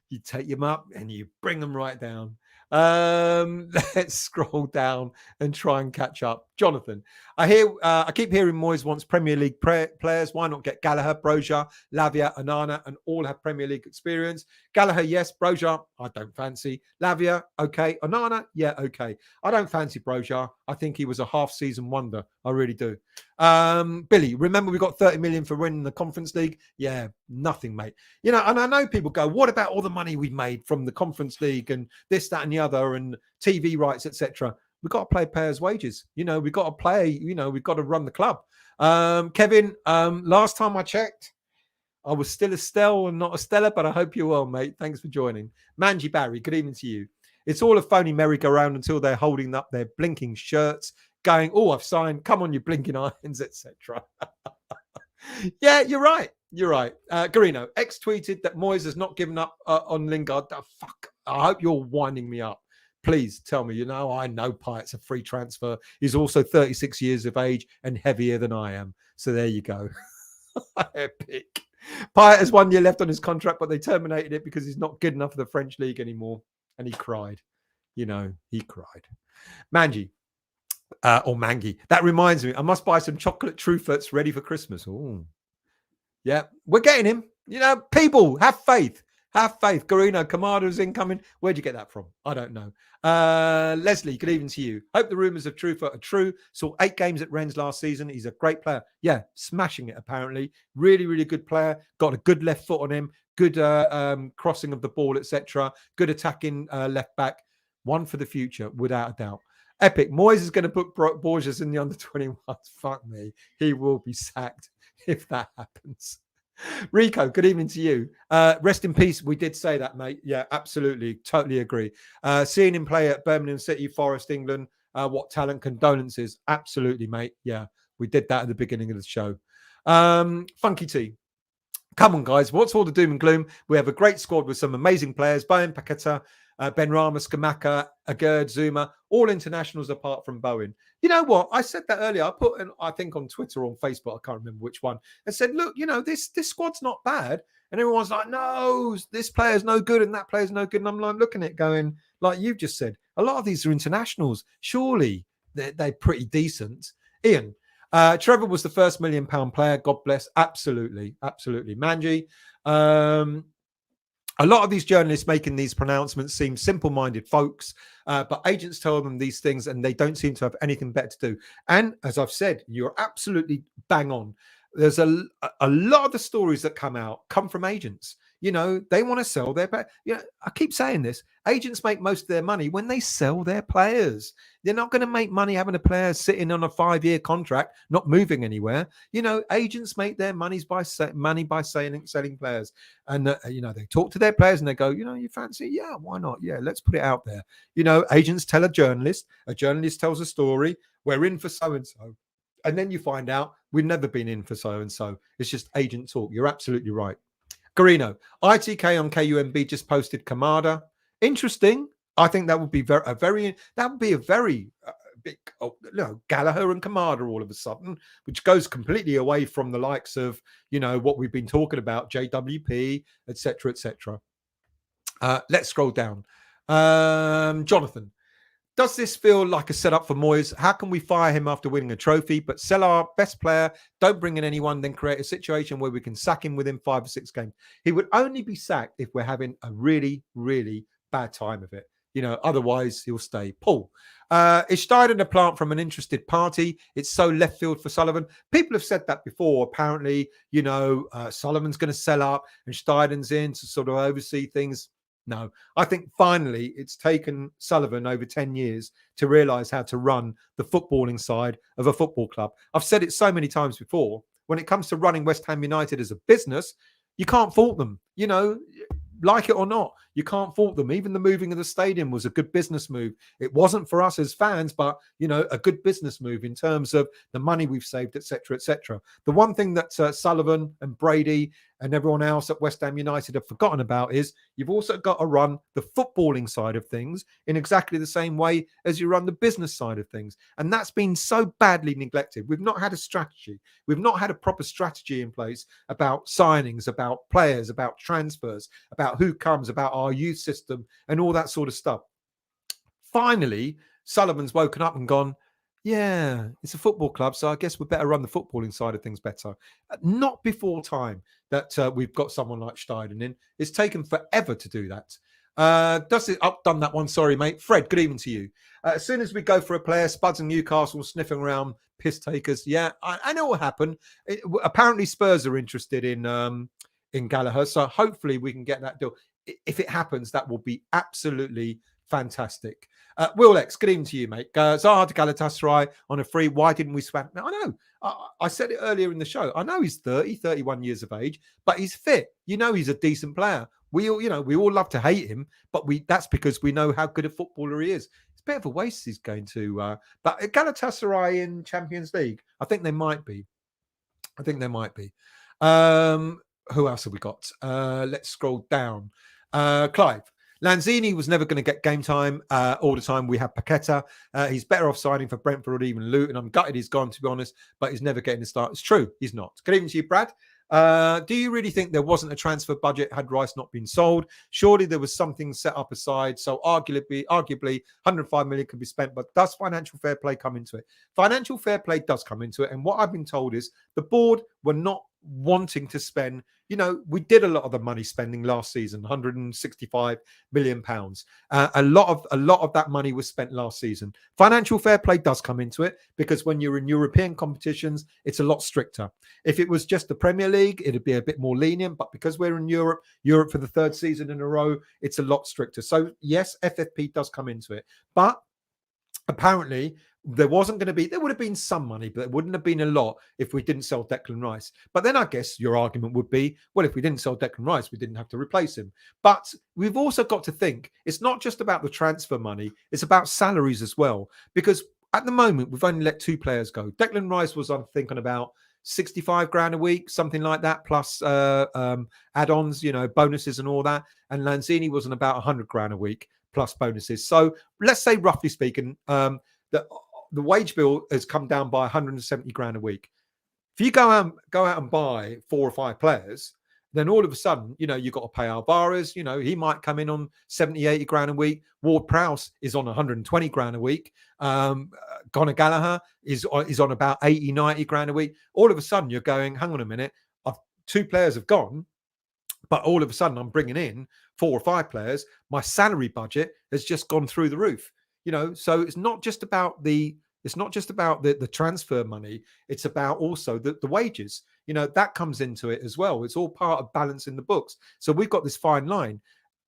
You take them up and you bring them right down. Let's scroll down and try and catch up. Jonathan, I keep hearing Moyes wants Premier League players. Why not get Gallagher, Borges, Lavia, Onana, and all have Premier League experience? Gallagher, yes. Borges, I don't fancy. Lavia, okay. Onana, yeah, okay. I don't fancy Borges. I think he was a half-season wonder. I really do. Billy, remember we got 30 million for winning the Conference League? Yeah, nothing, mate. You know, and I know people go, what about all the money we made from the Conference League and this, that, and the other, and TV rights, etc. We've got to pay players' wages. You know, we've got to play, you know, we've got to run the club. Kevin, last time I checked, I was still Estelle and not Estella, but I hope you're well, mate. Thanks for joining. Manji Barry, good evening to you. It's all a phony merry-go-round until they're holding up their blinking shirts, going, oh, I've signed, come on, you blinking irons, etc. Yeah, you're right. You're right. Garino, X tweeted that Moyes has not given up on Lingard. Oh, fuck. I hope you're winding me up. Please tell me, you know, I know Pyatt's a free transfer. He's also 36 years of age and heavier than I am. So there you go. Epic. Pyatt has 1 year left on his contract, but they terminated it because he's not good enough for the French league anymore. And he cried. You know, he cried. Manji. Or Mangi. That reminds me, I must buy some chocolate Trufferts ready for Christmas. Oh, yeah, we're getting him. You know, people, have faith. Have faith. Garino, Kamada's incoming. Where'd you get that from? I don't know. Leslie, good evening to you. Hope the rumours of Truffert are true. Saw 8 games at Rennes last season. He's a great player. Yeah, smashing it, apparently. Really, really good player. Got a good left foot on him. Good crossing of the ball, etc. Good attacking left back. One for the future, without a doubt. Epic. Moyes is going to put Borges in the under-21s. Fuck me. He will be sacked if that happens. Rico, good evening to you. Rest in peace. We did say that, mate. Yeah, absolutely. Totally agree. Seeing him play at Birmingham City, Forest, England. What talent. Condolences. Absolutely, mate. Yeah, we did that at the beginning of the show. Funky T. Come on, guys. What's all the doom and gloom? We have a great squad with some amazing players. Bowen, Paqueta, Benrahma, Skamaka, Agerd, Zuma, all internationals apart from Bowen. You know what? I said that earlier. I put, I think on Twitter or on Facebook, I can't remember which one, and said, look, you know, this squad's not bad. And everyone's like, no, this player's no good and that player's no good. And I'm like looking at it going, like you've just said, a lot of these are internationals. Surely they're pretty decent. Ian, Trevor was the first £1 million player. God bless. Absolutely. Absolutely. Manji. A lot of these journalists making these pronouncements seem simple-minded folks, but agents tell them these things and they don't seem to have anything better to do. And as I've said, you're absolutely bang on. There's a lot of the stories that come from agents. You know, they want to sell their players. You know, I keep saying this. Agents make most of their money when they sell their players. They're not going to make money having a player sitting on a 5-year contract, not moving anywhere. You know, agents make their money by selling players. And, you know, they talk to their players and they go, you know, you fancy? Yeah, why not? Yeah, let's put it out there. You know, agents tell a journalist tells a story. We're in for so-and-so. And then you find out we've never been in for so-and-so. It's just agent talk. You're absolutely right. Garino, ITK on KUMB just posted Kamada. Interesting. I think that would be a very big, Gallagher and Kamada all of a sudden, which goes completely away from the likes of, you know, what we've been talking about, JWP, etc., etc. Let's scroll down. Jonathan, does this feel like a setup for Moyes? How can we fire him after winning a trophy, but sell our best player, don't bring in anyone, then create a situation where we can sack him within 5 or 6 games? He would only be sacked if we're having a really, really bad time of it. You know, otherwise he'll stay. Paul, is Steiden a plant from an interested party? It's so left field for Sullivan. People have said that before. Apparently, you know, Sullivan's going to sell up and Steiden's in to sort of oversee things. No, I think finally it's taken Sullivan over 10 years to realise how to run the footballing side of a football club. I've said it so many times before. When it comes to running West Ham United as a business, you can't fault them. You know, like it or not, you can't fault them. Even the moving of the stadium was a good business move. It wasn't for us as fans, but, you know, a good business move in terms of the money we've saved, etc., etc. The one thing that Sullivan and Brady and everyone else at West Ham United have forgotten about is you've also got to run the footballing side of things in exactly the same way as you run the business side of things. And that's been so badly neglected. We've not had a strategy. We've not had a proper strategy in place about signings, about players, about transfers, about who comes, about our youth system and all that sort of stuff. Finally, Sullivan's woken up and gone, yeah, it's a football club, so I guess we better run the footballing side of things better. Not before time that we've got someone like Steiden in. It's taken forever to do that. I've done that one. Sorry, mate. Fred, good evening to you. As soon as we go for a player, Spuds and Newcastle sniffing around piss takers. Yeah, I know what happened. Apparently, Spurs are interested in Gallagher, so hopefully we can get that deal. If it happens, that will be absolutely fantastic. Will X, good evening to you, mate. Zaha to Galatasaray on a free. Why didn't we swap? I know. I said it earlier in the show. I know he's 31 years of age, but he's fit. You know, he's a decent player. We all love to hate him, but that's because we know how good a footballer he is. It's a bit of a waste he's going to. But Galatasaray in Champions League, I think they might be. Who else have we got? Let's scroll down. Clive. Lanzini was never going to get game time all the time. We have Paqueta. He's better off signing for Brentford or even Luton. I'm gutted he's gone, to be honest, but he's never getting the start. It's true, he's not. Good evening to you, Brad. Do you really think there wasn't a transfer budget had Rice not been sold? Surely there was something set up aside, so arguably 105 million could be spent, but does financial fair play come into it? Financial fair play does come into it, and what I've been told is the board were not wanting to spend. We did a lot of the money spending last season, 165 million pounds. A lot of that money was spent last season. Financial fair play does come into it because when you're in European competitions, it's a lot stricter. If it was just the Premier League, it'd be a bit more lenient. But because we're in Europe for the third season in a row, it's a lot stricter. So yes, FFP does come into it, but apparently there would have been some money, but it wouldn't have been a lot if we didn't sell Declan Rice. But then I guess your argument would be, well, if we didn't sell Declan Rice, we didn't have to replace him. But we've also got to think it's not just about the transfer money, it's about salaries as well. Because at the moment, we've only let two players go. Declan Rice was, I'm thinking, about 65 grand a week, something like that, plus add-ons, bonuses and all that. And Lanzini was on about 100 grand a week plus bonuses. So let's say, roughly speaking, that the wage bill has come down by 170 grand a week. If you go out and buy 4 or 5 players, then all of a sudden, you've got to pay Alvarez. He might come in on 70, 80 grand a week. Ward-Prowse is on 120 grand a week. Conor Gallagher is on about 80, 90 grand a week. All of a sudden, you're going, hang on a minute, 2 players have gone, but all of a sudden, I'm bringing in 4 or 5 players. My salary budget has just gone through the roof. So it's not just about the transfer money. It's about also the wages. That comes into it as well. It's all part of balancing the books. So we've got this fine line.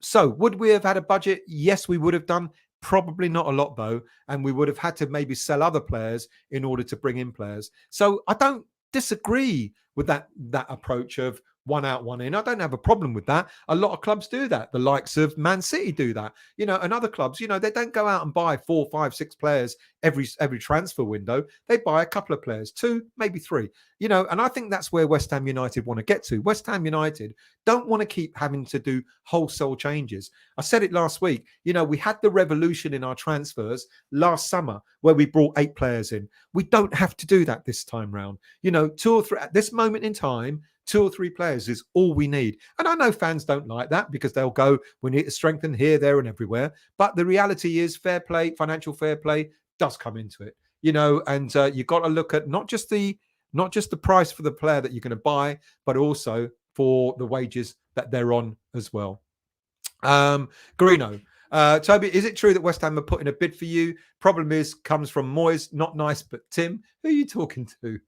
So would we have had a budget? Yes, we would have done. Probably not a lot though, and we would have had to maybe sell other players in order to bring in players. So I don't disagree with that approach of one out, one in. I don't have a problem with that. A lot of clubs do that. The likes of Man City do that. And other clubs, they don't go out and buy 4, 5, 6 players every transfer window. They buy a couple of players, 2, maybe 3. And I think that's where West Ham United want to get to. West Ham United don't want to keep having to do wholesale changes. I said it last week. We had the revolution in our transfers last summer where we brought 8 players in. We don't have to do that this time round. 2 or 3 at this moment in time. 2 or 3 players is all we need. And I know fans don't like that because they'll go, we need to strengthen here, there, and everywhere. But the reality is fair play, financial fair play does come into it. And you've got to look at not just the price for the player that you're going to buy, but also for the wages that they're on as well. Garino. Toby, is it true that West Ham are putting a bid for you? Problem comes from Moyes, not nice, but Tim, who are you talking to?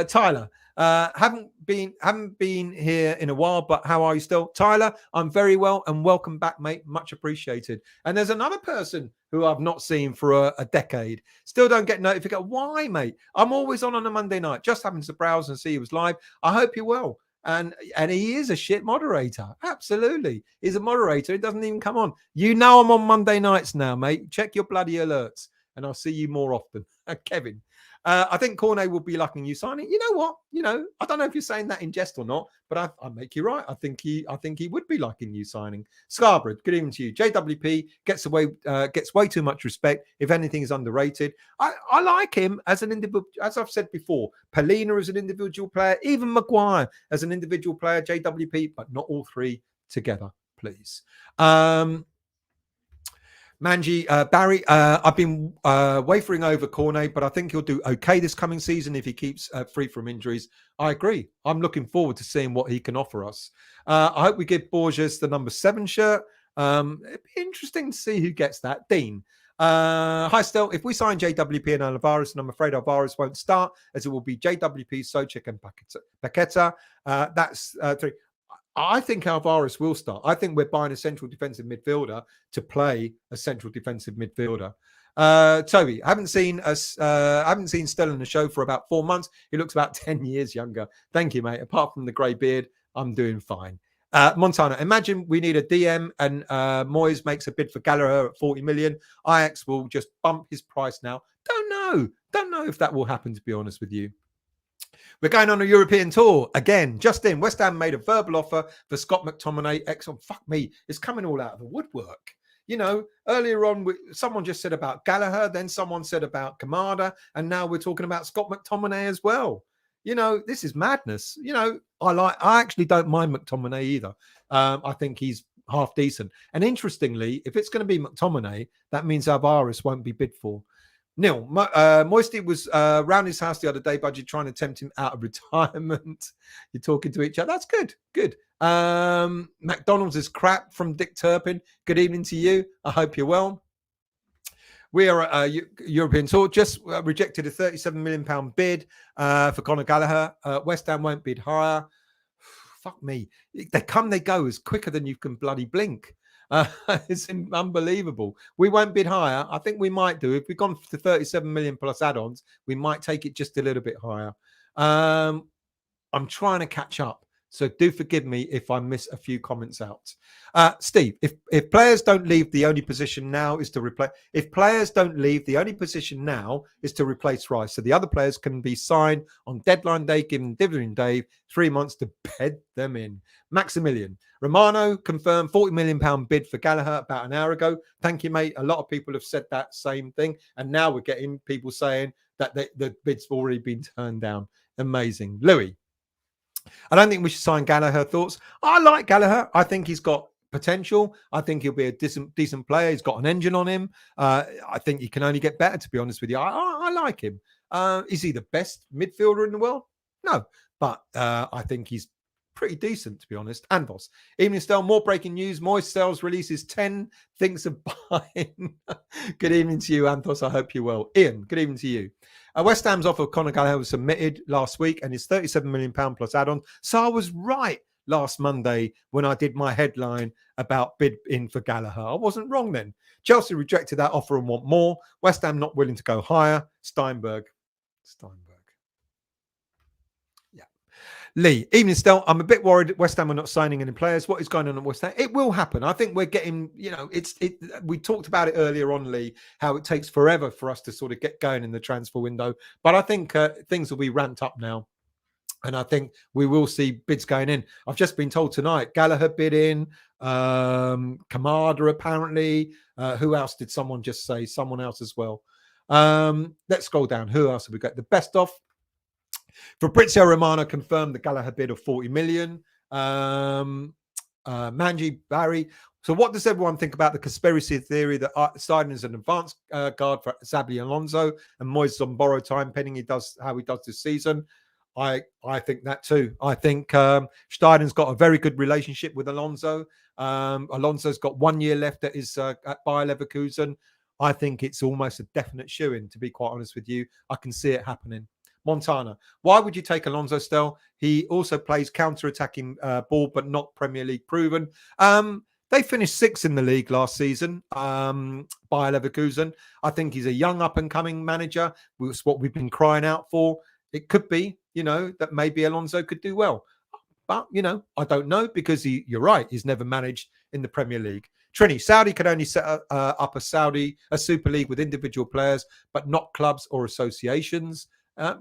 Tyler, haven't been here in a while, but how are you still? Tyler, I'm very well and welcome back, mate. Much appreciated. And there's another person who I've not seen for a decade. Still don't get notification. Why, mate? I'm always on a Monday night. Just having to browse and see he was live. I hope you're well. And he is a shit moderator. Absolutely. He's a moderator. He doesn't even come on. I'm on Monday nights now, mate. Check your bloody alerts and I'll see you more often. Kevin. I think Cornet will be liking you signing. You know what? I don't know if you're saying that in jest or not, but I make you right. I think he would be liking you signing. Scarborough, good evening to you. JWP gets way too much respect. If anything, is underrated. I like him as an individual, as I've said before. Polina as an individual player, even Maguire as an individual player. JWP, but not all three together, please. Manji, Barry, I've been wafering over Cornet, but I think he'll do okay this coming season if he keeps free from injuries. I agree. I'm looking forward to seeing what he can offer us. I hope we give Borges the number 7 shirt. It'd be interesting to see who gets that. Dean. Hi, Stel. If we sign JWP and Alvarez, and I'm afraid Alvarez won't start, as it will be JWP, Souček, and Paqueta. That's 3. I think Alvarez will start. I think we're buying a central defensive midfielder to play a central defensive midfielder. Toby, I haven't seen Stella in the show for about 4 months. He looks about 10 years younger. Thank you, mate. Apart from the grey beard, I'm doing fine. Montana, imagine we need a DM and Moyes makes a bid for Gallagher at 40 million. Ajax will just bump his price now. Don't know if that will happen, to be honest with you. We're going on a European tour again. Just in, West Ham made a verbal offer for Scott McTominay. Excellent. Fuck me. It's coming all out of the woodwork. Earlier on, someone just said about Gallagher, then someone said about Kamada, and now we're talking about Scott McTominay as well. This is madness. I actually don't mind McTominay either. I think he's half decent. And interestingly, if it's going to be McTominay, that means Alvarez won't be bid for. Neil, Moisty was around his house the other day, Budgie, trying to tempt him out of retirement. You're talking to each other. That's good. McDonald's is crap from Dick Turpin. Good evening to you. I hope you're well. We are at a European tour. Just rejected a £37 million bid for Conor Gallagher. West Ham won't bid higher. Fuck me. They come, they go as quicker than you can bloody blink. It's unbelievable. We won't bid higher. I think we might do. If we've gone to 37 million plus add-ons, we might take it just a little bit higher. I'm trying to catch up, so do forgive me if I miss a few comments out. Steve, if players don't leave, the only position now is to replace. If players don't leave, the only position now is to replace Rice. So the other players can be signed on deadline day, given dithering Dave 3 months to bed them in. Maximilian Romano confirmed £40 million bid for Gallagher about an hour ago. Thank you, mate. A lot of people have said that same thing, and now we're getting people saying that the bid's already been turned down. Amazing. Louis, I don't think we should sign Gallagher. Thoughts? I like Gallagher. I think he's got potential. I think he'll be a decent player. He's got an engine on him. I think he can only get better, to be honest with you. I like him. Is he the best midfielder in the world? No, but I think he's pretty decent, to be honest. Anvos. Evening, Stel. More breaking news. Moyes sells releases 10, thinks of buying. Good evening to you, Anthos. I hope you're well. Ian, good evening to you. West Ham's offer of Conor Gallagher was submitted last week and is £37 million plus add-on. So I was right last Monday when I did my headline about bid in for Gallagher. I wasn't wrong then. Chelsea rejected that offer and want more. West Ham not willing to go higher. Steinberg. Yeah. Lee, evening, Stel. I'm a bit worried West Ham are not signing any players. What is going on at West Ham? It will happen. I think we're getting, we talked about it earlier on, Lee, how it takes forever for us to sort of get going in the transfer window. But I think things will be ramped up now. And I think we will see bids going in. I've just been told tonight, Gallagher bid in, Kamada apparently. Who else did someone just say? Someone else as well. Let's scroll down. Who else have we got? The best off. Fabrizio Romano confirmed the Gallagher bid of 40 million. Manji Barry. So what does everyone think about the conspiracy theory that Stein is an advanced guard for Xabi Alonso and Moyes is on borrowed time pending how he does this season? I think that too. I think Steinen's got a very good relationship with Alonso. Alonso's got 1 year left at Bayer Leverkusen. I think it's almost a definite shoo-in, to be quite honest with you. I can see it happening. Montana, why would you take Alonso still? He also plays counter-attacking ball, but not Premier League proven. They finished 6th in the league last season, Bayer Leverkusen. I think he's a young up-and-coming manager. It's what we've been crying out for. It could be, that maybe Alonso could do well. But, I don't know because you're right. He's never managed in the Premier League. Trini, Saudi can only set up a Super League with individual players, but not clubs or associations.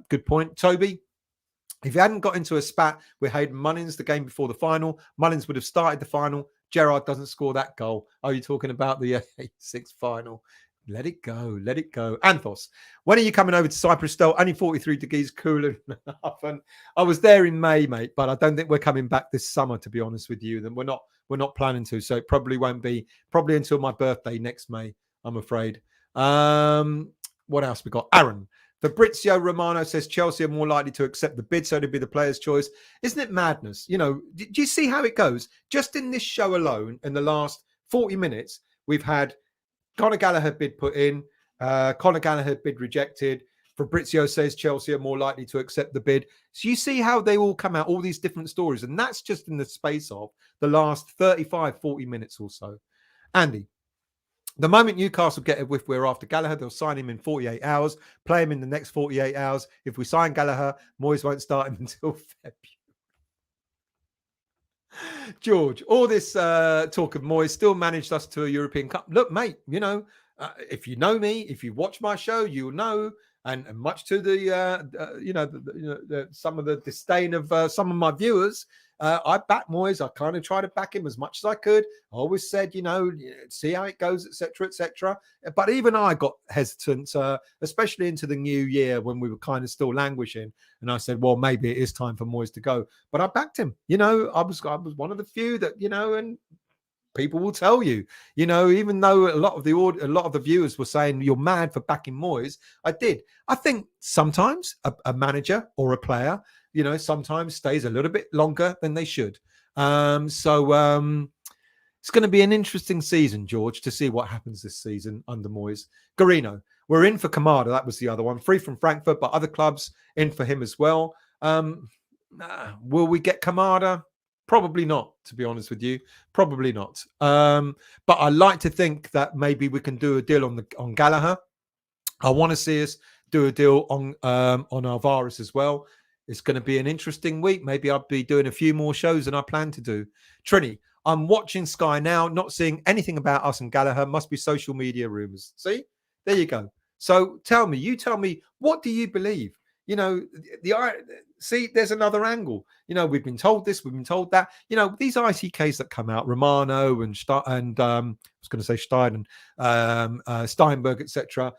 Good point. Toby, if he hadn't got into a spat with Hayden Mullins the game before the final, Mullins would have started the final. Gerrard doesn't score that goal. Are you talking about the 86 final? Let it go. Let it go. Anthos, when are you coming over to Cyprus still? Only 43 degrees cooler than often. I was there in May, mate, but I don't think we're coming back this summer, to be honest with you. Then we're not planning to. So it probably won't be until my birthday next May, I'm afraid. What else we got? Aaron. Fabrizio Romano says Chelsea are more likely to accept the bid, so to be the player's choice. Isn't it madness? You know, do you see how it goes? Just in this show alone, in the last 40 minutes, we've had Conor Gallagher bid put in, Conor Gallagher bid rejected. Fabrizio says Chelsea are more likely to accept the bid. So you see how they all come out, all these different stories. And that's just in the space of the last 35, 40 minutes or so. Andy, the moment Newcastle get a whiff we're after Gallagher, they'll sign him in 48 hours, play him in the next 48 hours. If we sign Gallagher, Moyes won't start him until February. George, all this talk of Moyes still managed us to a European Cup. Look, mate, you know, if you know me, if you watch my show, you'll know. And much to the some of the disdain of some of my viewers, I back Moyes. I kind of try to back him as much as I could. I always said, see how it goes, etc., etc. But even I got hesitant, especially into the new year when we were kind of still languishing. And I said, well, maybe it is time for Moyes to go. But I backed him. I was one of the few that and people will tell you, even though a lot of the viewers were saying you're mad for backing Moyes, I did. I think sometimes a manager or a player, sometimes stays a little bit longer than they should. It's going to be an interesting season, George, to see what happens this season under Moyes. Garino, we're in for Kamada. That was the other one. Free from Frankfurt, but other clubs in for him as well. Will we get Kamada? Probably not, to be honest with you. Probably not. But I like to think that maybe we can do a deal on Gallagher. I want to see us do a deal on Alvarez as well. It's going to be an interesting week. Maybe I'll be doing a few more shows than I plan to do. Trini, I'm watching Sky now, not seeing anything about us and Gallagher. Must be social media rumors. See? There you go. So you tell me, what do you believe? See, there's another angle. We've been told this, we've been told that. These ICKs that come out, Romano and I was going to say Stein and Steinberg, etc.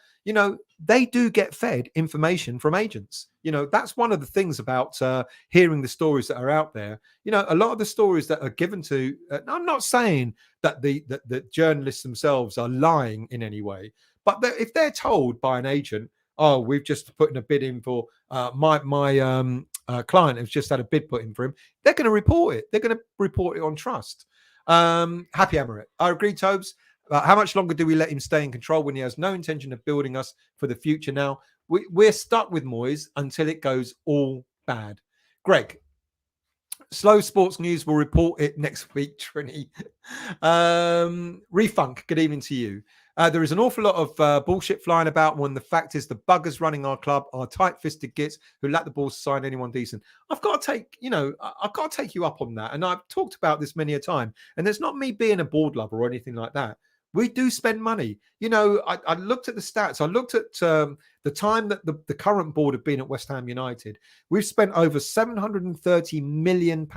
They do get fed information from agents. That's one of the things about hearing the stories that are out there. A lot of the stories that are given to. I'm not saying that the journalists themselves are lying in any way, but if they're told by an agent, oh, we've just put in a bid in for my client has just had a bid put in for him, they're going to report it. They're going to report it on trust. Happy Amaret. I agree, Tobes. How much longer do we let him stay in control when he has no intention of building us for the future now? We're stuck with Moyes until it goes all bad. Greg, Slow Sports News will report it next week, Trini. Refunk, good evening to you. There is an awful lot of bullshit flying about when the fact is the buggers running our club are tight-fisted gits who lack the balls to sign anyone decent. I've got to take you up on that. And I've talked about this many a time. And there's not me being a board lover or anything like that. We do spend money. I looked at the stats. I looked at the time that the current board have been at West Ham United. We've spent over £730 million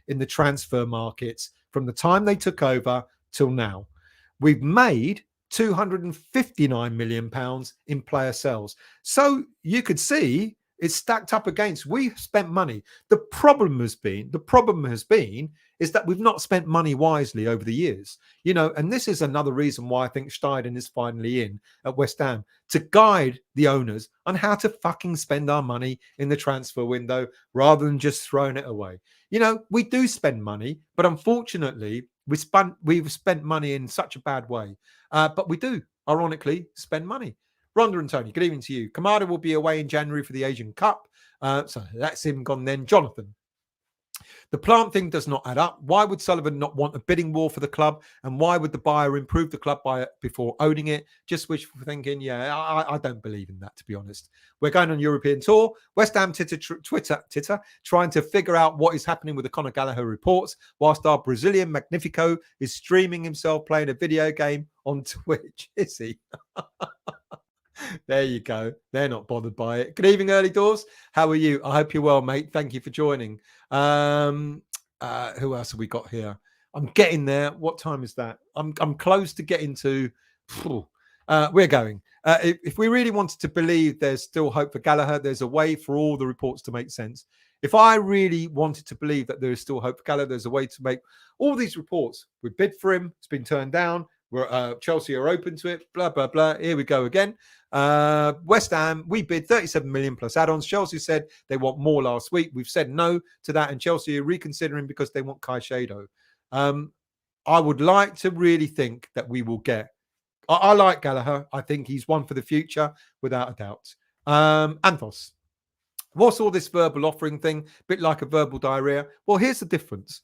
in the transfer markets from the time they took over till now. We've made £259 million in player sales. So you could see it's stacked up against. We spent money. The problem has been is that we've not spent money wisely over the years. And this is another reason why I think Steiden is finally in at West Ham, to guide the owners on how to fucking spend our money in the transfer window rather than just throwing it away. We do spend money, but unfortunately we've spent money in such a bad way. But we do, ironically, spend money. Rhonda and Tony, good evening to you. Kamada will be away in January for the Asian Cup. So that's him gone then. Jonathan, The Plant thing does not add up. Why would Sullivan not want a bidding war for the club? And why would the buyer improve the club before owning it? Just wishful thinking. Yeah, I don't believe in that, to be honest. We're going on European tour. West Ham Twitter trying to figure out what is happening with the Conor Gallagher reports, whilst our Brazilian Magnifico is streaming himself playing a video game on Twitch. Is he? There you go. They're not bothered by it. Good evening, Early Doors. How are you? I hope you're well, mate. Thank you for joining. Who else have we got here? I'm getting there. What time is that? I'm close to getting to. We're going. If we really wanted to believe there's still hope for Gallagher, there's a way for all the reports to make sense. If I really wanted to believe that there is still hope for Gallagher, there's a way to make all these reports. We bid for him. It's been turned down. Chelsea are open to it. Blah, blah, blah. Here we go again. West Ham, we bid 37 million plus add-ons. Chelsea said they want more last week. We've said no to that, and Chelsea are reconsidering because they want Caicedo. I would like to really think that we will get. I like Gallagher. I think he's one for the future, without a doubt. Anthos, what's all this verbal offering thing? A bit like a verbal diarrhea. Well, here's the difference.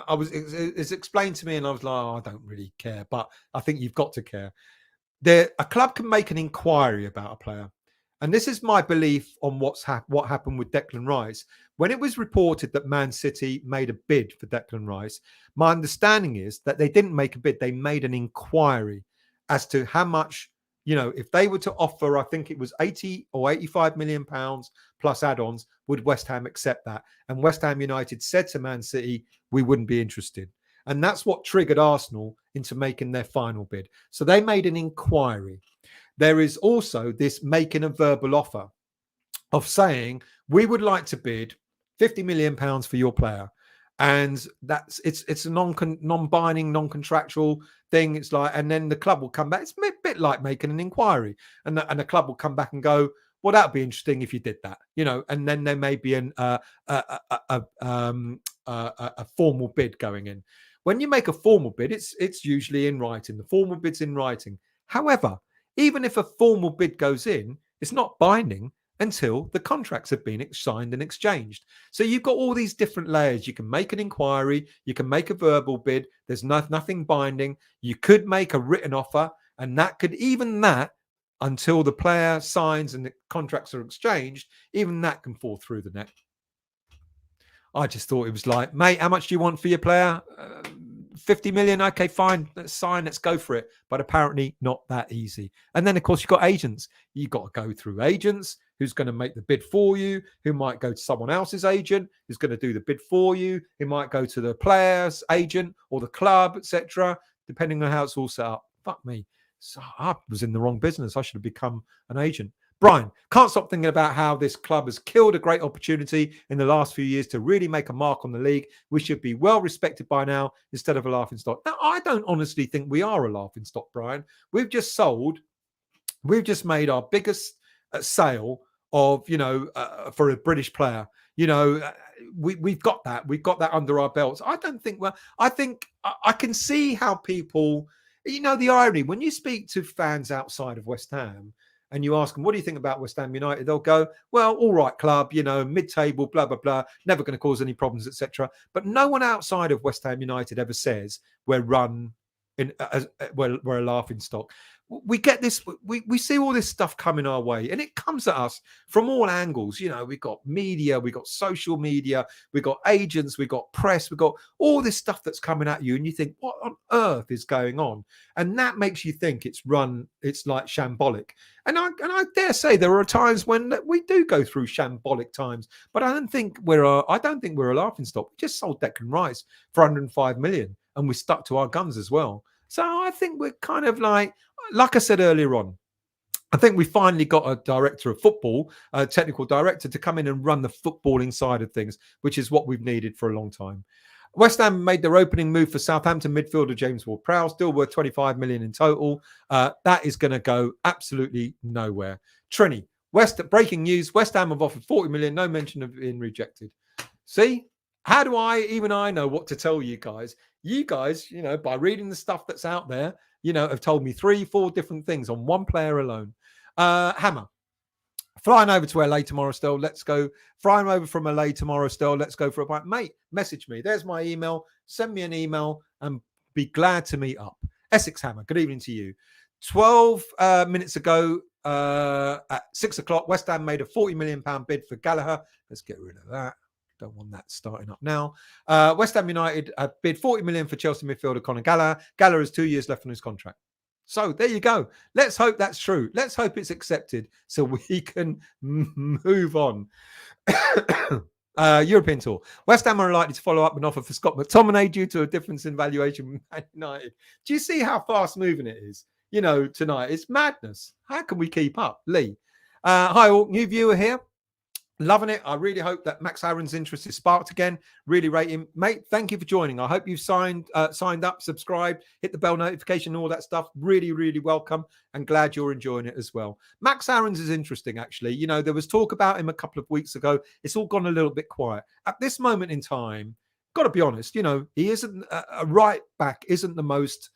It's explained to me, and I was like, oh, I don't really care, but I think you've got to care. A club can make an inquiry about a player, and this is my belief on what happened with Declan Rice. When it was reported that Man City made a bid for Declan Rice, my understanding is that they didn't make a bid; they made an inquiry as to how much. If they were to offer, I think it was 80 or 85 million pounds plus add-ons, would West Ham accept that? And West Ham United said to Man City, we wouldn't be interested. And that's what triggered Arsenal into making their final bid. So they made an inquiry. There is also this making a verbal offer of saying, we would like to bid 50 million pounds for your player. And it's a non-binding, non-contractual thing. It's like, and then the club will come back. It's a bit like making an inquiry, and the club will come back and go, well, that'd be interesting if you did that, and then there may be a formal bid going in. When you make a formal bid, it's usually in writing. The formal bid's in writing. However, even if a formal bid goes in, it's not binding until the contracts have been signed and exchanged. So you've got all these different layers. You can make an inquiry, you can make a verbal bid. There's nothing binding. You could make a written offer, and that until the player signs and the contracts are exchanged, even that can fall through the net. I just thought it was like, mate, how much do you want for your player? 50 million. Okay, fine. Let's sign. Let's go for it. But apparently not that easy. And then, of course, you've got agents. You've got to go through agents who's going to make the bid for you, who might go to someone else's agent, who's going to do the bid for you. It might go to the player's agent or the club, etc., depending on how it's all set up. Fuck me. So I was in the wrong business. I should have become an agent. Brian, can't stop thinking about how this club has killed a great opportunity in the last few years to really make a mark on the league. We should be well respected by now instead of a laughingstock. Now, I don't honestly think we are a laughingstock, Brian. We've just made our biggest sale of, for a British player. We've got that. We've got that under our belts. I think I can see how people, the irony, when you speak to fans outside of West Ham, and you ask them, what do you think about West Ham United? They'll go, well, all right club, mid-table, blah, blah, blah, never going to cause any problems, etc. But no one outside of West Ham United ever says we're a laughing stock. We get this, we see all this stuff coming our way, and it comes at us from all angles. We've got media, we've got social media, we've got agents, we've got press, we've got all this stuff that's coming at you, and you think, what on earth is going on? And that makes you think it's like shambolic. And I dare say there are times when we do go through shambolic times, but I don't think we're a laughing stock. We just sold Declan Rice for 105 million, and we stuck to our guns as well. So I think we're kind of like I said earlier on, I think we finally got a director of football, a technical director, to come in and run the footballing side of things, which is what we've needed for a long time. West Ham made their opening move for Southampton midfielder James Ward-Prowse, still worth 25 million in total. That is going to go absolutely nowhere. Trini, breaking news, West Ham have offered 40 million, no mention of being rejected. See? How do I know what to tell you guys? You guys, by reading the stuff that's out there, have told me 3-4 different things on one player alone. Hammer. Flying over to LA tomorrow still. Let's go. Flying over from LA tomorrow still. Let's go for a bite. Mate, message me. There's my email. Send me an email and be glad to meet up. Essex Hammer, good evening to you. 12 minutes ago at 6 o'clock, West Ham made a £40 million bid for Gallagher. Let's get rid of that. Don't want that starting up now. West Ham United bid 40 million for Chelsea midfielder Conor Gallagher. Gallagher has 2 years left on his contract. So there you go. Let's hope that's true. Let's hope it's accepted so we can move on. European tour. West Ham are likely to follow up an offer for Scott McTominay due to a difference in valuation with Man United. Do you see how fast moving it is? You know, tonight it's madness. How can we keep up? Lee. Hi all, new viewer here. Loving it. I really hope that Max Aaron's interest is sparked again. Really rate him. Mate, thank you for joining. I hope you've signed up, subscribed, hit the bell notification, all that stuff. Really, really welcome and glad you're enjoying it as well. Max Aaron's is interesting, actually. You know, there was talk about him a couple of weeks ago. It's all gone a little bit quiet. At this moment in time, got to be honest, you know, he isn't a right back, isn't the most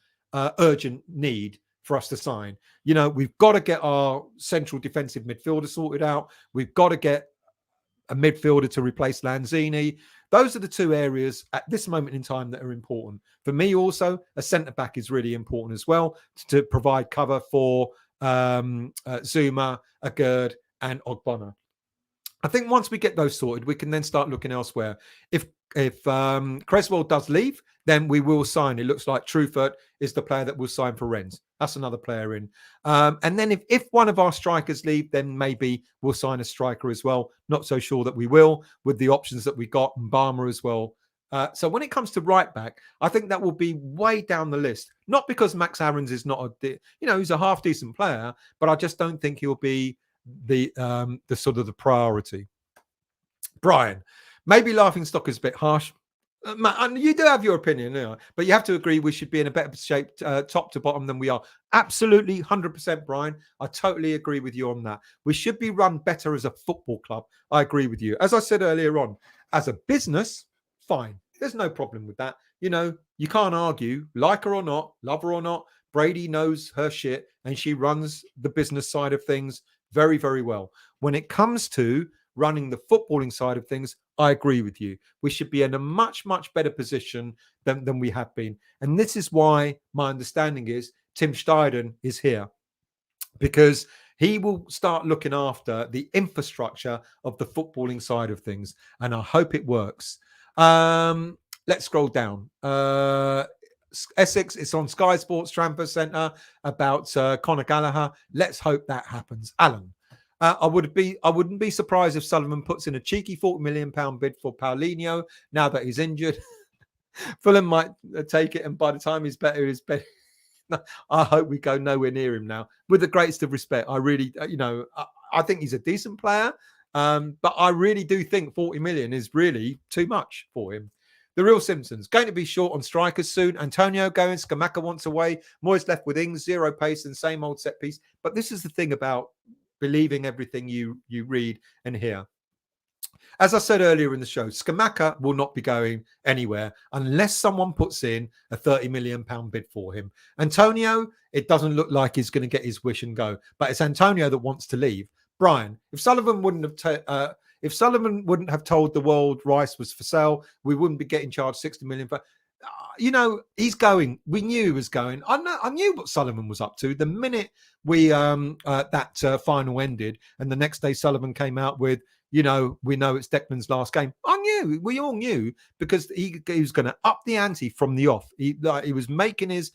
urgent need for us to sign. You know, we've got to get our central defensive midfielder sorted out. We've got to get a midfielder to replace Lanzini. Those are the two areas at this moment in time that are important. For me also, a centre-back is really important as well to provide cover for Zuma, Agerd and Ogbonna. I think once we get those sorted, we can then start looking elsewhere. If Creswell does leave, then we will sign. It looks like Truffert is the player that will sign for Rennes. That's another player in. And then if one of our strikers leave, then maybe we'll sign a striker as well. Not so sure that we will with the options that we got and Barmer as well. So when it comes to right back, I think that will be way down the list. Not because Max Aaron's is not he's a half decent player, but I just don't think he'll be the sort of the priority. Brian, maybe laughing stock is a bit harsh. You do have your opinion, you know, but you have to agree we should be in a better shape top to bottom than we are. Absolutely, 100%, Brian. I totally agree with you on that. We should be run better as a football club. I agree with you. As I said earlier on, as a business, fine. There's no problem with that. You know, you can't argue, like her or not, love her or not. Brady knows her shit and she runs the business side of things very, very well. When it comes to running the footballing side of things, I agree with you. We should be in a much, much better position than we have been. And this is why my understanding is Tim Steiden is here, because he will start looking after the infrastructure of the footballing side of things. And I hope it works. Let's scroll down. Essex, it's on Sky Sports Transfer Centre about Conor Gallagher. Let's hope that happens. Alan. I wouldn't be surprised if Sullivan puts in a cheeky £40 million bid for Paulinho now that he's injured. Fulham might take it, and by the time he's better, I hope we go nowhere near him now. With the greatest of respect, I really, I think he's a decent player, but I really do think 40 million is really too much for him. The Real Simpsons, going to be short on strikers soon. Antonio going, Scamacca wants away. Moyes left with Ings, zero pace and same old set piece. But this is the thing about believing everything you read and hear. As I said earlier in the show, Scamacca will not be going anywhere unless someone puts in a £30 million bid for him. Antonio, it doesn't look like he's going to get his wish and go, but it's Antonio that wants to leave. Brian, if Sullivan wouldn't have told the world Rice was for sale, we wouldn't be getting charged 60 million. But he's going. We knew he was going. I knew what Sullivan was up to the minute we that final ended, and the next day Sullivan came out with, we know it's Declan's last game. I knew. We all knew, because he was going to up the ante from the off. He was making his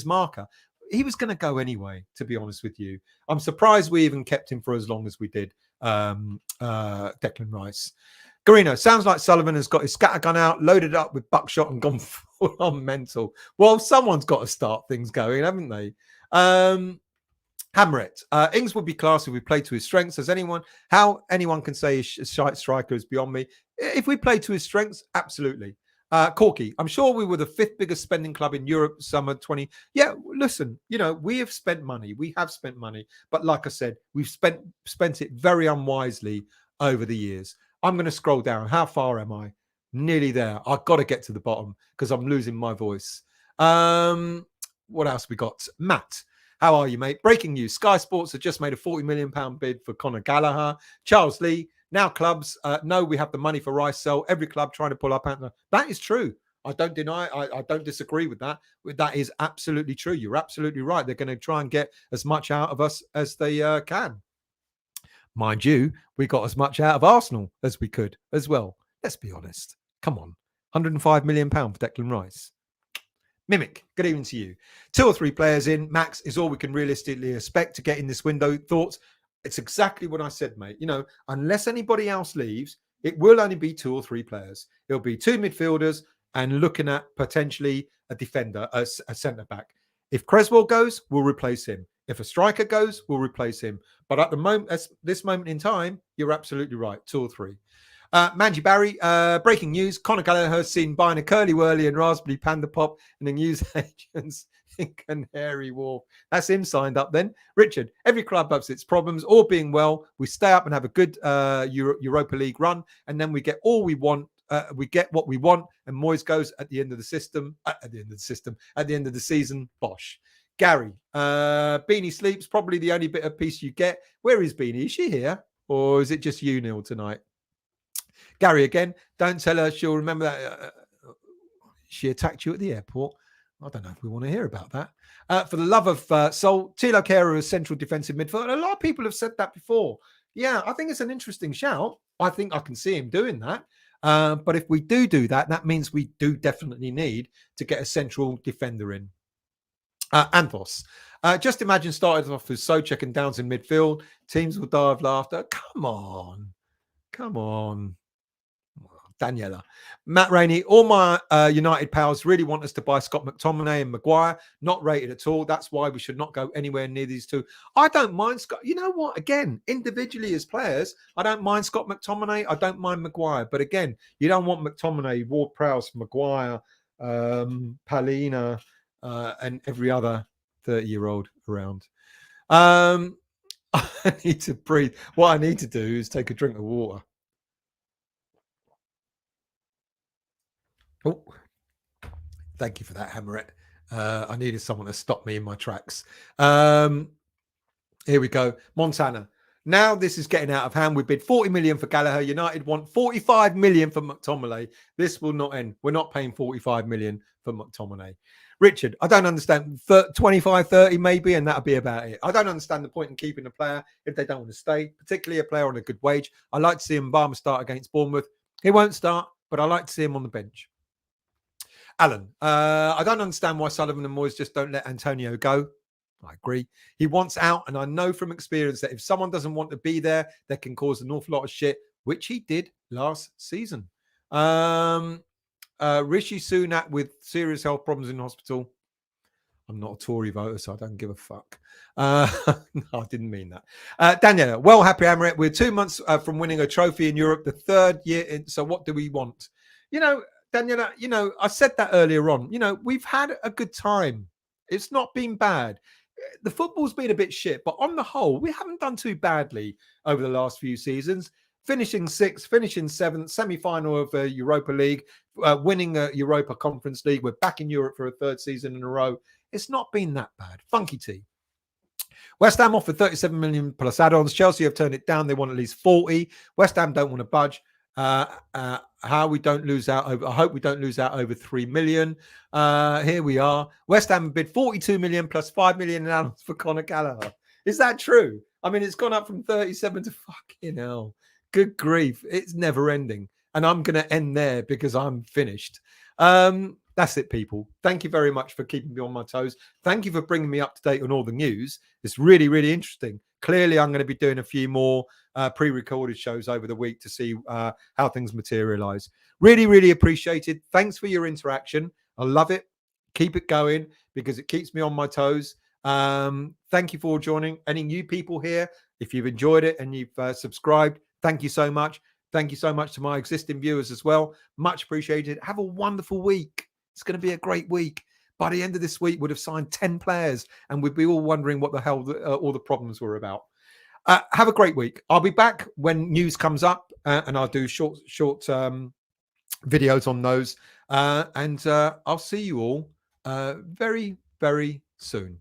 marker. He was going to go anyway, to be honest with you. I'm surprised we even kept him for as long as we did, Declan Rice. Garino, sounds like Sullivan has got his scattergun out, loaded up with buckshot and gone full on mental. Well, someone's got to start things going, haven't they? Hamret, Ings would be class if we played to his strengths. How anyone can say a shite striker is beyond me. If we played to his strengths, absolutely. Corky, I'm sure we were the 5th biggest spending club in Europe summer 20. Yeah, listen, we have spent money. We have spent money. But like I said, we've spent it very unwisely over the years. I'm going to scroll down. How far am I? Nearly there. I've got to get to the bottom because I'm losing my voice. What else we got? Matt. How are you, mate? Breaking news. Sky Sports have just made a £40 million bid for Conor Gallagher. Charles Lee. Now clubs know we have the money for Rice sell. Every club trying to pull up. That is true. I don't deny. I don't disagree with that. That is absolutely true. You're absolutely right. They're going to try and get as much out of us as they can. Mind you, we got as much out of Arsenal as we could as well. Let's be honest. Come on. £105 million for Declan Rice. Mimic, good evening to you. 2 or 3 players in, max, is all we can realistically expect to get in this window. Thoughts? It's exactly what I said, mate. Unless anybody else leaves, it will only be 2 or 3 players. It'll be 2 midfielders and looking at potentially a defender, a centre-back. If Creswell goes, we'll replace him. If a striker goes, we'll replace him. But at the moment, at this moment in time, you're absolutely right. 2 or 3. Manji Barry, breaking news. Conor Gallagher seen buying a Curly Whirly and Raspberry Panda Pop and a news agents in Canary Wharf. That's him signed up then. Richard, every club has its problems. All being well, we stay up and have a good Europa League run, and then we get all we want. We get what we want, and Moyes goes at the end of the system. At the end of the season, bosh. Gary, Beanie sleeps. Probably the only bit of peace you get. Where is Beanie? Is she here, or is it just you, Neil, tonight? Gary again. Don't tell her she'll remember that she attacked you at the airport. I don't know if we want to hear about that. For the love of soul, Tilo Kehrer is central defensive midfielder. A lot of people have said that before. Yeah, I think it's an interesting shout. I think I can see him doing that. But if we do that, that means we do definitely need to get a central defender in. Anthos. Just imagine starting off with Souček and Downs in midfield. Teams will die of laughter. Come on. Daniela. Matt Rainey, all my United pals really want us to buy Scott McTominay and Maguire. Not rated at all. That's why we should not go anywhere near these two. I don't mind Scott. You know what? Again, individually as players, I don't mind Scott McTominay. I don't mind Maguire. But again, you don't want McTominay, Ward-Prowse, Maguire, Palina, and every other 30-year-old around. I need to breathe. What I need to do is take a drink of water. Oh, thank you for that, Hammerette. I needed someone to stop me in my tracks. Here we go. Montana. Now this is getting out of hand. We bid 40 million for Gallagher. United want 45 million for McTominay. This will not end. We're not paying 45 million for McTominay. Richard, I don't understand. 25, 30 maybe, and that'll be about it. I don't understand the point in keeping a player if they don't want to stay, particularly a player on a good wage. I like to see Mbama start against Bournemouth. He won't start, but I like to see him on the bench. Alan, I don't understand why Sullivan and Moyes just don't let Antonio go. I agree. He wants out, and I know from experience that if someone doesn't want to be there, that can cause an awful lot of shit, which he did last season. Rishi Sunak with serious health problems in hospital. I'm not a Tory voter, so I don't give a fuck. No, I didn't mean that. Daniela, well, happy Amaret. We're 2 months from winning a trophy in Europe, the 3rd year in. So what do we want? Daniela, I said that earlier on. We've had a good time. It's not been bad. The football's been a bit shit, but on the whole, we haven't done too badly over the last few seasons. Finishing 6th, finishing 7th, semi-final of Europa League, winning a Europa Conference League. We're back in Europe for a 3rd season in a row. It's not been that bad. Funky tea. West Ham offered 37 million plus add-ons. Chelsea have turned it down. They want at least 40. West Ham don't want to budge. I hope we don't lose out over 3 million. Here we are. West Ham bid 42 million plus 5 million in add-ons for Conor Gallagher. Is that true? I mean, it's gone up from 37 to fucking hell. Good grief. It's never ending. And I'm going to end there because I'm finished. That's it, people. Thank you very much for keeping me on my toes. Thank you for bringing me up to date on all the news. It's really, really interesting. Clearly, I'm going to be doing a few more pre-recorded shows over the week to see how things materialize. Really, really appreciated. Thanks for your interaction. I love it. Keep it going because it keeps me on my toes. Thank you for joining. Any new people here, if you've enjoyed it and you've subscribed, thank you so much. Thank you so much to my existing viewers as well. Much appreciated. Have a wonderful week. It's going to be a great week. By the end of this week, we'd have signed 10 players and we'd be all wondering what the hell all the problems were about. Have a great week. I'll be back when news comes up and I'll do short videos on those. And I'll see you all very, very soon.